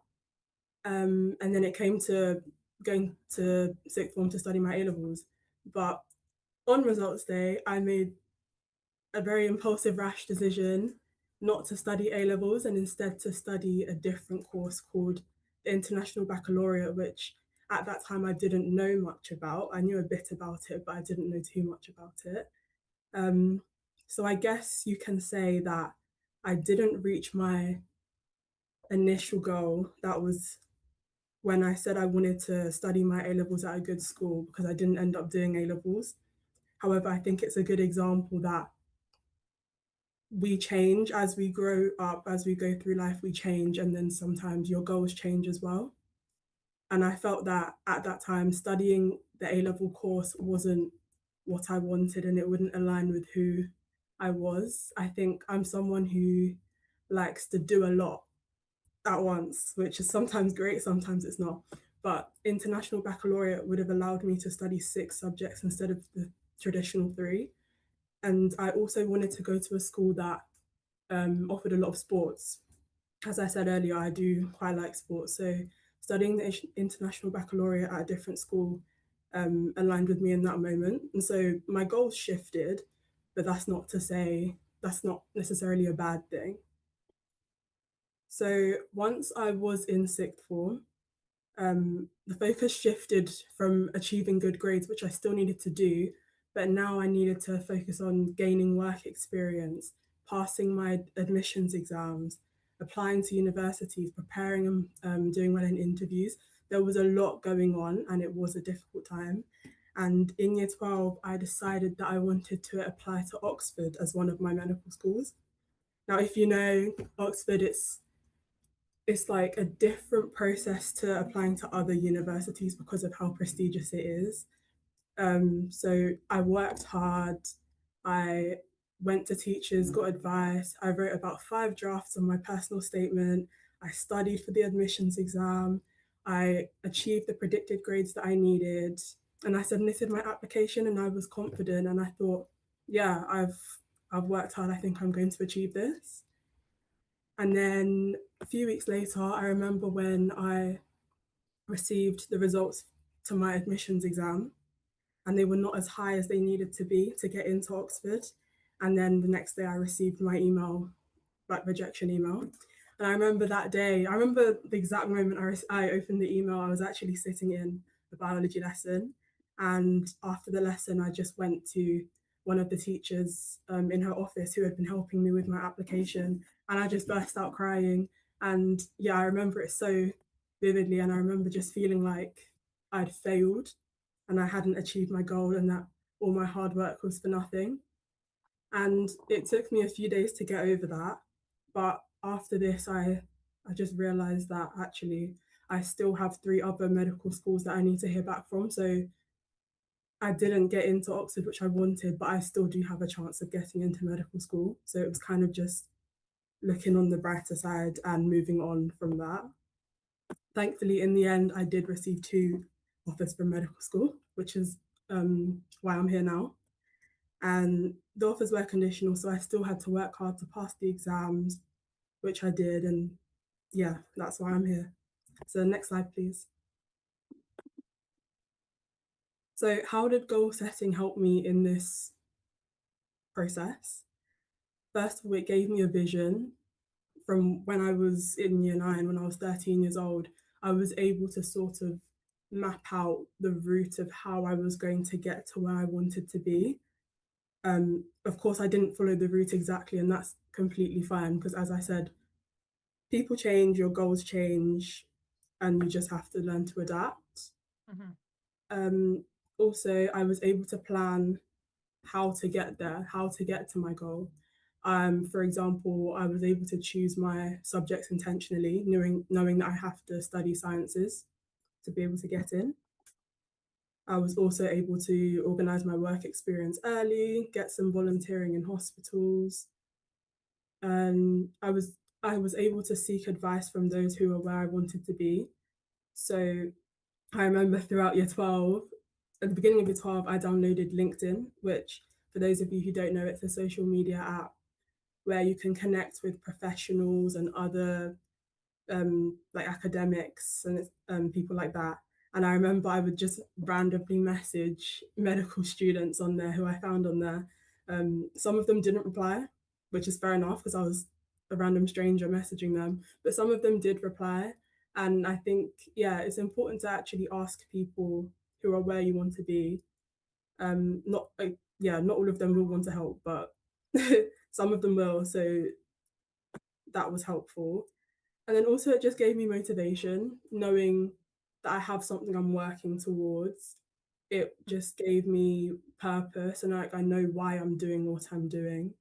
And then it came to going to sixth form to study my A levels. But on results day, I made a very impulsive, rash decision not to study A levels and instead to study a different course called the International Baccalaureate, which at that time I didn't know much about. I knew a bit about it, but I didn't know too much about it. So I guess you can say that I didn't reach my initial goal. That was when I said I wanted to study my A levels at a good school, because I didn't end up doing A levels. However, I think it's a good example that we change as we grow up, as we go through life, we change, and then sometimes your goals change as well. And I felt that at that time, studying the A level course wasn't what I wanted and it wouldn't align with who I was. I think I'm someone who likes to do a lot at once, which is sometimes great, sometimes it's not. But International Baccalaureate would have allowed me to study 6 subjects instead of the traditional 3. And I also wanted to go to a school that offered a lot of sports. As I said earlier, I do quite like sports. So studying the International Baccalaureate at a different school aligned with me in that moment. And so my goals shifted, but that's not to say that's not necessarily a bad thing. So once I was in sixth form, the focus shifted from achieving good grades, which I still needed to do, but now I needed to focus on gaining work experience, passing my admissions exams, applying to universities, preparing and doing well in interviews. There was a lot going on and it was a difficult time. And in year 12, I decided that I wanted to apply to Oxford as one of my medical schools. Now, if you know Oxford, it's like a different process to applying to other universities because of how prestigious it is. So I worked hard. I went to teachers, got advice. I wrote about 5 drafts of my personal statement. I studied for the admissions exam. I achieved the predicted grades that I needed. And I submitted my application and I was confident and I thought, yeah, I've worked hard. I think I'm going to achieve this. And then a few weeks later, I remember when I received the results to my admissions exam, and they were not as high as they needed to be to get into Oxford. And then the next day, I received my email, like rejection email. And I remember that day, I remember the exact moment I opened the email. I was actually sitting in the biology lesson. And after the lesson, I just went to one of the teachers in her office who had been helping me with my application. And I just burst out crying. And yeah, I remember it so vividly. And I remember just feeling like I'd failed and I hadn't achieved my goal and that all my hard work was for nothing. And it took me a few days to get over that. But after this, I just realized that actually I still have 3 other medical schools that I need to hear back from. So I didn't get into Oxford, which I wanted, but I still do have a chance of getting into medical school. So it was kind of just looking on the brighter side and moving on from that. Thankfully, in the end, I did receive 2 offers from medical school, which is why I'm here now. And the offers were conditional, so I still had to work hard to pass the exams, which I did. And yeah, that's why I'm here. So next slide, please. So how did goal setting help me in this process? First of all, it gave me a vision. From when I was in year 9, when I was 13 years old, I was able to sort of map out the route of how I was going to get to where I wanted to be. Of course, I didn't follow the route exactly, and that's completely fine because, as I said, people change, your goals change, and you just have to learn to adapt. Also, I was able to plan how to get there, how to get to my goal. For example, I was able to choose my subjects intentionally, knowing that I have to study sciences to be able to get in. I was also able to organize my work experience early, get some volunteering in hospitals. And I was able to seek advice from those who were where I wanted to be. So I remember throughout year 12, at the beginning of year 12, I downloaded LinkedIn, which For those of you who don't know, it's a social media app where you can connect with professionals and other like academics and people like that. And I remember I would just randomly message medical students on there who I found on there. Some of them didn't reply, which is fair enough because I was a random stranger messaging them, but some of them did reply. And I think, yeah, it's important to actually ask people who are where you want to be. Not like, yeah, not all of them will want to help, but some of them will. So that was helpful. And then also, it just gave me motivation, knowing that I have something I'm working towards. It just gave me purpose, and I know why I'm doing what I'm doing.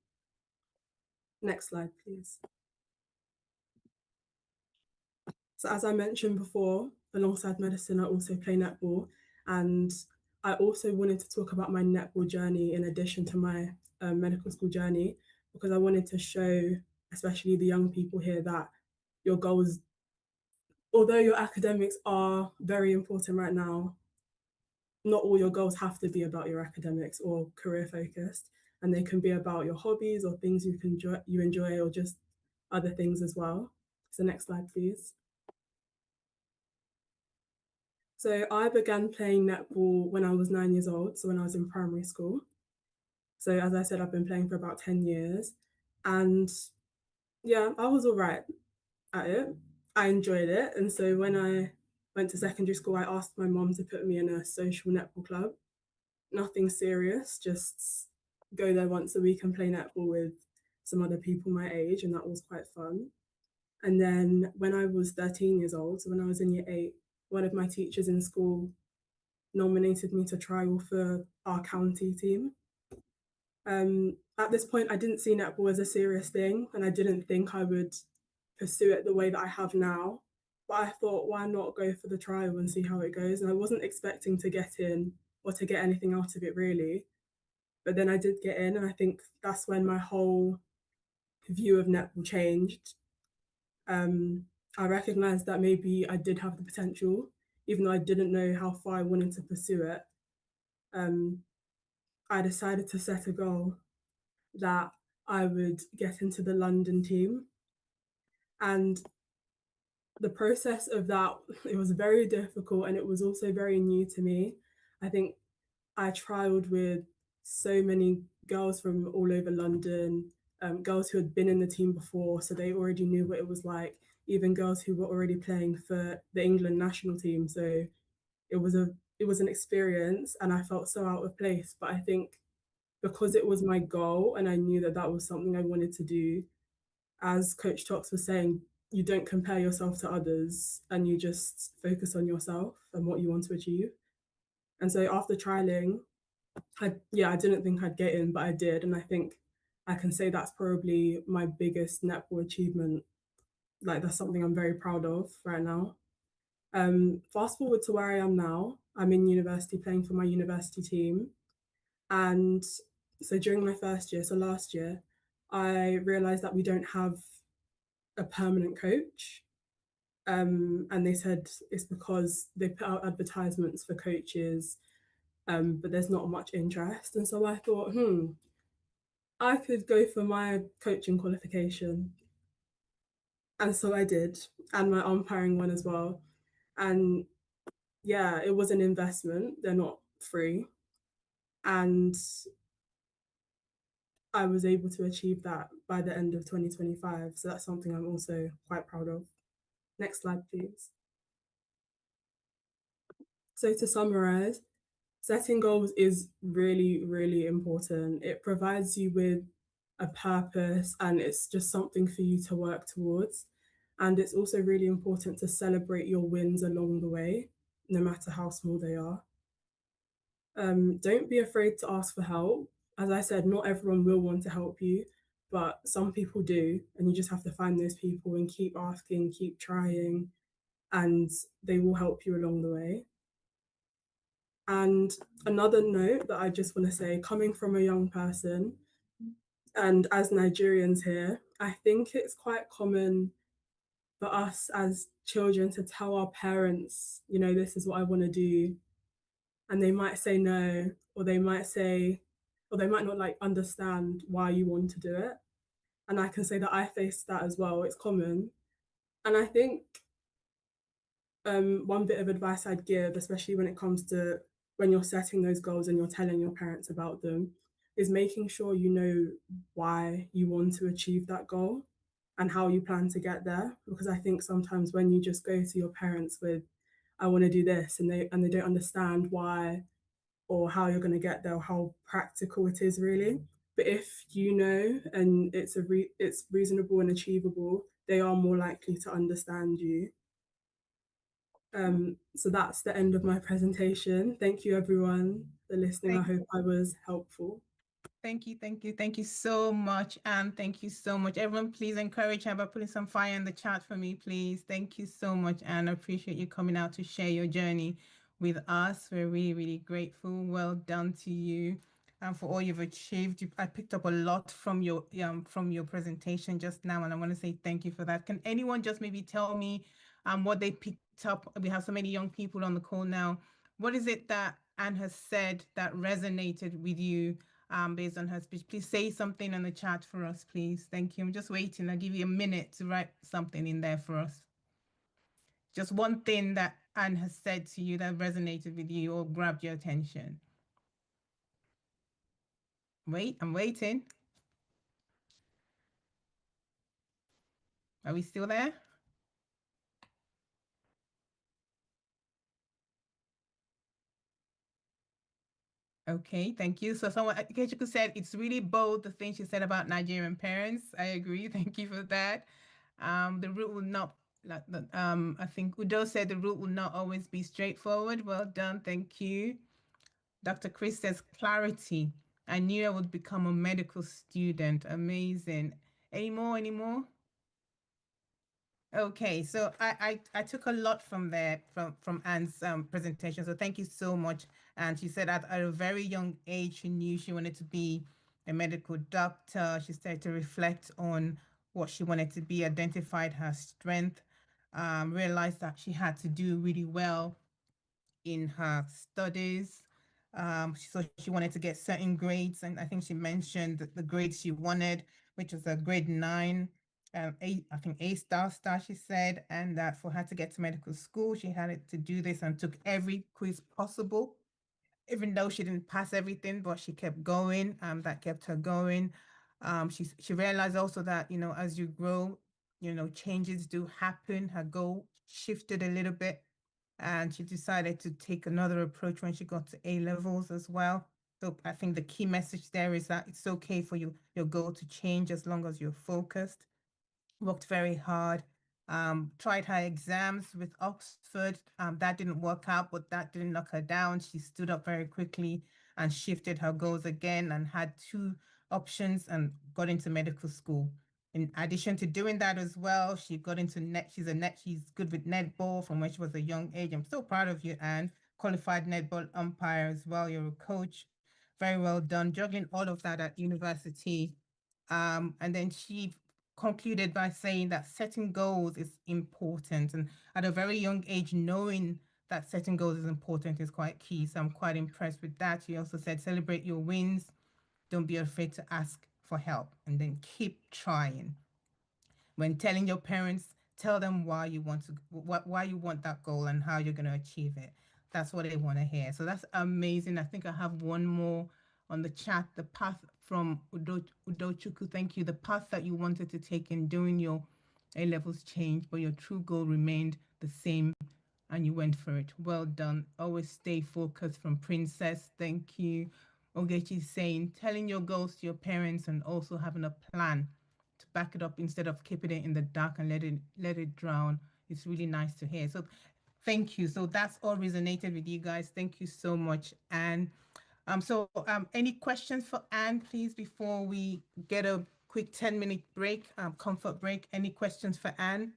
Next slide, please. So, as I mentioned before, alongside medicine, I also play netball. And I also wanted to talk about my netball journey in addition to my medical school journey, because I wanted to show, especially the young people here, that your goals, although your academics are very important right now, not all your goals have to be about your academics or career focused, and they can be about your hobbies or things you enjoy or just other things as well. So next slide, please. So I began playing netball when I was 9 years old, so when I was in primary school. So as I said, I've been playing for about 10 years, and yeah, I was all right at it. I enjoyed it, and so when I went to secondary school, I asked my mom to put me in a social netball club. Nothing serious, just go there once a week and play netball with some other people my age, and that was quite fun. And then when I was 13 years old, so when I was in year 8, one of my teachers in school nominated me to trial for our county team. At this point, I didn't see netball as a serious thing, and I didn't think I would pursue it the way that I have now. But I thought, why not go for the trial and see how it goes? And I wasn't expecting to get in or to get anything out of it really. But then I did get in, and I think that's when my whole view of netball changed. I recognized that maybe I did have the potential, even though I didn't know how far I wanted to pursue it. Um, I decided to set a goal that I would get into the London team. And the process of that, it was very difficult and it was also very new to me. I think I trialed with so many girls from all over London, girls who had been in the team before, so they already knew what it was like, even girls who were already playing for the England national team. So it was a it was an experience and I felt so out of place. But I think because it was my goal and I knew that that was something I wanted to do, as Coach Tox was saying, you don't compare yourself to others and you just focus on yourself and what you want to achieve. And so after trialing, I didn't think I'd get in, but I did. And I think I can say that's probably my biggest netball achievement. Like that's something I'm very proud of right now. Fast forward to where I am now. I'm in university playing for my university team. And so during my first year, so last year, I realized that we don't have a permanent coach. And they said it's because they put out advertisements for coaches, but there's not much interest. And so I thought, I could go for my coaching qualification. And so I did, and my umpiring one as well. And yeah, it was an investment. They're not free. And I was able to achieve that by the end of 2025. So that's something I'm also quite proud of. Next slide, please. So to summarize, setting goals is really, really important. It provides you with a purpose and it's just something for you to work towards. And it's also really important to celebrate your wins along the way, no matter how small they are. Don't be afraid to ask for help. As I said, not everyone will want to help you, but some people do. And you just have to find those people and keep asking, keep trying, and they will help you along the way. And another note that I just want to say, coming from a young person, and as Nigerians here, I think it's quite common for us as children to tell our parents, this is what I want to do. And they might say no, or they might say, or they might not like understand why you want to do it. And I can say that I faced that as well. It's common. And I think one bit of advice I'd give, especially when it comes to when you're setting those goals and you're telling your parents about them, is making sure you know why you want to achieve that goal and how you plan to get there. Because I think sometimes when you just go to your parents with, I want to do this, and they don't understand why or how you're going to get there or how practical it is really. But if you know and it's reasonable and achievable, they are more likely to understand you. So that's the end of my presentation. Thank you everyone for listening. I hope I was helpful. Thank you so much. And thank you so much. Everyone, please encourage her by putting some fire in the chat for me, please. Thank you so much. And I appreciate you coming out to share your journey with us. We're really, really grateful. Well done to you. And for all you've achieved. I picked up a lot from your presentation just now, and I want to say thank you for that. Can anyone just maybe tell me what they picked up? We have so many young people on the call now. What is it that Anne has said that resonated with you based on her speech? Please say something in the chat for us, please. Thank you. I'm just waiting. I'll give you a minute to write something in there for us. Just one thing that Anne has said to you that resonated with you or grabbed your attention. Wait, I'm waiting. Are we still there? Okay, thank you. So someone, Ikechukwu said, it's really bold, the thing she said about Nigerian parents. I agree. Thank you for that. The route will not, I think Udo said the route will not always be straightforward. Well done. Thank you. Dr. Chris says, clarity. I knew I would become a medical student. Amazing. Any more? Any more? Okay, so I took a lot from there from Anne's presentation. So thank you so much. And she said at a very young age, she knew she wanted to be a medical doctor. She started to reflect on what she wanted to be, identified her strength, realized that she had to do really well in her studies. So she wanted to get certain grades, and I think she mentioned the grades she wanted, which was a grade 9, I think A star, she said, and that for her to get to medical school, she had to do this and took every quiz possible, even though she didn't pass everything, but she kept going. That kept her going. She realized also that, as you grow, changes do happen. Her goal shifted a little bit, and she decided to take another approach when she got to A levels as well. So I think the key message there is that it's okay for your goal to change as long as you're focused. Worked very hard. Tried her exams with Oxford. That didn't work out, but that didn't knock her down. She stood up very quickly and shifted her goals again and had 2 options and got into medical school. In addition to doing that as well, she got into net. She's good with netball from when she was a young age. I'm so proud of you, Anne. Qualified netball umpire as well. You're a coach. Very well done. Juggling all of that at university. And then she concluded by saying that setting goals is important. And at a very young age, knowing that setting goals is important is quite key. So I'm quite impressed with that. She also said, celebrate your wins. Don't be afraid to ask for help, and then keep trying. When telling your parents, tell them why you want that goal and how you're going to achieve it. That's what they want to hear. So that's amazing. I think I have one more on the chat. The path from Udochukwu, thank you. The path that you wanted to take in doing your A levels changed, but your true goal remained the same and you went for it. Well done. Always stay focused from Princess. Thank you. Ogechi saying, telling your goals to your parents and also having a plan to back it up instead of keeping it in the dark and let it drown. It's really nice to hear. So thank you. So that's all resonated with you guys. Thank you so much. And any questions for Anne, please, before we get a quick 10-minute break, comfort break? Any questions for Anne?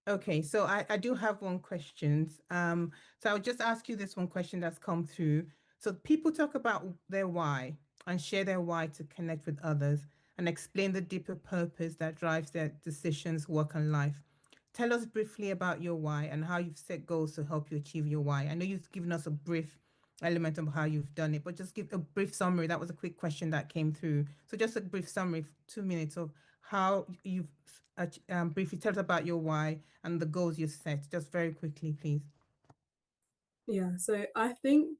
Okay, so I do have one question. So I'll just ask you this one question that's come through. So people talk about their why and share their why to connect with others and explain the deeper purpose that drives their decisions, work, and life. tell us briefly about your why and how you've set goals to help you achieve your why. I know you've given us a brief element of how you've done it, but just give a brief summary. That was a quick question that came through. So just a brief summary, 2 minutes of how you've briefly tell us about your why and the goals you've set. Just very quickly, please. Yeah, so I think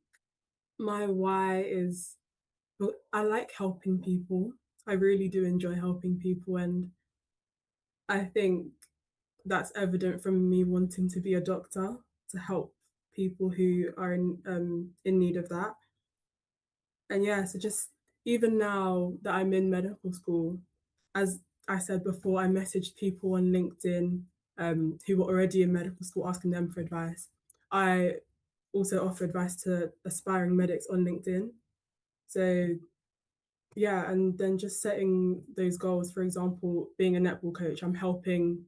my why is, well, I like helping people. I really do enjoy helping people, and I think that's evident from me wanting to be a doctor to help people who are in need of that. And yeah, so just even now that I'm in medical school, as I said before, I messaged people on LinkedIn who were already in medical school asking them for advice. I also offer advice to aspiring medics on LinkedIn. So yeah, and then just setting those goals. For example, being a netball coach, I'm helping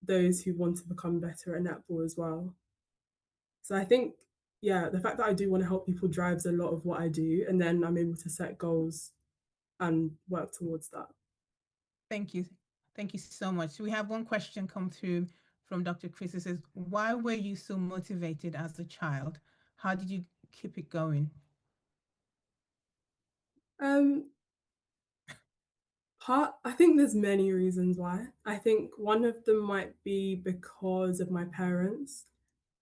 those who want to become better at netball as well. So I think, yeah, the fact that I do want to help people drives a lot of what I do, and then I'm able to set goals and work towards that. Thank you. Thank you so much. We have one question come through from Dr. Chris. It says, why were you so motivated as a child? How did you keep it going? Um, I think there's many reasons why. I think one of them might be because of my parents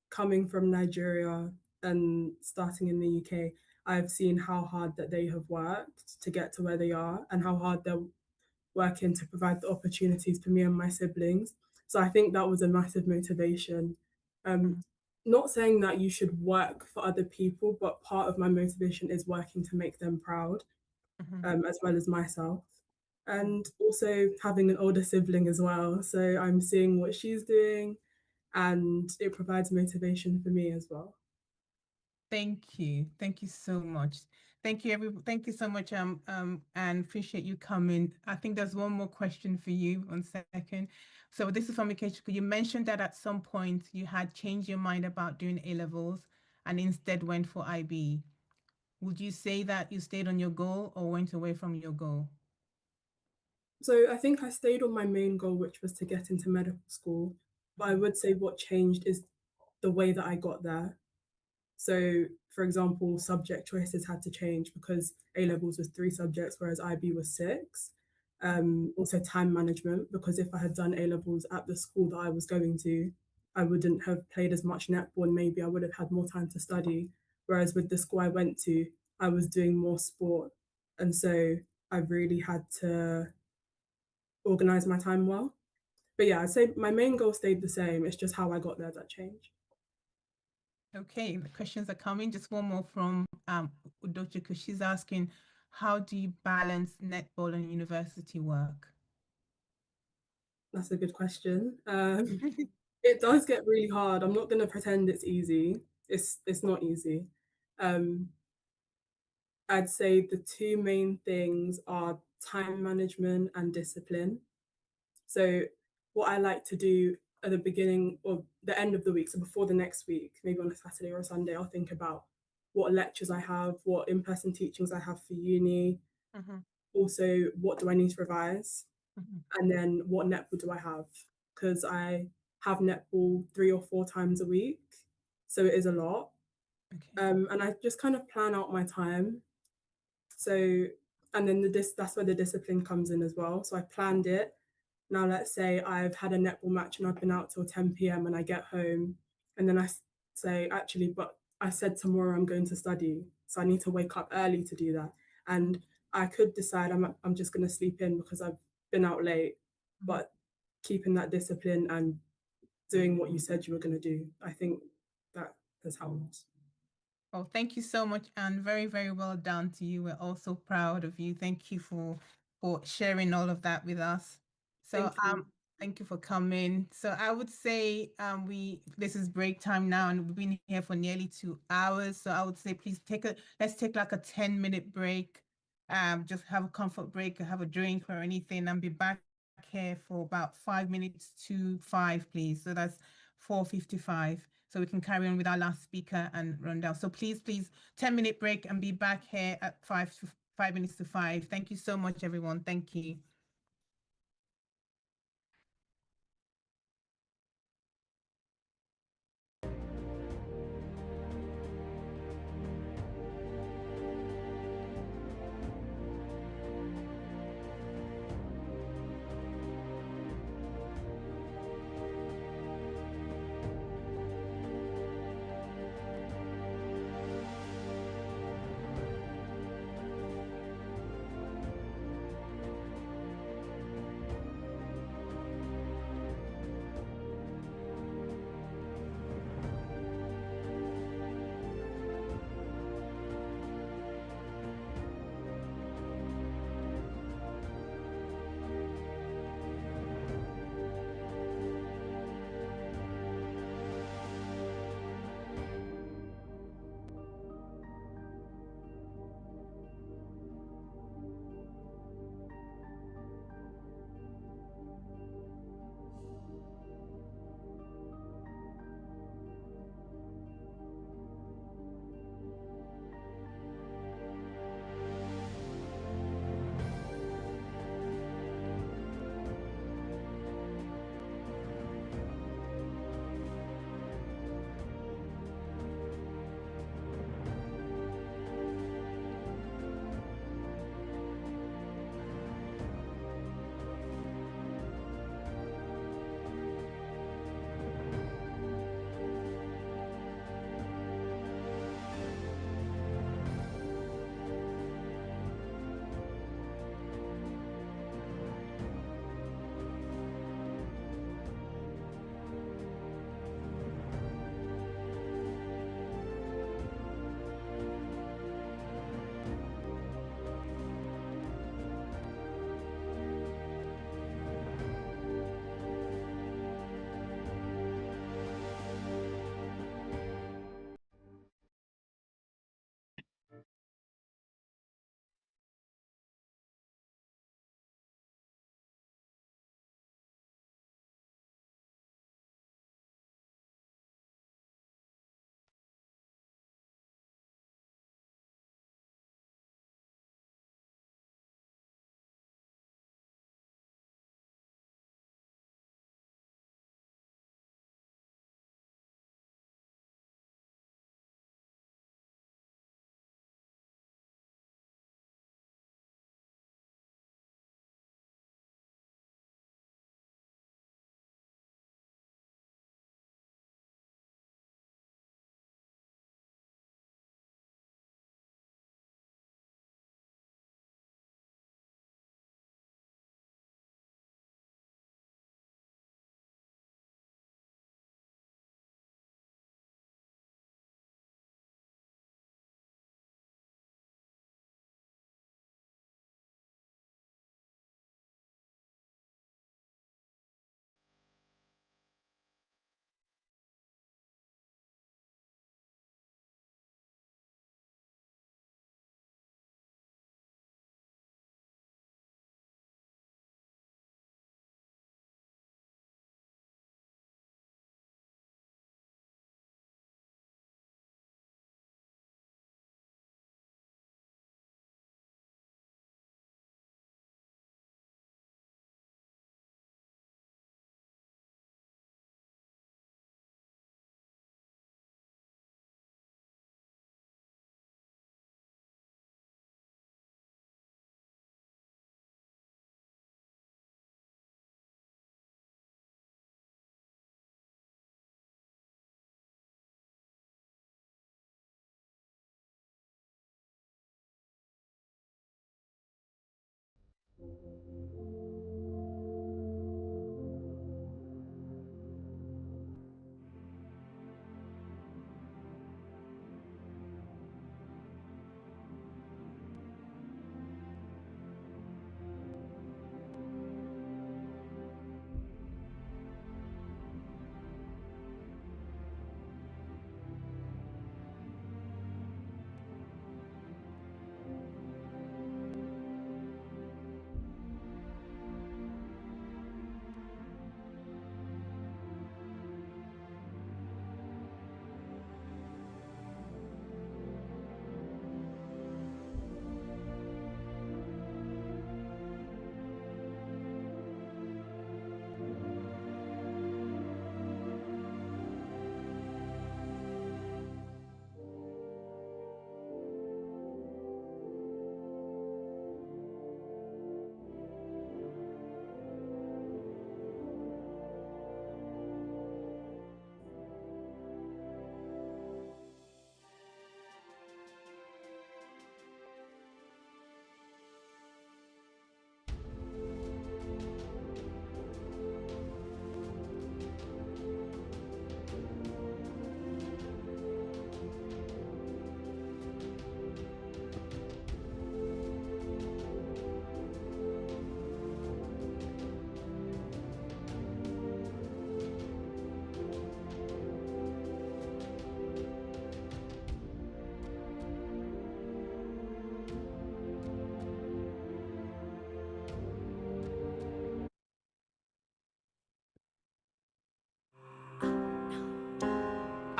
coming from Nigeria and starting in the UK. I've seen how hard that they have worked to get to where they are and how hard they're working to provide the opportunities for me and my siblings. So I think that was a massive motivation. Um, Mhm, Not saying that you should work for other people, but part of my motivation is working to make them proud, mhm, as well as myself. And also having an older sibling as well. So I'm seeing what she's doing and it provides motivation for me as well. Thank you. Thank you so much. Thank you so much, and appreciate you coming. I think there's one more question for you. 1 second. So this is from Ikechi. You mentioned that at some point you had changed your mind about doing A levels and instead went for IB. Would you say that you stayed on your goal or went away from your goal? So I think I stayed on my main goal, which was to get into medical school. But I would say what changed is the way that I got there. So, for example, subject choices had to change because A levels was 3 subjects, whereas IB was 6. Also, time management, because if I had done A levels at the school that I was going to, I wouldn't have played as much netball and maybe I would have had more time to study. Whereas with the school I went to, I was doing more sport. And so I really had to organize my time well. But yeah, I'd say my main goal stayed the same. It's just how I got there that changed. Okay, the questions are coming. Just one more from Udochukwu. She's asking, how do you balance netball and university work? That's a good question. It does get really hard. I'm not going to pretend it's easy. It's not easy. Um, I'd say the two main things are time management and discipline. So what I like to do at the beginning or the end of the week, so before the next week, maybe on a Saturday or a Sunday, I'll think about what lectures I have, what in-person teachings I have for uni, Mhm, also what do I need to revise, mhm. and then what netball do I have? Because I have netball 3 or 4 times a week, so it is a lot. Okay. And I just kind of plan out my time. So, and then that's where the discipline comes in as well. So I planned it. Now, let's say I've had a netball match and I've been out till 10 p.m. and I get home, and then I say, actually, but I said tomorrow I'm going to study, so I need to wake up early to do that. And I could decide I'm just going to sleep in because I've been out late, Mhm. but keeping that discipline and doing what you said you were going to do, I think that has helped. Well, thank you so much, and very, very well done to you. We're also proud of you. Thank you for sharing all of that with us. So, Thank you. thank you for coming. So, I would say, we this is break time now, and we've been here for nearly 2 hours. So, I would say, please let's take like a 10-minute break. Just have a comfort break, or have a drink or anything, and be back here for about 5 minutes to 5, please. So that's 4:55, so we can carry on with our last speaker and run down. So please, 10-minute break and be back here at 5 minutes to 5. Thank you so much, everyone. Thank you.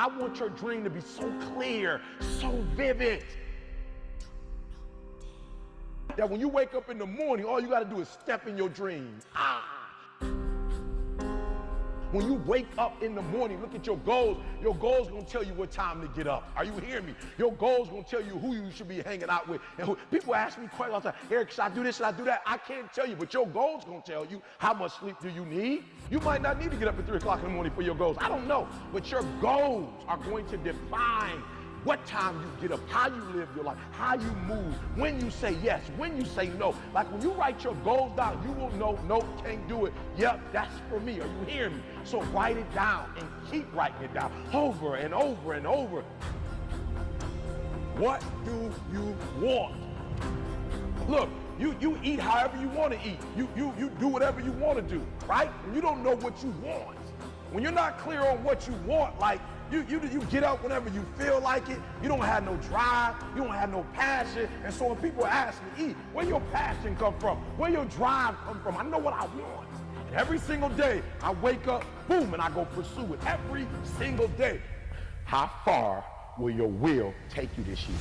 I want your dream to be so clear, so vivid, that when you wake up in the morning, all you got to do is step in your dream. When you wake up in the morning, look at your goals. Your goals gonna tell you what time to get up. Are you hearing me? Your goals gonna tell you who you should be hanging out with. And people ask me questions all the time, Eric, should I do this, should I do that? I can't tell you, but your goals gonna tell you how much sleep do you need. You might not need to get up at 3 o'clock in the morning for your goals. I don't know, but your goals are going to define what time you get up, how you live your life, how you move, when you say yes, when you say no. Like when you write your goals down, you will know, no, can't do it. Yep, that's for me. Are you hearing me? So write it down and keep writing it down over and over and over. What do you want? Look, you eat however you want to eat. You do whatever you want to do, right? And you don't know what you want. When you're not clear on what you want, like you get up whenever you feel like it, you don't have no drive, you don't have no passion, and so when people ask me, E, where your passion come from? Where your drive come from? I know what I want. And every single day, I wake up, boom, and I go pursue it every single day. How far will your will take you this year?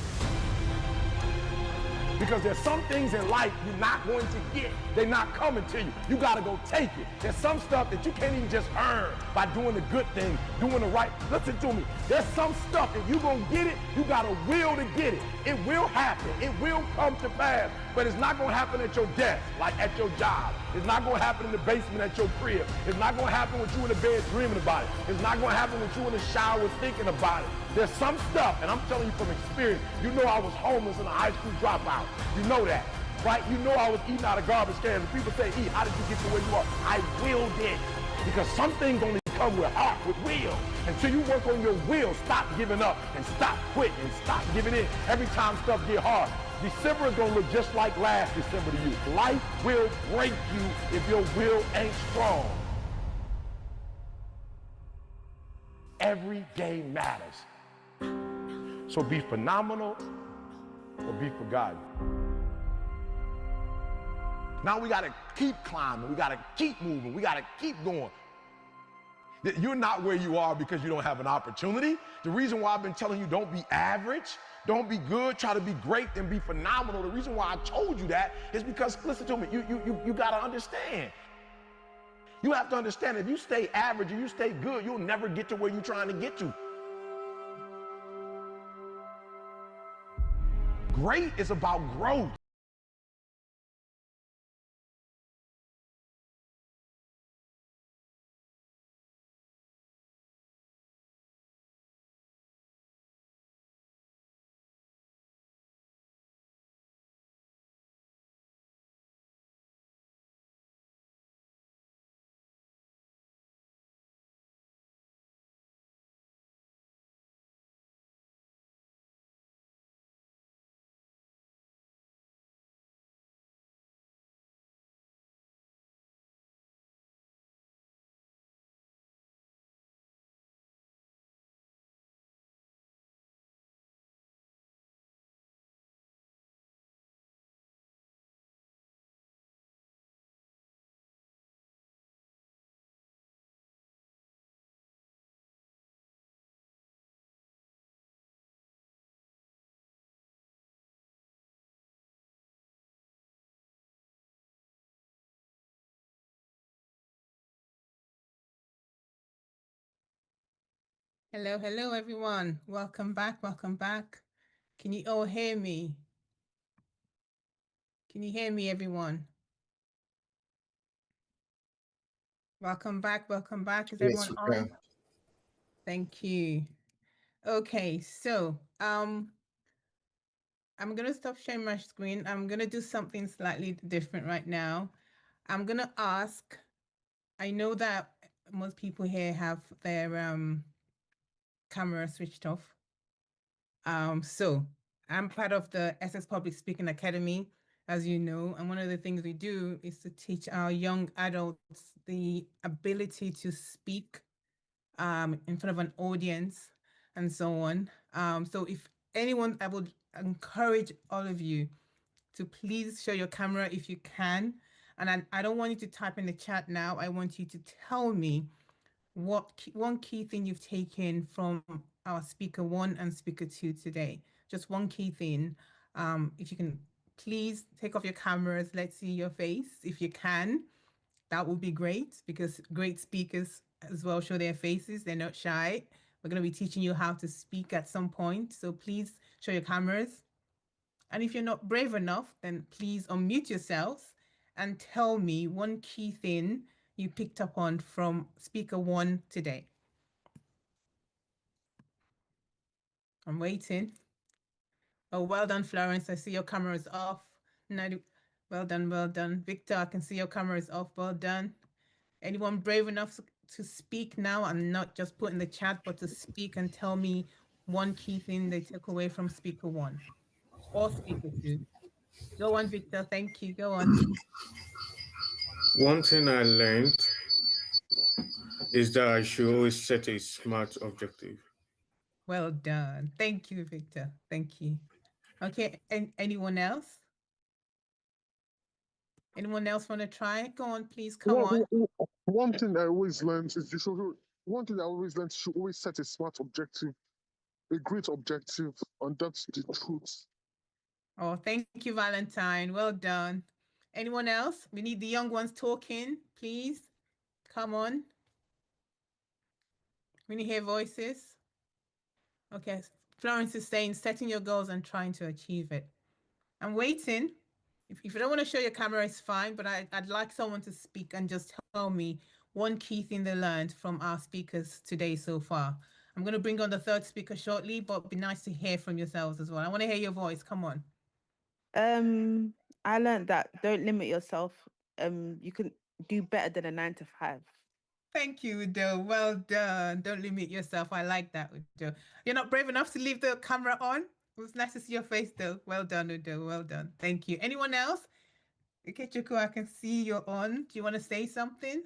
Because there's some things in life you're not going to get. They're not coming to you. You got to go take it. There's some stuff that you can't even just earn by doing the good thing, doing the right. Listen to me. There's some stuff, if you're going to get it, you got a will to get it. It will happen. It will come to pass. But it's not going to happen at your desk, like at your job. It's not going to happen in the basement at your crib. It's not going to happen with you in the bed dreaming about it. It's not going to happen with you in the shower thinking about it. There's some stuff, and I'm telling you from experience, you know I was homeless and a high school dropout. You know that, right? You know I was eating out of garbage cans. And people say, E, how did you get to where you are? I willed it. Because some things only come with heart, with will. Until you work on your will, stop giving up and stop quitting and stop giving in every time stuff get hard. December is going to look just like last December to you. Life will break you if your will ain't strong. Every game matters. So be phenomenal or be forgotten. Now we got to keep climbing. We got to keep moving. We got to keep going. You're not where you are because you don't have an opportunity. The reason why I've been telling you don't be average, don't be good, try to be great and be phenomenal. The reason why I told you that is because, listen to me, you got to understand. You have to understand if you stay average and you stay good, you'll never get to where you're trying to get to. Great is about growth. Hello, hello, everyone. Welcome back. Welcome back. Can you all hear me? Can you hear me, everyone? Welcome back. Welcome back. Is Yes, everyone we on? can. Thank you. Okay, so I'm gonna stop sharing my screen. I'm gonna do something slightly different right now. I'm gonna ask. I know that most people here have their camera switched off. So I'm part of the SS Public Speaking Academy, as you know, and one of the things we do is to teach our young adults the ability to speak in front of an audience and so on. So if anyone, I would encourage all of you to please show your camera if you can. And I don't want you to type in the chat now. I want you to tell me what one key thing you've taken from our speaker one and speaker two today. Just one key thing. If you can please take off your cameras, let's see your face if you can. That would be great because great speakers as well show their faces. They're not shy. We're going to be teaching you how to speak at some point. So please show your cameras. And if you're not brave enough, then please unmute yourselves and tell me one key thing you picked up on from speaker one today. I'm waiting. Oh, well done, Florence. I see your camera is off. Well done, well done. Victor, I can see your camera is off. Well done. Anyone brave enough to speak now and not just put in the chat, but to speak and tell me one key thing they took away from speaker one or speaker two? Go on, Victor. Thank you. Go on. One thing I learned is that I should always set a smart objective. Well done. Thank you, Victor. Thank you. Okay. And anyone else? Anyone else want to try? Go on, please. Come on. One thing I always learned is one thing I always learned, you should always set a smart objective, a great objective, and that's the truth. Oh, thank you, Valentine. Well done. Anyone else? We need the young ones talking, please. Come on. We need to hear voices. Okay. Florence is saying setting your goals and trying to achieve it. I'm waiting. If you don't want to show your camera, it's fine, but I'd like someone to speak and just tell me one key thing they learned from our speakers today so far. I'm going to bring on the third speaker shortly, but it'd be nice to hear from yourselves as well. I want to hear your voice. Come on. I learned that don't limit yourself. You can do better than a 9 to 5. Thank you, Udo. Well done. Don't limit yourself. I like that, Udo. You're not brave enough to leave the camera on? It was nice to see your face, though. Well done, Udo. Well done. Thank you. Anyone else? Okay, Chuku, I can see you're on. Do you want to say something?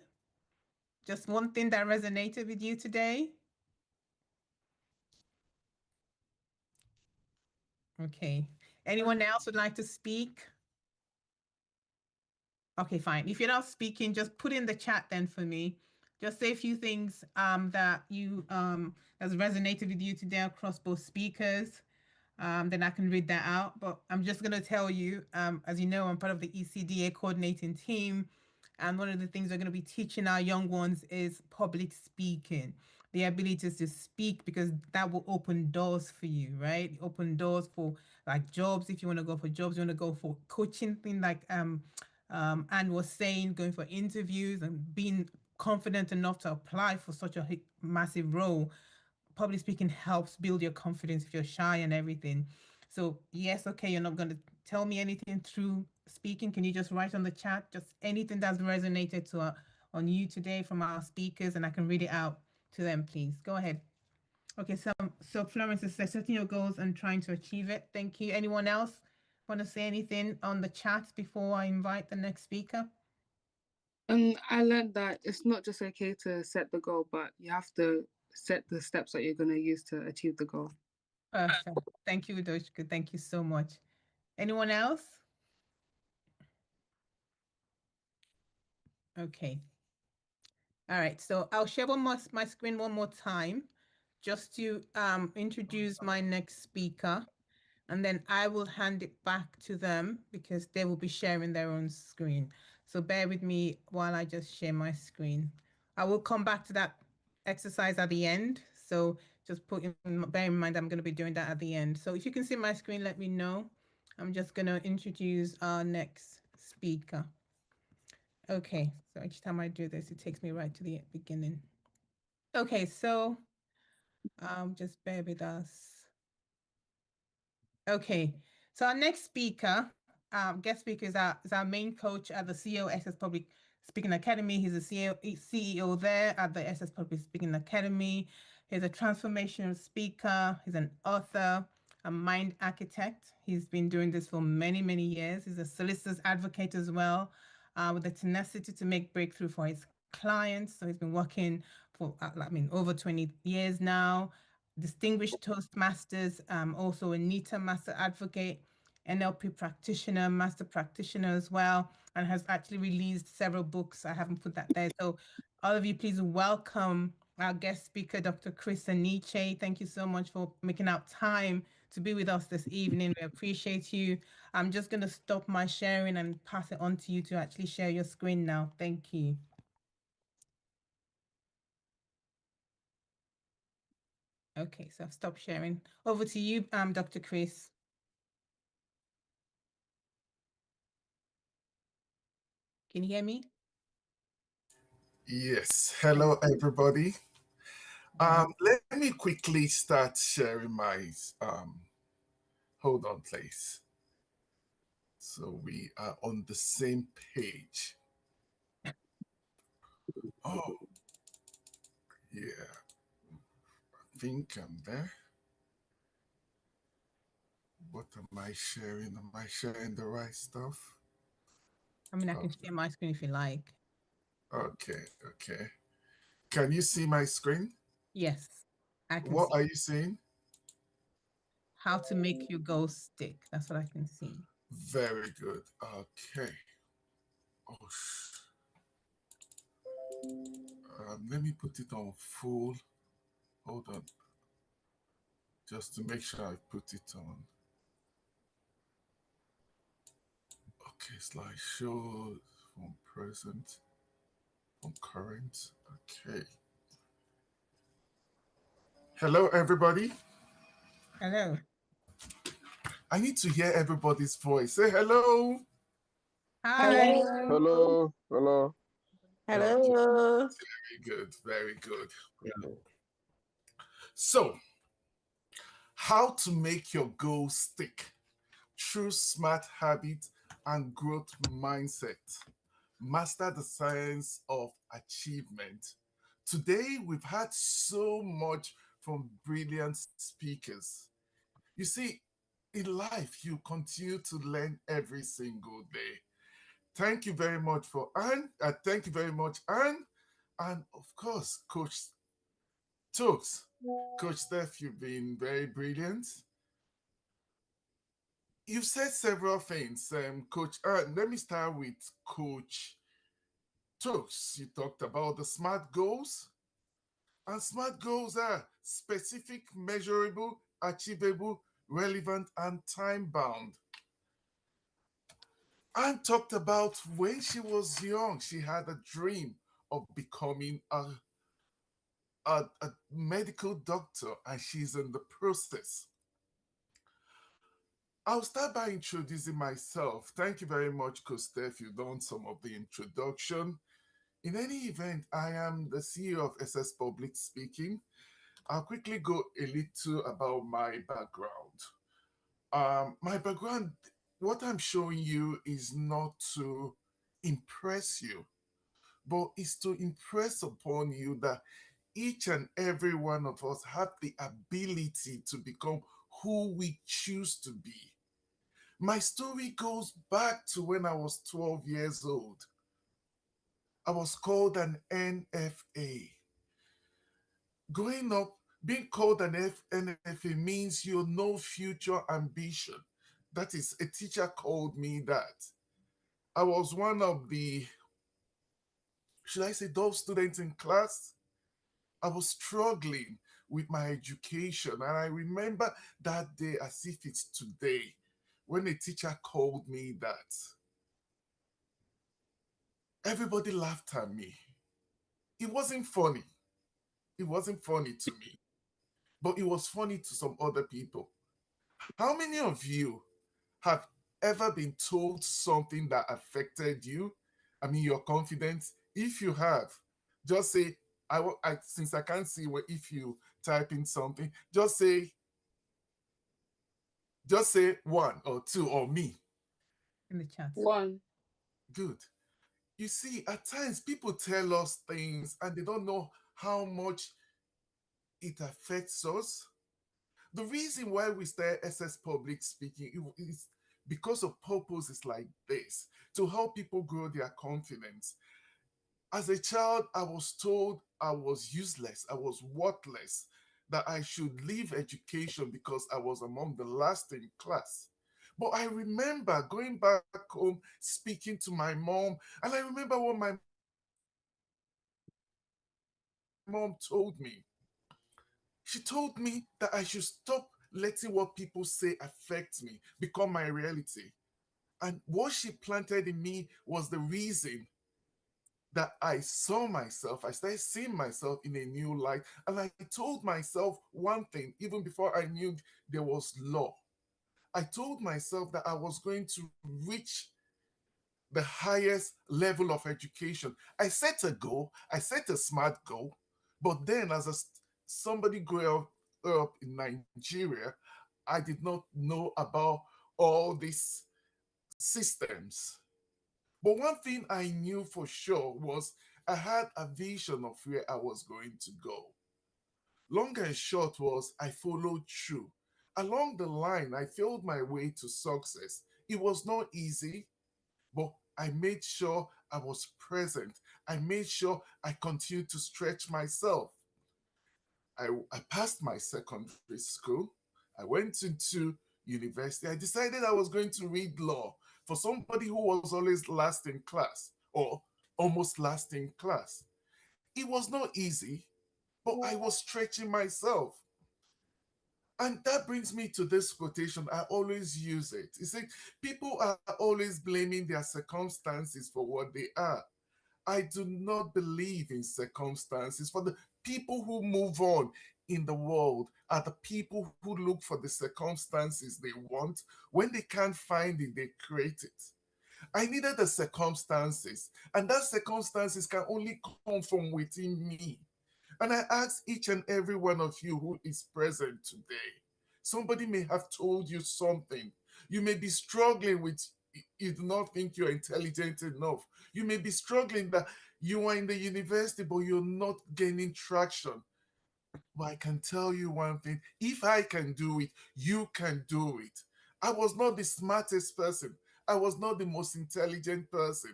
Just one thing that resonated with you today? Okay. Anyone else would like to speak? Okay, fine. If you're not speaking, just put in the chat then for me. Just say a few things that you has resonated with you today across both speakers. Then I can read that out. But I'm just going to tell you, as you know, I'm part of the ECDA coordinating team. And one of the things we're going to be teaching our young ones is public speaking, the ability to speak, because that will open doors for you, right? Open doors for like jobs. If you want to go for jobs, you want to go for coaching, thing like Anne was saying, going for interviews and being confident enough to apply for such a massive role. Public speaking helps build your confidence if you're shy and everything. So yes, okay, you're not going to tell me anything through speaking. Can you just write on the chat just anything that's resonated to on you today from our speakers, and I can read it out to them, please. Go ahead. Okay, so Florence is setting your goals and trying to achieve it. Thank you. Anyone else want to say anything on the chat before I invite the next speaker? I learned that it's not just okay to set the goal, but you have to set the steps that you're going to use to achieve the goal. Perfect. Thank you, Udoshka. Thank you so much. Anyone else? Okay. All right. So I'll share my screen one more time just to introduce my next speaker. And then I will hand it back to them because they will be sharing their own screen. So bear with me while I just share my screen. I will come back to that exercise at the end. So just bear in mind, I'm going to be doing that at the end. So if you can see my screen, let me know. I'm just going to introduce our next speaker. Okay, so each time I do this, it takes me right to the beginning. Okay, so just bear with us. Okay, so our next speaker, guest speaker is our main coach at the CEO SS Public Speaking Academy. He's the CEO there at the SS Public Speaking Academy. He's a transformational speaker. He's an author, a mind architect. He's been doing this for many, many years. He's a solicitor's advocate as well, with the tenacity to make breakthrough for his clients. So he's been working for, over 20 years now. Distinguished Toastmasters, also a NITA Master Advocate, NLP practitioner, Master Practitioner as well, and has actually released several books. I haven't put that there. So all of you, please welcome our guest speaker, Dr. Chris Aniche. Thank you so much for making out time to be with us this evening. We appreciate you. I'm just going to stop my sharing and pass it on to you to actually share your screen now. Thank you. Okay, so I've stopped sharing. Over to you, Dr. Chris. Can you hear me? Yes. Hello, everybody. Yeah. Let me quickly start sharing my. Hold on, please. So we are on the same page. Oh, yeah. I think I'm there. What am I sharing? Am I sharing the right stuff? I mean, I Oh, can share my screen if you like. okay, okay. Can you see my screen? Yes, I can What see are you seeing? how to make your goals stick. That's what I can see. Very good. Okay. Oh, let me put it on full. Hold on. Just to make sure I put it on. Okay, slideshow from present, from current. Okay. Hello, everybody. Hello. I need to hear everybody's voice. Say hello. Hi. Hello. Hello, hello. Okay, Hello. very good, very good. So, how to make your goals stick through smart habits and growth mindset. Master the science of achievement. Today, we've had so much from brilliant speakers. You see, in life, you continue to learn every single day. Thank you very much for Anne. Thank you very much, Anne. And of course, Coach Tooks. Coach Steph, you've been very brilliant. You've said several things, Coach. Let me start with Coach Tooks. You talked about the SMART goals. And SMART goals are specific, measurable, achievable, relevant, and time bound. Anne talked about when she was young, she had a dream of becoming a medical doctor, and she's in the process. I'll start by introducing myself. Thank you very much, Coach Steph. You've done some of the introduction. In any event, I am the CEO of SS Public Speaking. I'll quickly go a little about my background. My background, what I'm showing you is not to impress you, but is to impress upon you that each and every one of us have the ability to become who we choose to be. My story goes back to when I was 12 years old. I was called an NFA. Growing up, being called an NFA means you no future ambition. That is, a teacher called me that. I was one of the, should I say, those students in class. I was struggling with my education, and I remember that day as if it's today when a teacher called me that. Everybody laughed at me. It wasn't funny. It wasn't funny to me, but it was funny to some other people. How many of you have ever been told something that affected you? I mean, your confidence. If you have, just say, since I can't see if you type in something, just say one or two or me. In the chat. One. Good. You see, at times people tell us things and they don't know how much it affects us. The reason why we start SS Public Speaking is because of purposes like this to help people grow their confidence. As a child, I was told I was useless, I was worthless, that I should leave education because I was among the last in class. But I remember going back home, speaking to my mom, and I remember what my mom said to me. mom told me. She told me that I should stop letting what people say affect me, become my reality. And what she planted in me was the reason that I saw myself, I started seeing myself in a new light. And I told myself one thing, even before I knew there was law. I told myself that I was going to reach the highest level of education. I set a goal, I set a smart goal, but then as somebody up in Nigeria, I did not know about all these systems. But one thing I knew for sure was I had a vision of where I was going to go. Long and short was I followed through. Along the line, I filled my way to success. It was not easy, but I made sure I was present. I made sure I continued to stretch myself. I passed my secondary school. I went into university. I decided I was going to read law. For somebody who was always last in class or almost last in class, it was not easy, but I was stretching myself. And that brings me to this quotation. I always use it. You see, people are always blaming their circumstances for what they are. I do not believe in circumstances. For the people who move on in the world are the people who look for the circumstances they want. When they can't find it, they create it. I needed the circumstances, and that circumstances can only come from within me. And I ask each and every one of you who is present today. Somebody may have told you something. You may be struggling with, you do not think you're intelligent enough. You may be struggling that you are in the university, but you're not gaining traction. But I can tell you one thing, if I can do it, you can do it. I was not the smartest person, I was not the most intelligent person.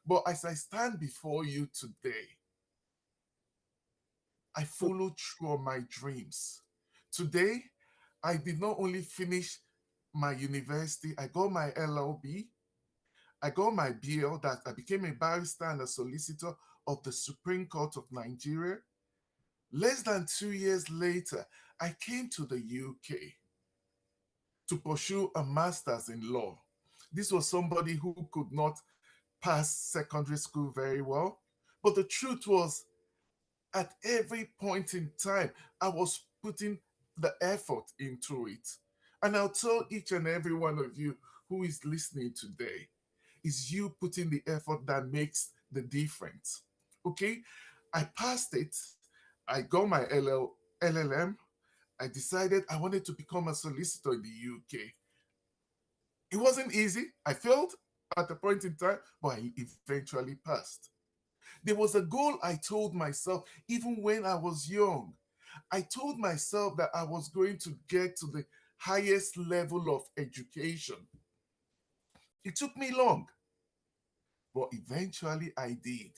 But as I stand before you today, I followed through on my dreams. Today, I did not only finish my university, I got my LLB, I got my BL, that I became a barrister and a solicitor of the Supreme Court of Nigeria. Less than 2 years later, I came to the UK to pursue a master's in law. This was somebody who could not pass secondary school very well. But the truth was, at every point in time, I was putting the effort into it. And I'll tell each and every one of you who is listening today, is you putting the effort that makes the difference. Okay? I passed it. I got my LLM. I decided I wanted to become a solicitor in the UK. It wasn't easy. I failed at a point in time, but I eventually passed. There was a goal I told myself even when I was young. I told myself that I was going to get to the highest level of education. It took me long, but eventually I did.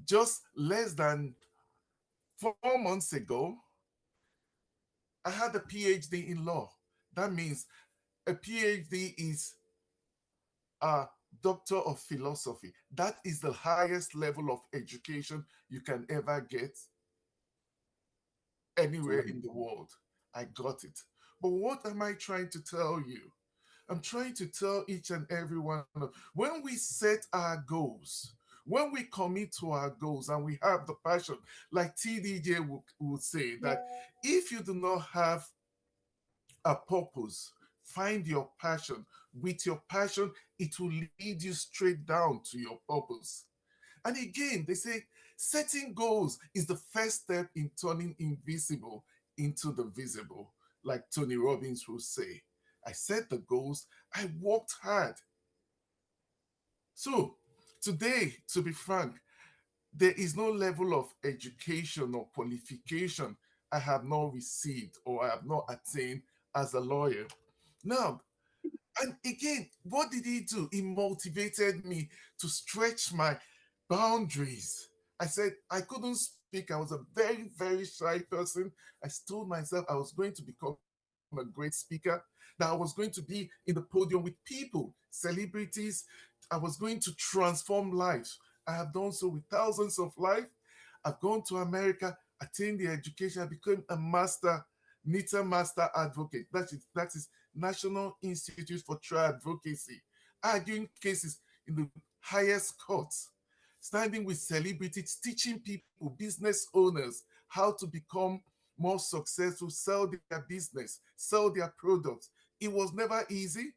Just less than 4 months ago, I had a PhD in law. That means a PhD is a doctor of philosophy. That is the highest level of education you can ever get anywhere in the world. I got it. But what am I trying to tell you? I'm trying to tell each and every one of, when we set our goals, when we commit to our goals and we have the passion, like TDJ would say, that if you do not have a purpose, find your passion. With your passion, it will lead you straight down to your purpose. And again, they say setting goals is the first step in turning invisible into the visible, like Tony Robbins will say. I set the goals, I worked hard. So, today, to be frank, there is no level of education or qualification I have not received or I have not attained as a lawyer. Now, and again, what did he do? He motivated me to stretch my boundaries. I said I couldn't speak. I was a very, very shy person. I told myself I was going to become a great speaker, that I was going to be in the podium with people, celebrities. I was going to transform lives. I have done so with thousands of lives. I've gone to America, attained the education, I became a master, NITA master advocate. That is National Institute for Trial Advocacy, arguing cases in the highest courts, standing with celebrities, teaching people, business owners, how to become more successful, sell their business, sell their products. It was never easy,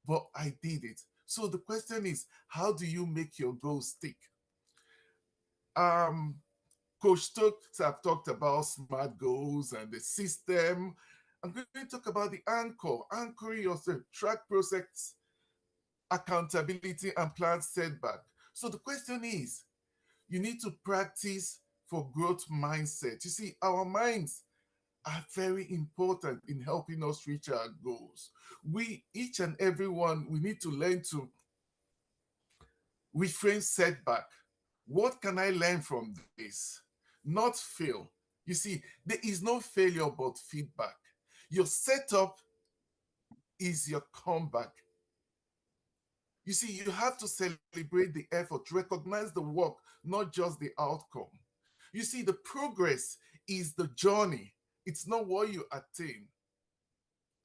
but I did it. So the question is, how do you make your goals stick? Um, Coach Stokes have talked about smart goals and the system. I'm going to talk about the anchor, anchoring yourself, track process, accountability, and plan setback. So the question is, you need to practice for growth mindset. You see, our minds are very important in helping us reach our goals. We, each and every one, we need to learn to reframe setback. What can I learn from this? Not fail. You see, there is no failure but feedback. Your setup is your comeback. You see, you have to celebrate the effort, recognize the work, not just the outcome. You see, the progress is the journey, it's not what you attain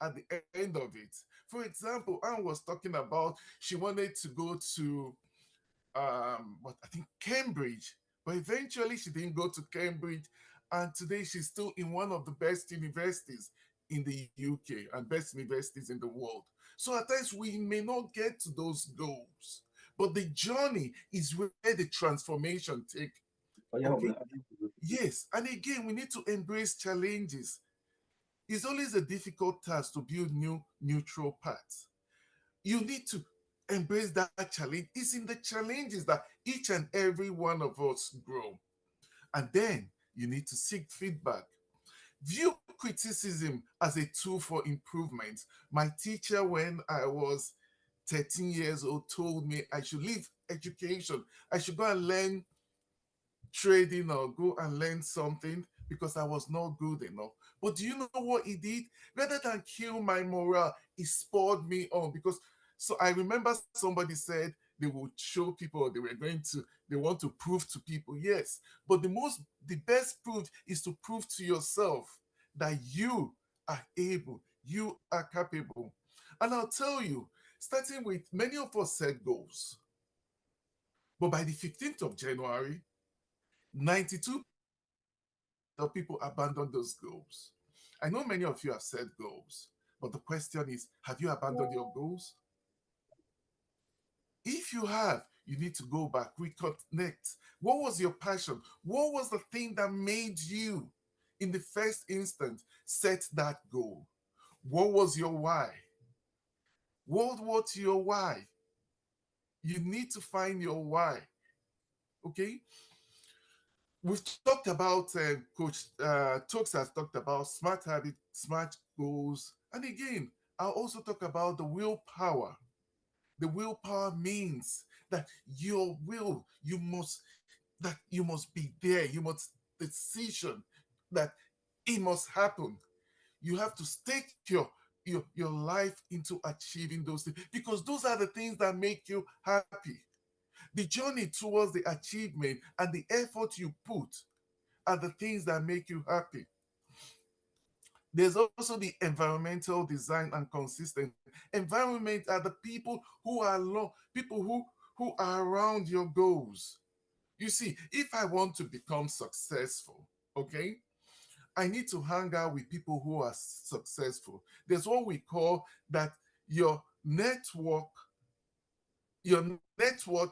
at the end of it. For example, Anne was talking about she wanted to go to what I think Cambridge, but eventually she didn't go to Cambridge, and today she's still in one of the best universities in the UK and best universities in the world. So at times we may not get to those goals, but the journey is where the transformation take. Okay. Yes, and again we need to embrace challenges. It's always a difficult task to build new neutral paths. You need to embrace that challenge. It's in the challenges that each and every one of us grow. And then you need to seek feedback. View criticism as a tool for improvement. My teacher, when I was 13 years old, told me I should leave education. I should go and learn trading or go and learn something because I was not good enough. But do you know what he did? Rather than kill my morale, he spurred me on because so I remember somebody said they would show people they were going to they want to prove to people. Yes, but the best proof is to prove to yourself that you are able, you are capable. And I'll tell you, starting with many of us set goals, but by the 15th of January, 92% of people abandon those goals. I know many of you have set goals, but the question is, have you abandoned your goals? If you have, you need to go back, reconnect. What was your passion? What was the thing that made you, in the first instance, set that goal? What was your why? What was your why? You need to find your why. Okay? We've talked about Coach Tokes has talked about smart habits, smart goals, and again, I'll also talk about the willpower. The willpower means that your will, you must be there. You must decision that it must happen. You have to stake your life into achieving those things because those are the things that make you happy. The journey towards the achievement and the effort you put are the things that make you happy. There's also the environmental design and consistent. Environment are the people who are people who are around your goals. You see, if I want to become successful, okay, I need to hang out with people who are successful. There's what we call that your network, your network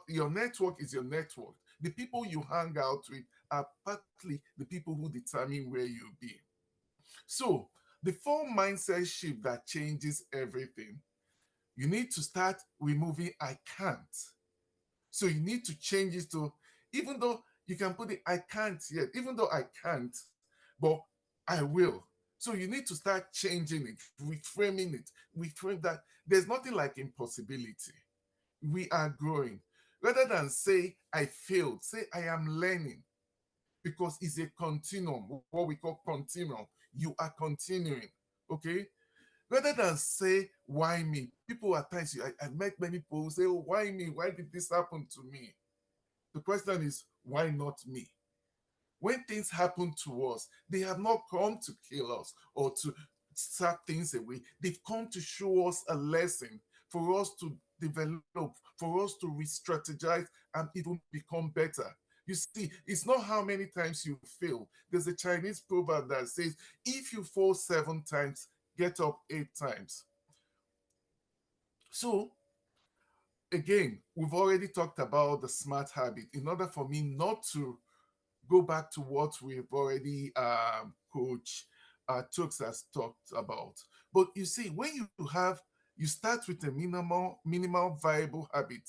is your network. The people you hang out with are partly the people who determine where you'll be. So, the full mindset shift that changes everything, you need to start removing I can't. So, you need to change it to, even though you can put it I can't yet, even though I can't, but I will. So, you need to start changing it, reframing it, reframe that. There's nothing like impossibility. We are growing. Rather than say I failed, say I am learning because it's a continuum, what we call continuum. You are continuing, okay? Rather than say, why me? People at times, I met many people who say, oh, why me? Why did this happen to me? The question is, why not me? when things happen to us, they have not come to kill us or to strap things away. They've come to show us a lesson for us to develop, for us to re strategize and even become better. You see, it's not how many times you fail. There's a Chinese proverb that says, if you fall 7 times, get up 8 times. So, again, we've already talked about the smart habit. In order for me not to go back to what we've already Coach Tux has talked about. But you see, when you start with a minimal viable habit,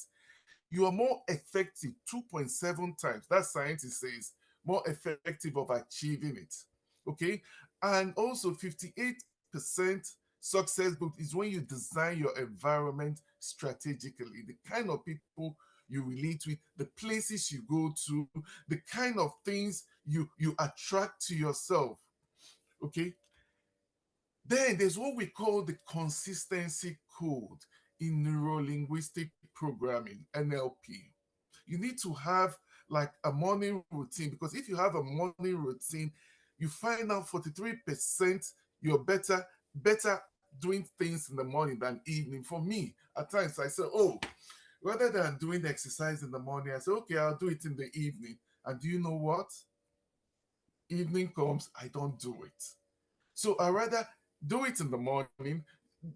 you are more effective 2.7 times. That scientist says more effective of achieving it. Okay, and also 58% success book is when you design your environment strategically. The kind of people you relate with, the places you go to, the kind of things you attract to yourself. Okay, then there's what we call the consistency code in neuro-linguistic programming, NLP. You need to have like a morning routine, because if you have a morning routine, you find out 43% you're better doing things in the morning than evening. For me, at times I say, oh, rather than doing exercise in the morning, I say, okay, I'll do it in the evening. And do you know what? Evening comes, I don't do it. So I rather do it in the morning.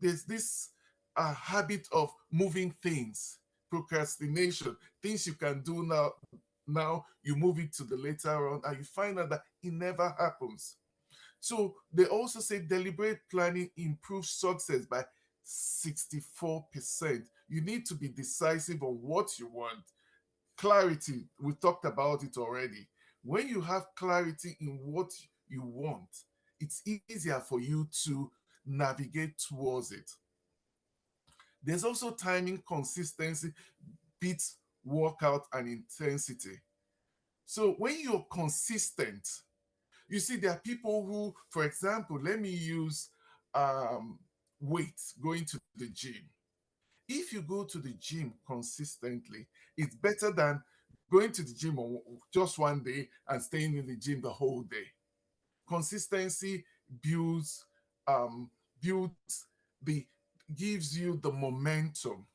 There's this habit of moving things, procrastination, things you can do now. Now you move it to the later on, and you find out that it never happens. So they also say deliberate planning improves success by 64%. You need to be decisive on what you want. Clarity, we talked about it already. When you have clarity in what you want, it's easier for you to navigate towards it. There's also timing consistency beats workout and intensity. So when you're consistent, you see, there are people who, for example, let me use um, weight, going to the gym. If you go to the gym consistently, it's better than going to the gym on just one day and staying in the gym the whole day. Consistency builds builds the gives you the momentum.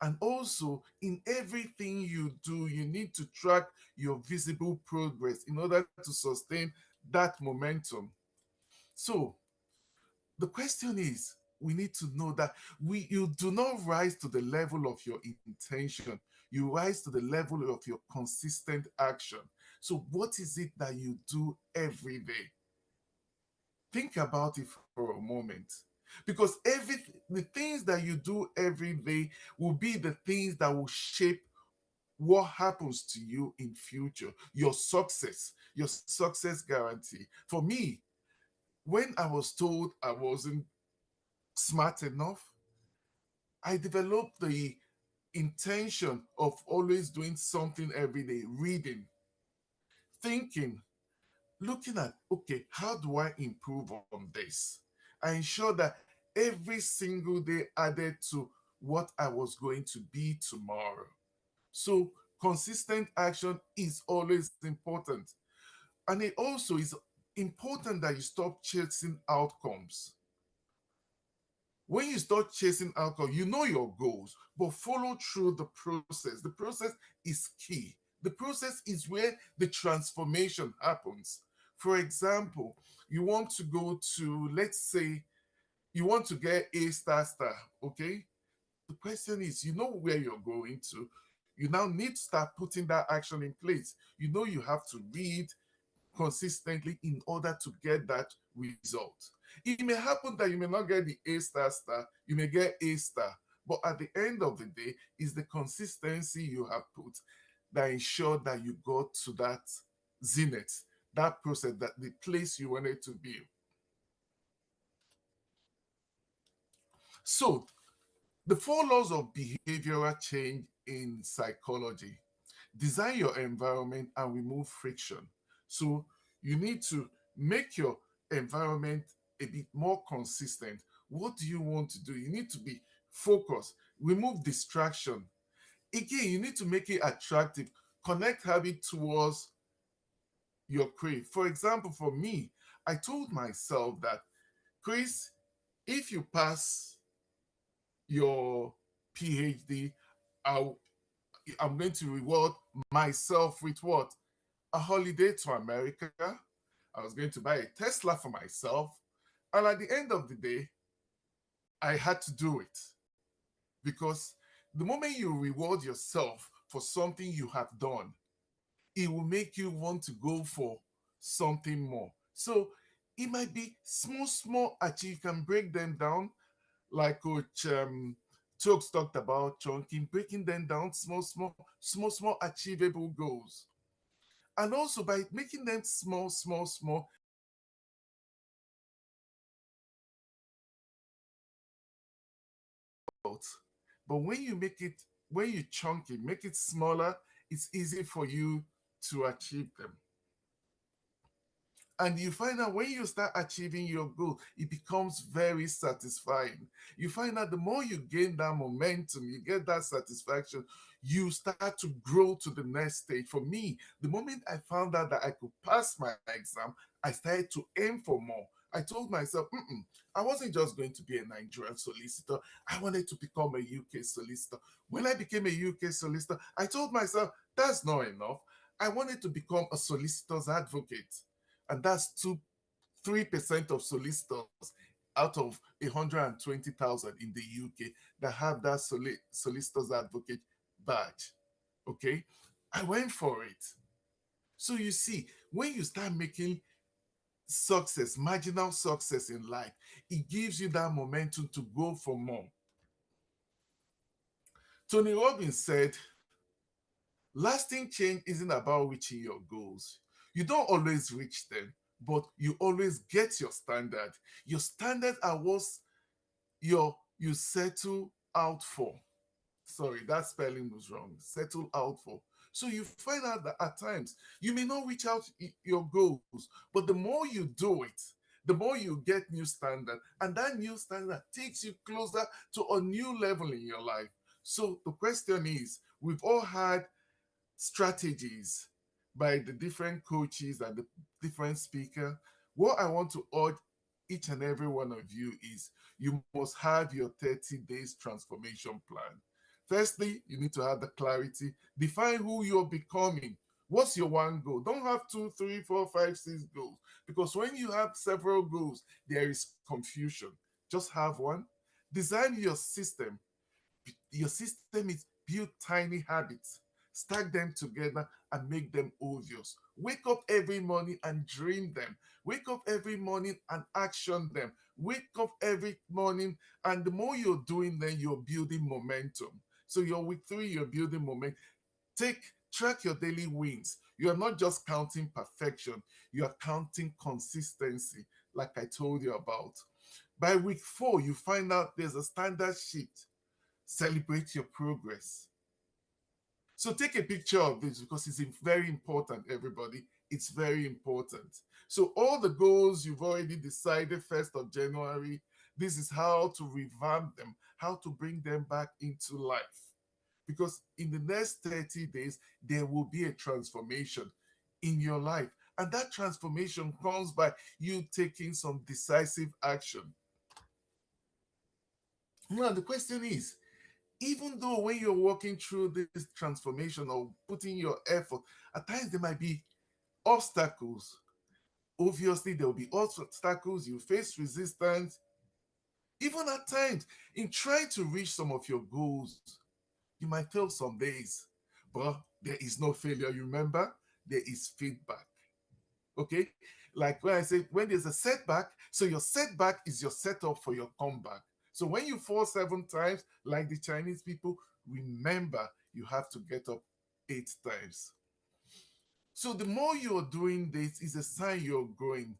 And also, in everything you do, you need to track your visible progress in order to sustain that momentum. So, the question is, we need to know that you do not rise to the level of your intention, you rise to the level of your consistent action. So what is it that you do every day? Think about it for a moment, because the things that you do every day will be the things that will shape what happens to you in future, your success guarantee. For me, when I was told I wasn't smart enough, I developed the intention of always doing something every day, reading, thinking, looking at, okay, how do I improve on this? I ensure that every single day added to what I was going to be tomorrow. So consistent action is always important. And it also is important that you stop chasing outcomes. When you start chasing outcome, you know your goals, but follow through the process. The process is key. The process is where the transformation happens. For example, you want to go to, let's say, you want to get a star, okay? The question is, you know where you're going to. You now need to start putting that action in place. You know you have to read consistently in order to get that result. It may happen that you may not get the A star, you may get A star, but at the end of the day, is the consistency you have put that ensure that you got to that zenith, that process, that the place you wanted to be. So, the 4 laws of behavioral change in psychology: design your environment and remove friction. So you need to make your environment a bit more consistent. What do you want to do? You need to be focused, remove distraction. Again, you need to make it attractive, connect habit towards your crave. For example, for me, I told myself that, Chris, if you pass your PhD, I'll, I'm going to reward myself with what? A holiday to America. I was going to buy a Tesla for myself. And at the end of the day, I had to do it because the moment you reward yourself for something you have done, it will make you want to go for something more. So it might be small, small achieve. You can break them down, like Coach Chokes talked about chunking, breaking them down, small, small, small, small achievable goals. And also by making them small, small, small, but when you make it, when you chunk it, make it smaller, it's easy for you to achieve them. And you find out when you start achieving your goal, it becomes very satisfying. You find out the more you gain that momentum, you get that satisfaction, you start to grow to the next stage. For me, the moment I found out that I could pass my exam, I started to aim for more. I told myself, I wasn't just going to be a Nigerian solicitor. I wanted to become a UK solicitor. When I became a UK solicitor, I told myself, that's not enough. I wanted to become a solicitor's advocate, and that's 3% of solicitors out of 120,000 in the UK that have that solicitor's advocate badge. Okay, I went for it. So you see, when you start making success, marginal success in life, it gives you that momentum to go for more. Tony Robbins said, lasting change isn't about reaching your goals. You don't always reach them, but you always get your standard. Your standards are what you settle out for. Sorry, that spelling was wrong. Settle out for. So you find out that at times you may not reach out your goals, but the more you do it, the more you get new standard, and that new standard takes you closer to a new level in your life. So the question is, we've all had strategies by the different coaches and the different speaker. What I want to urge each and every one of you is you must have your 30 days transformation plan. Firstly, you need to have the clarity. Define who you're becoming. What's your one goal? Don't have two, three, four, five, six goals. Because when you have several goals, there is confusion. Just have one. Design your system. Your system is build tiny habits, stack them together and make them obvious. Wake up every morning and dream them. Wake up every morning and action them. Wake up every morning, and the more you're doing them, you're building momentum. So you're week 3, you're building momentum. Track your daily wins. You are not just counting perfection, you are counting consistency, like I told you about. By week 4, you find out there's a standard shift. Celebrate your progress. So take a picture of this because it's very important, everybody. It's very important. So all the goals you've already decided 1st of January, this is how to revamp them, how to bring them back into life. Because in the next 30 days, there will be a transformation in your life. And that transformation comes by you taking some decisive action. Now, the question is, even though when you're walking through this transformation or putting your effort, at times there might be obstacles. Obviously, there will be obstacles. You face resistance. Even at times, in trying to reach some of your goals, you might fail some days, but there is no failure. You remember, there is feedback. Okay? Like when I say, when there's a setback, so your setback is your setup for your comeback. So when you fall 7 times, like the Chinese people, remember you have to get up 8 times. So the more you're doing this is a sign you're growing.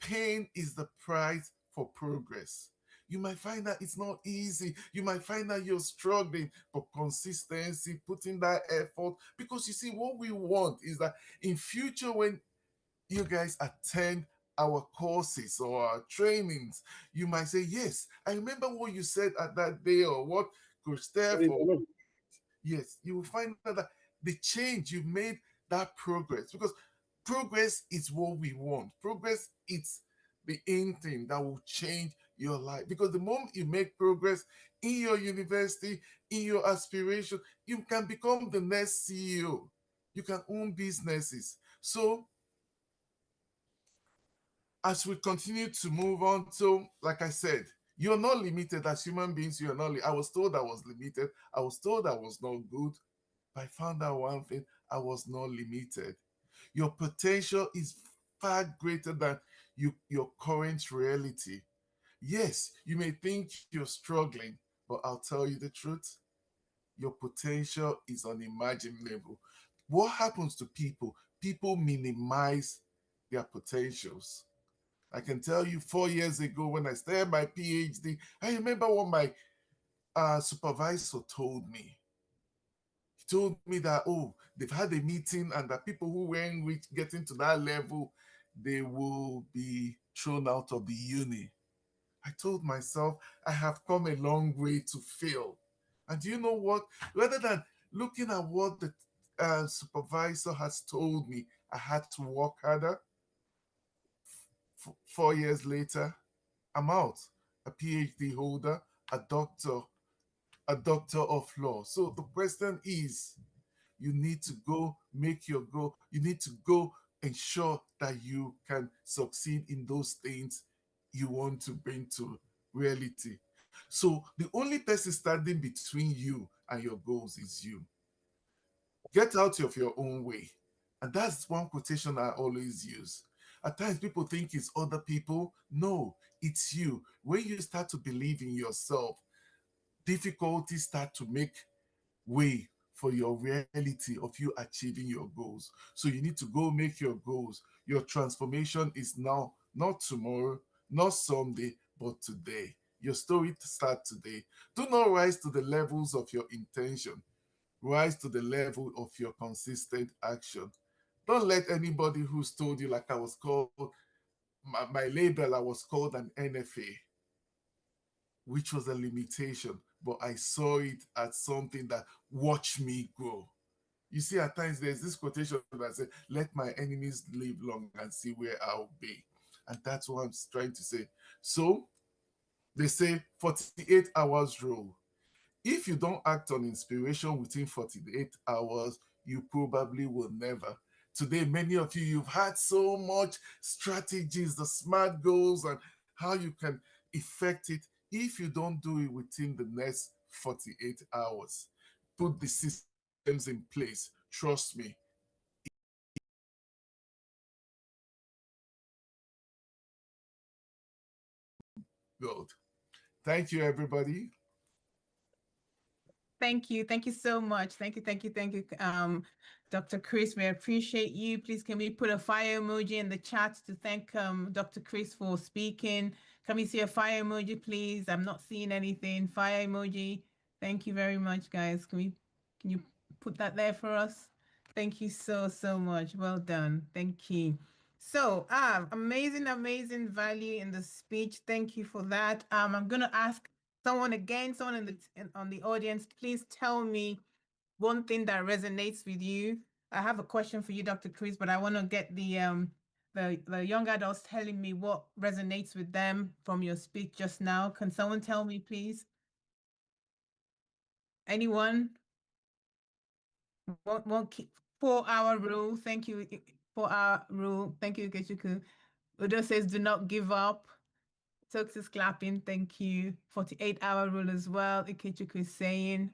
Pain is the price for progress. You might find that it's not easy. You might find that you're struggling, but consistency, putting that effort, because you see, what we want is that in future, when you guys attend our courses or our trainings, you might say, yes, I remember what you said at that day, or what Coach Steph, or yes, you will find out that the change you've made, that progress. Because Progress is what we want. Progress is the end thing that will change your life. Because the moment you make progress in your university, in your aspiration, you can become the next CEO. You can own businesses. So as we continue to move on, so like I said, you're not limited as human beings. You're not. I was told I was limited. I was told I was not good. But I found out one thing: I was not limited. Your potential is far greater than your current reality. Yes, you may think you're struggling, but I'll tell you the truth: your potential is unimaginable. What happens to people? People minimize their potentials. I can tell you 4 years ago when I started my PhD, I remember what my supervisor told me. He told me that, oh, they've had a meeting and that people who weren't getting to that level, they will be thrown out of the uni. I told myself I have come a long way to fail. And do you know what? Rather than looking at what the supervisor has told me, I had to work harder. 4 years later, I'm out, a PhD holder, a doctor, a doctor of law. So the question is, you need to go make your goal. You need to go ensure that you can succeed in those things you want to bring to reality. So the only person standing between you and your goals is you. Get out of your own way. And that's one quotation I always use. At times people think it's other people. No, it's you. When you start to believe in yourself, difficulties start to make way for your reality of you achieving your goals. So you need to go make your goals. Your transformation is now, not tomorrow, not someday, but today. Your story to start today. Do not rise to the levels of your intention. Rise to the level of your consistent action. Don't let anybody who's told you, like I was called, my label, I was called an NFA, which was a limitation, but I saw it as something that watched me grow. You see, at times there's this quotation that says, let my enemies live long and see where I'll be. And that's what I'm trying to say. So they say 48 hours rule. If you don't act on inspiration within 48 hours, you probably will never. Today, many of you, you've had so much strategies, the smart goals, and how you can effect it. If you don't do it within the next 48 hours, put the systems in place. Trust me, God. Thank you, everybody. Thank you. Thank you so much. Thank you. Thank you. Thank you. Dr. Chris, we appreciate you. Please, can we put a fire emoji in the chat to thank Dr. Chris for speaking? Can we see a fire emoji, please? I'm not seeing anything. Fire emoji. Thank you very much, guys. Can you put that there for us? Thank you so, so much. Well done. Thank you. So, amazing, amazing value in the speech. Thank you for that. I'm gonna ask someone again, someone on the audience, please tell me one thing that resonates with you. I have a question for you, Dr. Chris, but I want to get the young adults telling me what resonates with them from your speech just now. Can someone tell me, please? Anyone? One 4-hour rule. Thank you. 4-hour rule. Thank you, Keshuku. Udo says, do not give up. Tux is clapping. Thank you. 48-hour rule as well. Ikechukwu is saying.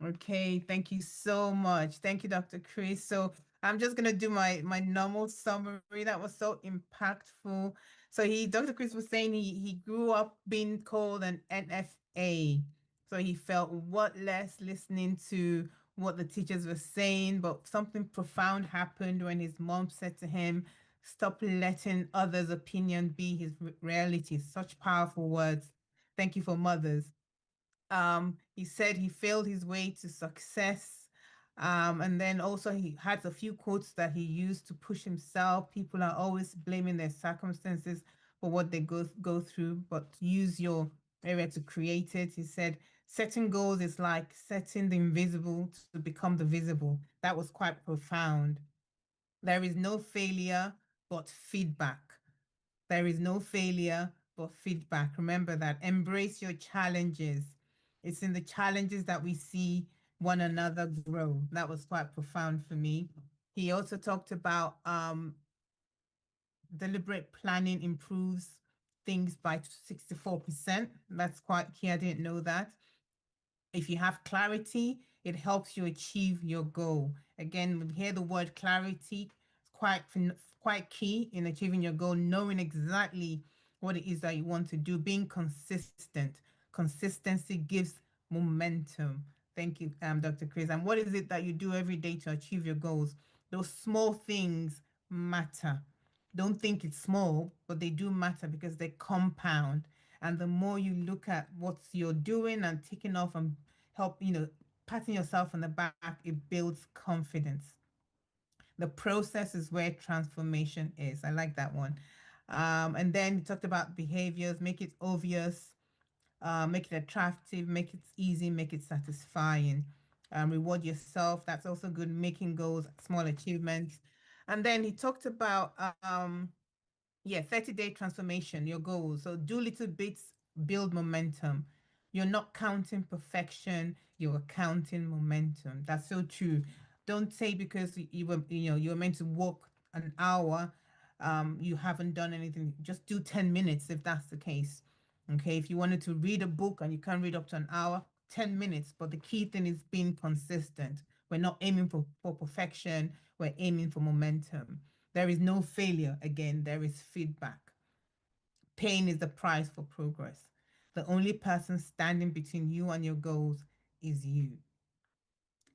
Okay, thank you so much. Thank you, Dr. Chris. So I'm just gonna do my normal summary. That was so impactful. So Dr. Chris was saying he grew up being called an NFA. So he felt what less listening to what the teachers were saying, but something profound happened when his mom said to him, "Stop letting others' opinion be his reality." Such powerful words. Thank you for mothers. He said he failed his way to success. And then also he had a few quotes that he used to push himself. People are always blaming their circumstances for what they go through, but use your area to create it. He said, setting goals is like setting the invisible to become the visible. That was quite profound. There is no failure but feedback. There is no failure but feedback. Remember that. Embrace your challenges. It's in the challenges that we see one another grow. That was quite profound for me. He also talked about deliberate planning improves things by 64%. That's quite key. I didn't know that. If you have clarity, it helps you achieve your goal. Again, we hear the word clarity, it's quite key in achieving your goal, knowing exactly what it is that you want to do, being consistent. Consistency gives momentum. Thank you, Dr. Chris. And what is it that you do every day to achieve your goals? Those small things matter. Don't think it's small, but they do matter because they compound. And the more you look at what you're doing and taking off and help, patting yourself on the back, it builds confidence. The process is where transformation is. I like that one. And then we talked about behaviors, make it obvious, make it attractive, make it easy, make it satisfying. Reward yourself. That's also good. Making goals, small achievements. And then he talked about 30-day transformation, your goals. So do little bits, build momentum. You're not counting perfection, you're counting momentum. That's so true. Don't say because you were meant to walk an hour, you haven't done anything. Just do 10 minutes if that's the case. Okay, if you wanted to read a book and you can't read up to an hour, 10 minutes. But the key thing is being consistent. We're not aiming for perfection, we're aiming for momentum. There is no failure. Again, there is feedback. Pain is the price for progress. The only person standing between you and your goals is you.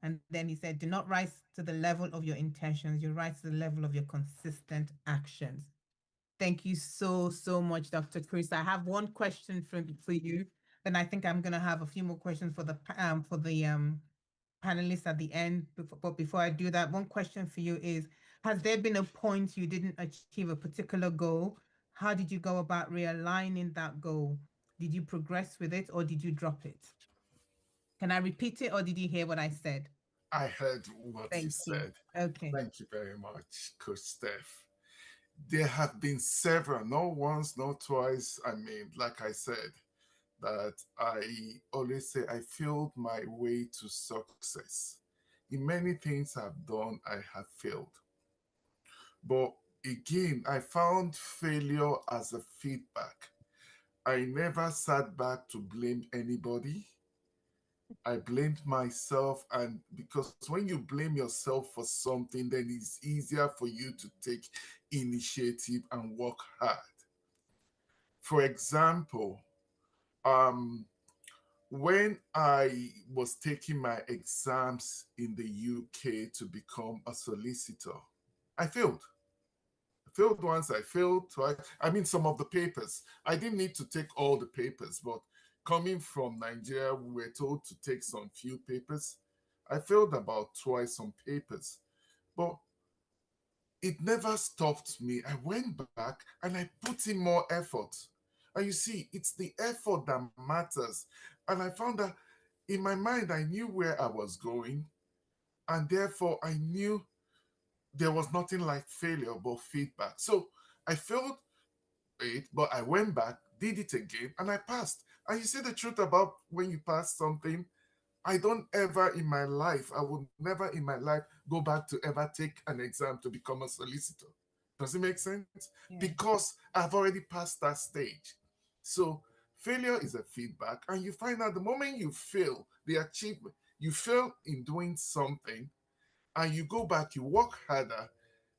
And then he said, do not rise to the level of your intentions, you rise to the level of your consistent actions. Thank you so, so much, Dr. Chris. I have one question for you. Then I think I'm going to have a few more questions for the panelists at the end. But before I do that, one question for you is, has there been a point you didn't achieve a particular goal? How did you go about realigning that goal? Did you progress with it or did you drop it? Can I repeat it or did you hear what I said? I heard what you Thank you. said. Okay. Thank you very much, Coach Steph. There have been several, not once, not twice. I mean, like I said, that I always say I failed my way to success. In many things I've done, I have failed. But again, I found failure as a feedback. I never sat back to blame anybody. I blamed myself, and because when you blame yourself for something, then it's easier for you to take initiative and work hard. For example, um, when I was taking my exams in the UK to become a solicitor, I failed. I failed once, I failed twice. I mean, some of the papers. I didn't need to take all the papers, but coming from Nigeria, we were told to take some few papers. I failed about twice on papers, but it never stopped me. I went back and I put in more effort. And you see, it's the effort that matters. And I found that in my mind, I knew where I was going. And therefore, I knew there was nothing like failure but feedback. So I failed it, but I went back, did it again, and I passed. And you see the truth about when you pass something, I don't ever in my life, I would never in my life go back to ever take an exam to become a solicitor. Does it make sense? Yeah. Because I've already passed that stage. So failure is a feedback, and you find out the moment you fail, the achievement, you fail in doing something, and you go back, you work harder,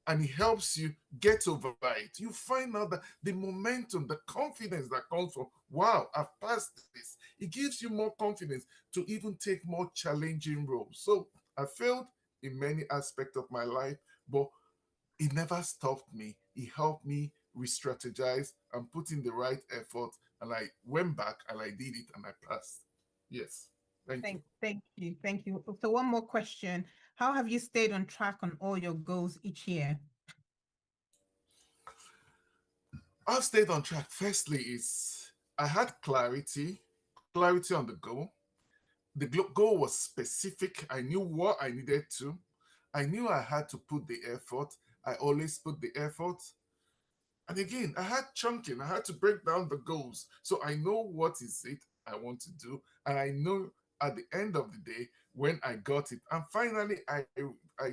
and it helps you get over it. You find out that the momentum, the confidence that comes from, wow, I've passed this, it gives you more confidence to even take more challenging roles. So I failed in many aspects of my life, but it never stopped me. It helped me re strategize and put in the right effort. And I went back and I did it and I passed. Yes. Thank you. Thank you. Thank you. So one more question. How have you stayed on track on all your goals each year? I've stayed on track. Firstly, is I had clarity on the goal. The goal was specific. I knew what I needed to. I knew I had to put the effort. I always put the effort. And again, I had chunking. I had to break down the goals. So I know what is it I want to do. And I know at the end of the day when I got it. And finally, I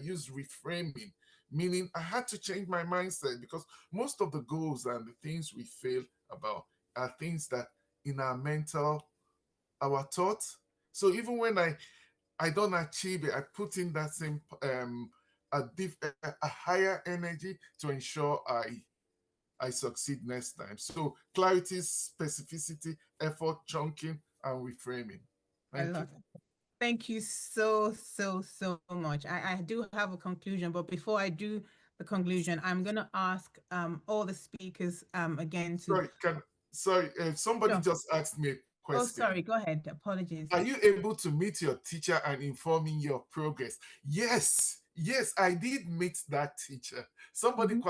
used reframing, meaning I had to change my mindset because most of the goals and the things we fail about are things that in our mental, our thoughts. So even when I don't achieve it, I put in that same a higher energy to ensure I succeed next time. So clarity, specificity, effort, chunking, and reframing. I Thank you. love it. Thank you so much. I do have a conclusion, but before I do the conclusion, I'm gonna ask all the speakers again to. Sorry, somebody Sure. just asked me a Oh, question. sorry. Go ahead. Apologies. Are you able to meet your teacher and informing your progress? Yes, I did meet that teacher. Somebody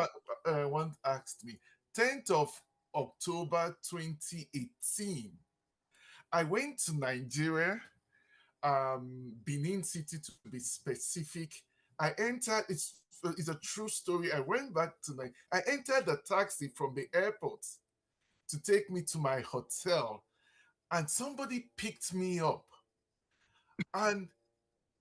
once asked me, 10th of October 2018. I went to Nigeria, Benin City to be specific. I entered, it's a true story. I went back to Nigeria. I entered the taxi from the airport to take me to my hotel, and somebody picked me up. And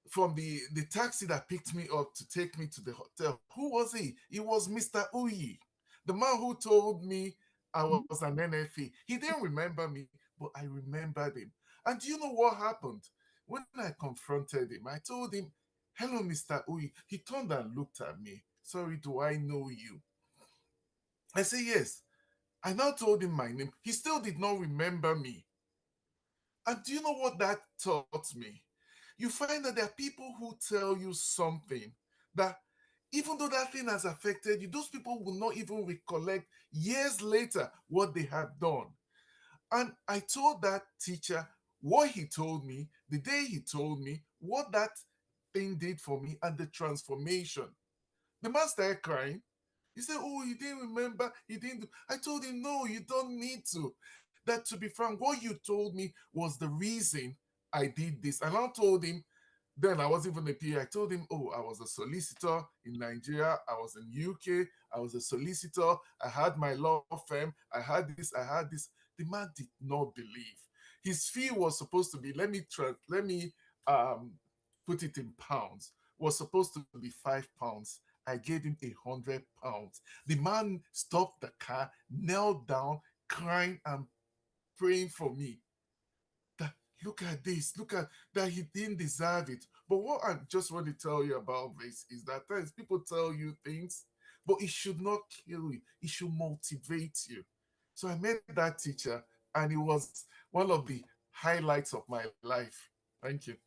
from the taxi that picked me up to take me to the hotel, who was he? It was Mr. Uyi, the man who told me I was an NFA. He didn't remember me, but I remembered him. And do you know what happened? When I confronted him, I told him, "Hello, Mr. Uyi." He turned and looked at me. "Sorry, do I know you?" I said, "Yes." I now told him my name. He still did not remember me. And do you know what that taught me? You find that there are people who tell you something that, even though that thing has affected you, those people will not even recollect years later what they have done. And I told that teacher what he told me, the day he told me, what that thing did for me, and the transformation. The man started crying. He said, "Oh, he didn't remember. He didn't." I told him, "No, you don't need to. That, to be frank, what you told me was the reason I did this." And I told him, then I wasn't even a PA. I told him, "Oh, I was a solicitor in Nigeria. I was in UK. I was a solicitor. I had my law firm. I had this. I had this." The man did not believe. His fee was supposed to be, let me put it in pounds, was supposed to be £5. I gave him £100. The man stopped the car, knelt down, crying and praying for me. That, look at this, look at that, he didn't deserve it. But what I just want to tell you about this is that times people tell you things, but it should not kill you, it should motivate you. So I met that teacher, and it was one of the highlights of my life. Thank you.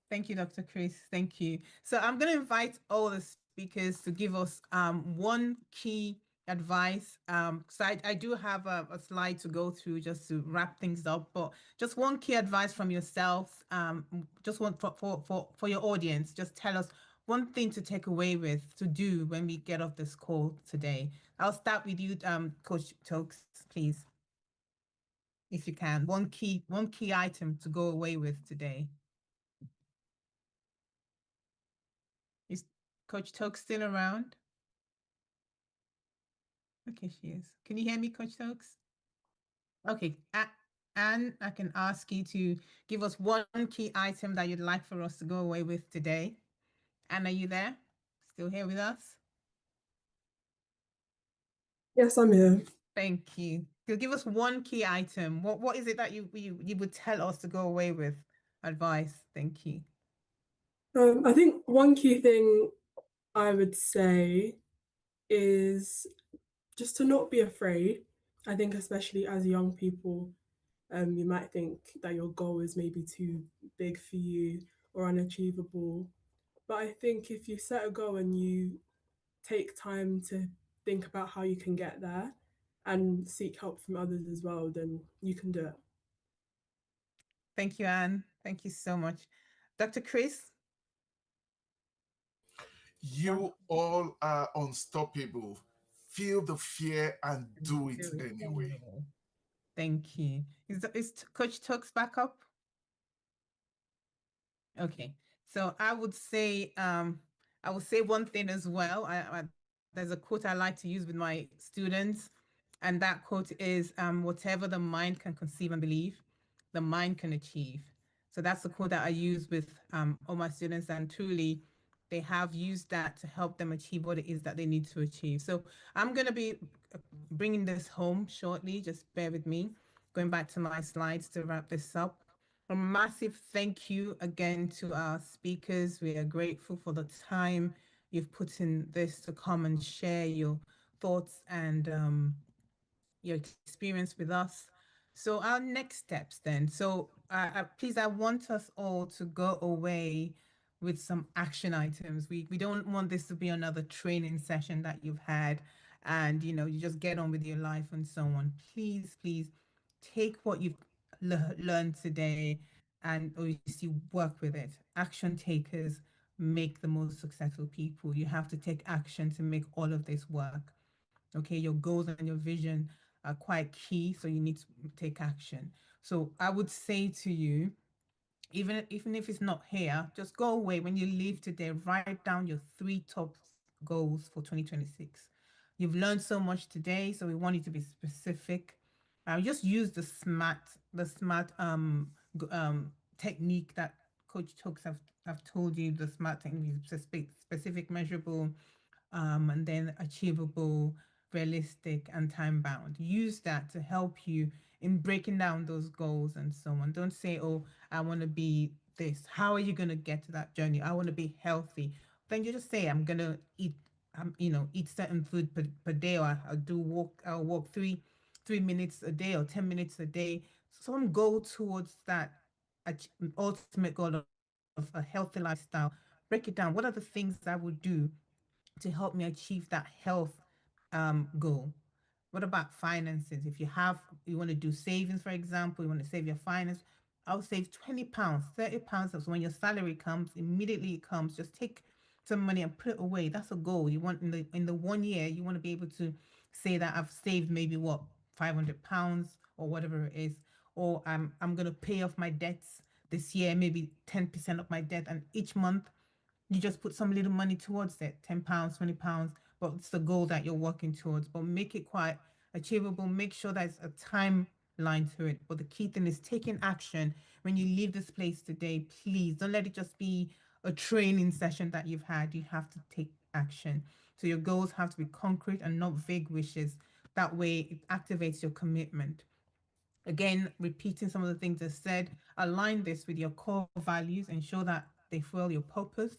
Thank you, Dr. Chris. Thank you. So I'm going to invite all the speakers to give us one key advice. So I do have a slide to go through just to wrap things up, but just one key advice from yourself. Just one for your audience. Just tell us one thing to take away with to do when we get off this call today. I'll start with you, Coach Tokes, please, if you can. One key item to go away with today. Is Coach Tokes still around? Okay, she is. Can you hear me, Coach Tokes? Okay. Anne, I can ask you to give us one key item that you'd like for us to go away with today. Anne, are you there? Still here with us? Yes, I'm here. Thank you. So give us one key item. What is it that you would tell us to go away with? Advice. Thank you. I think one key thing I would say is just to not be afraid. I think especially as young people, you might think that your goal is maybe too big for you or unachievable. But I think if you set a goal and you take time to think about how you can get there and seek help from others as well, then you can do it. Thank you, Anne. Thank you so much. Dr. Chris? You all are unstoppable. Feel the fear and do it Do it anyway. anyway. Thank you. Is Coach Tokes back up? Okay. So I would say I will say one thing as well. There's a quote I like to use with my students, and that quote is, whatever the mind can conceive and believe, the mind can achieve. So that's the quote that I use with all my students, and truly, they have used that to help them achieve what it is that they need to achieve. So I'm going to be bringing this home shortly. Just bear with me. Going back to my slides to wrap this up. A massive thank you again to our speakers. We are grateful for the time you've put in this to come and share your thoughts and your experience with us. So our next steps then. So please, I want us all to go away with some action items. We don't want this to be another training session that you've had and you just get on with your life and so on. Please take what you've learned today and obviously work with it. Action takers make the most successful people. You have to take action to make all of this work. Okay, your goals and your vision are quite key, so you need to take action. So I would say to you, even if it's not here, just go away. When you leave today, write down your three top goals for 2026. You've learned so much today, so we want you to be specific. Just use the smart technique that Coach Tokes have told you. The smart technique is specific, measurable, and then achievable, realistic, and time bound. Use that to help you in breaking down those goals and so on. Don't say, oh, I want to be this. How are you going to get to that journey? I want to be healthy. Then you just say, I'm going to eat, eat certain food per day, or I'll walk 3 minutes a day or 10 minutes a day. Some go towards that ultimate goal of a healthy lifestyle. Break it down. What are the things I would do to help me achieve that health goal? What about finances? If you want to do savings, for example, you want to save your finance, I'll save £20, £30. So when your salary comes, immediately it comes, just take some money and put it away. That's a goal. You want in the 1 year, you want to be able to say that I've saved maybe what, £500 or whatever it is, or I'm gonna pay off my debts this year, maybe 10% of my debt, and each month you just put some little money towards it, £10, £20, but it's the goal that you're working towards. But make it quite achievable. Make sure there's a timeline to it. But the key thing is taking action. When you leave this place today, please don't let it just be a training session that you've had. You have to take action. So your goals have to be concrete and not vague wishes. That way it activates your commitment. Again, repeating some of the things I said, align this with your core values, ensure that they fuel your purpose.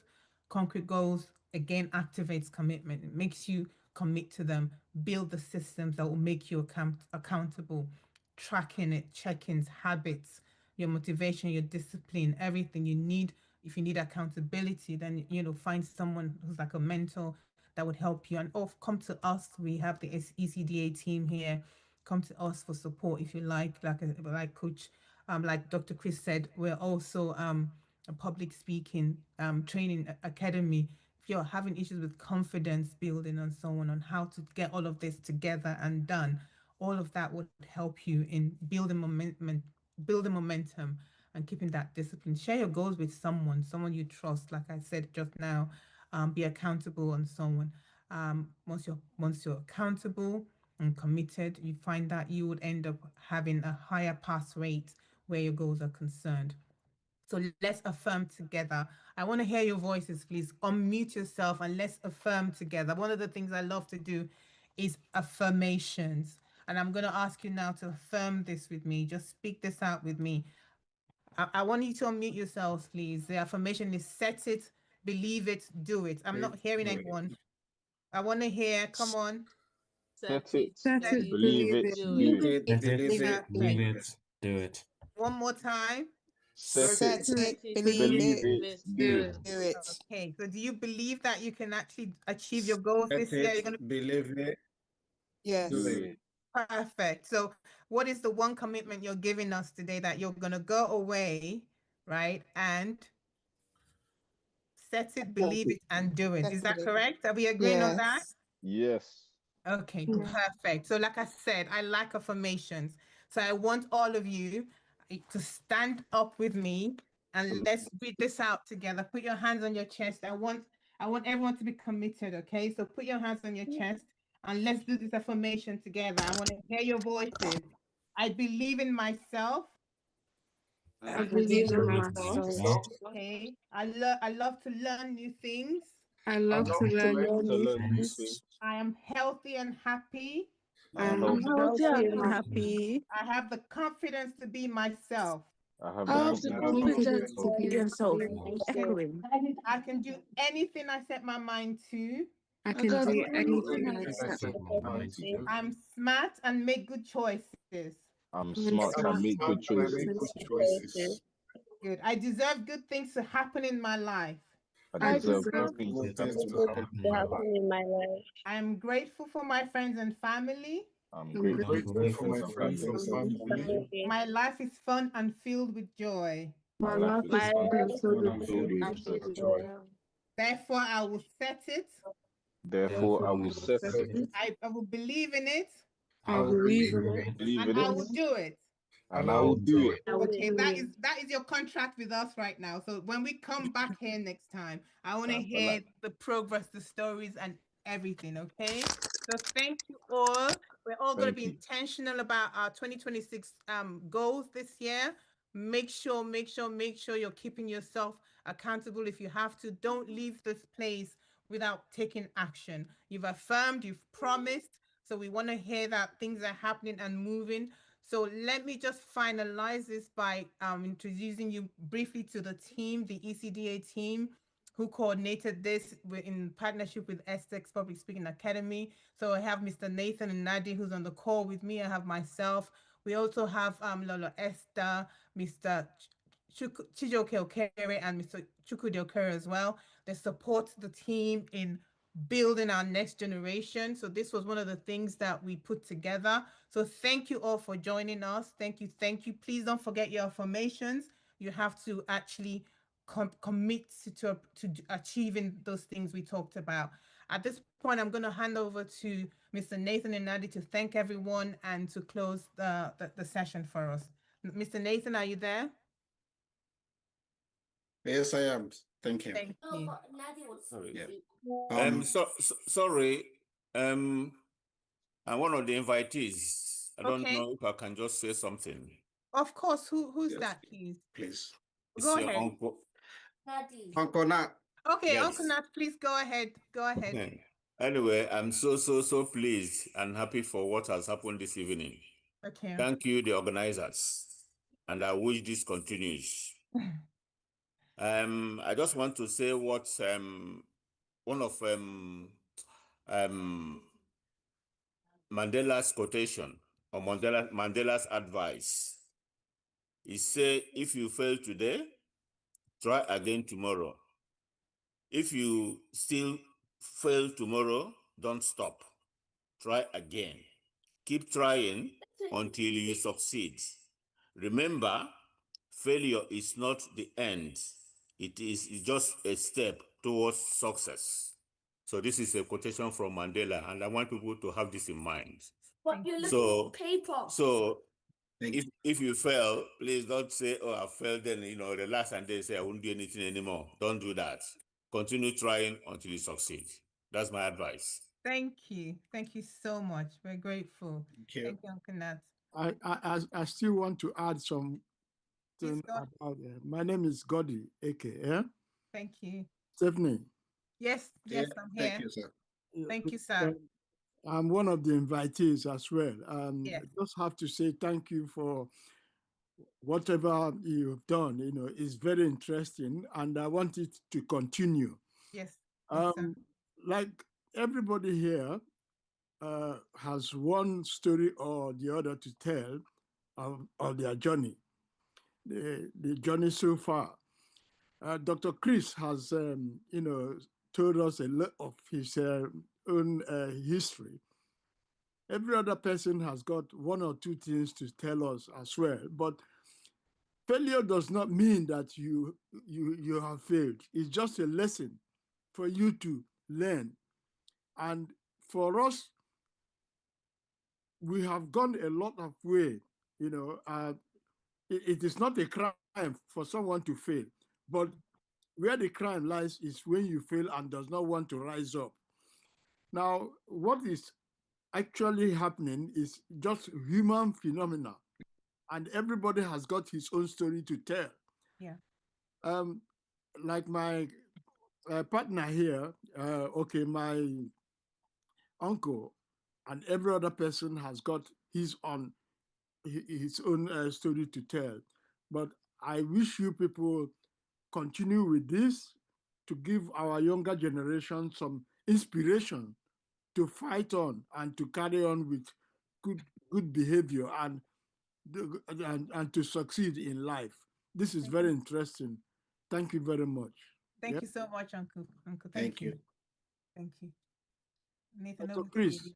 Concrete goals, again, activates commitment. It makes you commit to them, build the systems that will make you accountable, tracking it, check-ins, habits, your motivation, your discipline, everything you need. If you need accountability, then, find someone who's like a mentor that would help you. And come to us. We have the ECDA team here. Come to us for support if you like Coach, like Dr. Chris said. We're also a public speaking training academy. If you're having issues with confidence building and so on how to get all of this together and done, all of that would help you in building momentum and keeping that discipline. Share your goals with someone you trust, like I said just now. Be accountable and so on. Once you're accountable and committed, you find that you would end up having a higher pass rate where your goals are concerned. So let's affirm together. I want to hear your voices, please. Unmute yourself and let's affirm together. One of the things I love to do is affirmations. And I'm going to ask you now to affirm this with me. Just speak this out with me. I want you to unmute yourselves, please. The affirmation is set it, believe it, do it. I'm not hearing anyone. I want to hear, come on. Set it, Set it, believe believe it, it, do do it. it. Believe it, Perfect. Do it. One more time. Set Set it, it, Set it, believe believe it, believe it, it, do do do it. it. it. Do it. Okay, so do you believe that you can actually achieve your goals set this year? You're it, going to believe it, do Do Yes. it. it. perfect. So, what is the one commitment you're giving us today that you're going to go away, right? And set it, believe it, and do it. Is that Definitely. correct? Are we agreeing on that? Yes. Yes. Okay, Yeah. perfect. So, like I said, I like affirmations. So, I want all of you to stand up with me and let's read this out together. Put your hands on your chest. I I want everyone to be committed, okay? So put your hands on your chest and let's do this affirmation together. I want to hear your voices. I believe in myself. I believe in myself. Okay. I love to learn new things. I I love love to to learn learn new new things. things. I am healthy and happy. I'm I'm healthy healthy and and happy. happy. I have the confidence to be myself. I have I the have the confidence to be confidence myself. to be Yourself. myself. Echoing. I can do anything I set my mind to. I I can can do do anything I anything I set set my my mind mind to. to. I'm smart and make good choices. I'm I'm smart smart and make and good make good choices. choices. Good. I deserve good things to happen in my life. I I deserve deserve good things to good things happen to in my happen life. in my life. I am grateful for my friends and family. I'm I'm grateful for my grateful for friends my and friends and family. family. My life is fun and filled with joy. My My life life is is fun fun and filled and filled with with joy. joy. Therefore, I will set it. Therefore, I will I will set set it. it. I will believe in it I believe in it. Believe and in I it, will do it. and I will do it. Okay, that is your contract with us right now. So when we come back here next time, I want to That's the hear life. the progress, the stories, and everything. Okay. So thank you all. We're all going to Thank be you. intentional about our 2026 goals this year. Make sure you're keeping yourself accountable. If you have to, don't leave this place without taking action. You've affirmed, you've promised. So we want to hear that things are happening and moving. So let me just finalize this by introducing you briefly to the team, the ECDA team, who coordinated this in partnership with Essex Public Speaking Academy. So I have Mr. Nathan and Nadi who's on the call with me. I have myself. We also have Lolo Esther, Mr. Chijoke Okere, and Mr. Chukwudi Okere as well. They support the team in building our next generation. So this was one of the things that we put together. So thank you all for joining us. Thank you. Thank you. Please don't forget your affirmations. You have to actually commit to achieving those things we talked about. At this point, I'm going to hand over to Mr. Nathan and Nadi to thank everyone and to close the session for us. Mr. Nathan, are you there? Yes, I am. Thank you. Thank you. Sorry. Um, Sorry. I'm one of the invitees. I don't Okay. know if I can just say something. Of course. Who's Yes. that, please? please. It's Go your ahead. uncle. Uncle Nat. Okay, Yes. Uncle Nat, please go ahead. Go ahead. Anyway, I'm so pleased and happy for what has happened this evening. Okay. Thank you, the organizers, and I wish this continues. I just want to say what one of Mandela's quotation or Mandela's advice. He said, if you fail today, try again tomorrow. If you still fail tomorrow, don't stop. Try again. Keep trying until you succeed. Remember, failure is not the end. It is just a step towards success. So this is a quotation from Mandela, and I want people to have this in mind. So if you fail, please don't say, oh, I failed, then the last and then say I won't do anything anymore. Don't do that. Continue trying until you succeed. That's my advice. Thank you. Thank you so much. We're grateful. Thank you. Thank you, Uncle Nat. I still want to add something Please go. about my name is Godi Eke. Yeah? Thank you. Stephanie. Yes, Yeah, I'm thank here. you, sir. Thank you, sir. I'm one of the invitees as well. Yes. I just have to say thank you for whatever you've done. It's very interesting, and I want it to continue. Yes. Yes, sir. Like everybody here has one story or the other to tell of their journey, the journey so far. Dr. Chris has, told us a lot of his own history. Every other person has got one or two things to tell us as well, but failure does not mean that you have failed. It's just a lesson for you to learn. And for us, we have gone a lot of way. It is not a crime for someone to fail, but where the crime lies is when you fail and does not want to rise up. Now, what is actually happening is just human phenomena, and everybody has got his own story to tell. Yeah. Like my partner here, okay, my uncle, and every other person has got his own story to tell. But I wish you people continue with this to give our younger generation some inspiration to fight on and to carry on with good behavior and to succeed in life. This is very interesting. Thank you very much. Thank you so much, Uncle. Uncle, Thank you. Thank you. Nathan, So over to Chris, you.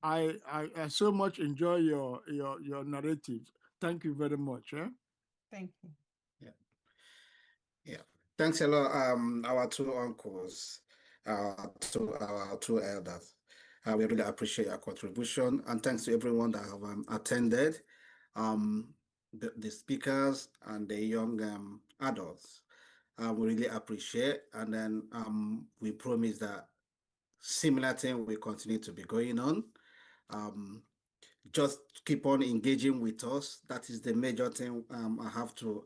I so much enjoy your narrative. Thank you very much. Thank you. Yeah. Thanks a lot, our two uncles, our two elders. We really appreciate your contribution, and thanks to everyone that have attended, the speakers and the young adults. We really appreciate, and then we promise that similar thing will continue to be going on. Just keep on engaging with us. That is the major thing. I have to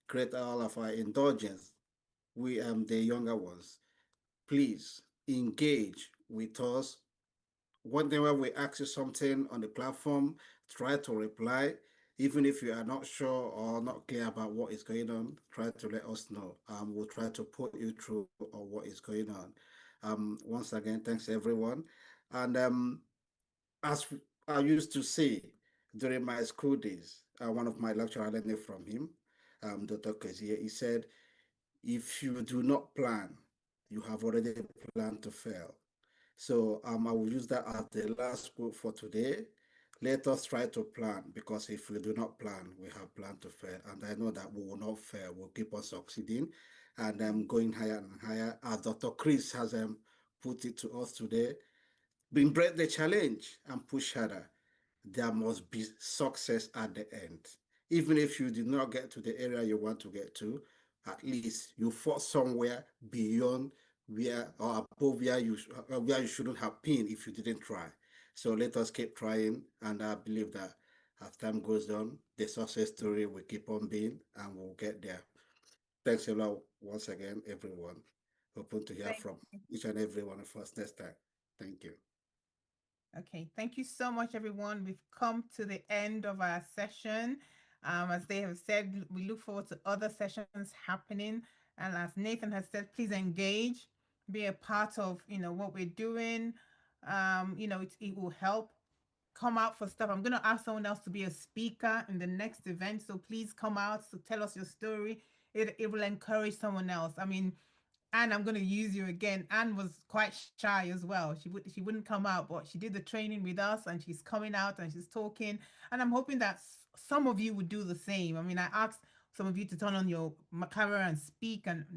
create all of our indulgence. We the younger ones, please engage with us. Whenever we ask you something on the platform, try to reply. Even if you are not sure or not clear about what is going on, try to let us know. We'll try to put you through on what is going on. Once again, thanks everyone. And as I used to say during my school days, one of my lecturers, I learned it from him, Dr. Kezier, he said, if you do not plan, you have already planned to fail. So I will use that as the last quote for today. Let us try to plan, because if we do not plan, we have planned to fail. And I know that we will not fail. We'll keep on succeeding and going higher and higher. As Dr. Chris has put it to us today, embrace the challenge and push harder. There must be success at the end. Even if you did not get to the area you want to get to, at least you fought somewhere beyond where or above where you shouldn't have been if you didn't try. So let us keep trying, and I believe that as time goes on, the success story will keep on being, and we'll get there. Thanks a lot once again, everyone. Hoping to hear from each and every one of us next time. Thank you. Okay, thank you so much, everyone. We've come to the end of our session. As they have said, we look forward to other sessions happening. And as Nathan has said, please engage, be a part of, what we're doing. It will help. Come out for stuff. I'm going to ask someone else to be a speaker in the next event. So please come out to tell us your story. It will encourage someone else. I mean, Anne, I'm going to use you again. Anne was quite shy as well. She wouldn't come out, but she did the training with us, and she's coming out and she's talking. And I'm hoping that some of you would do the same. I mean, I asked some of you to turn on your camera and speak, and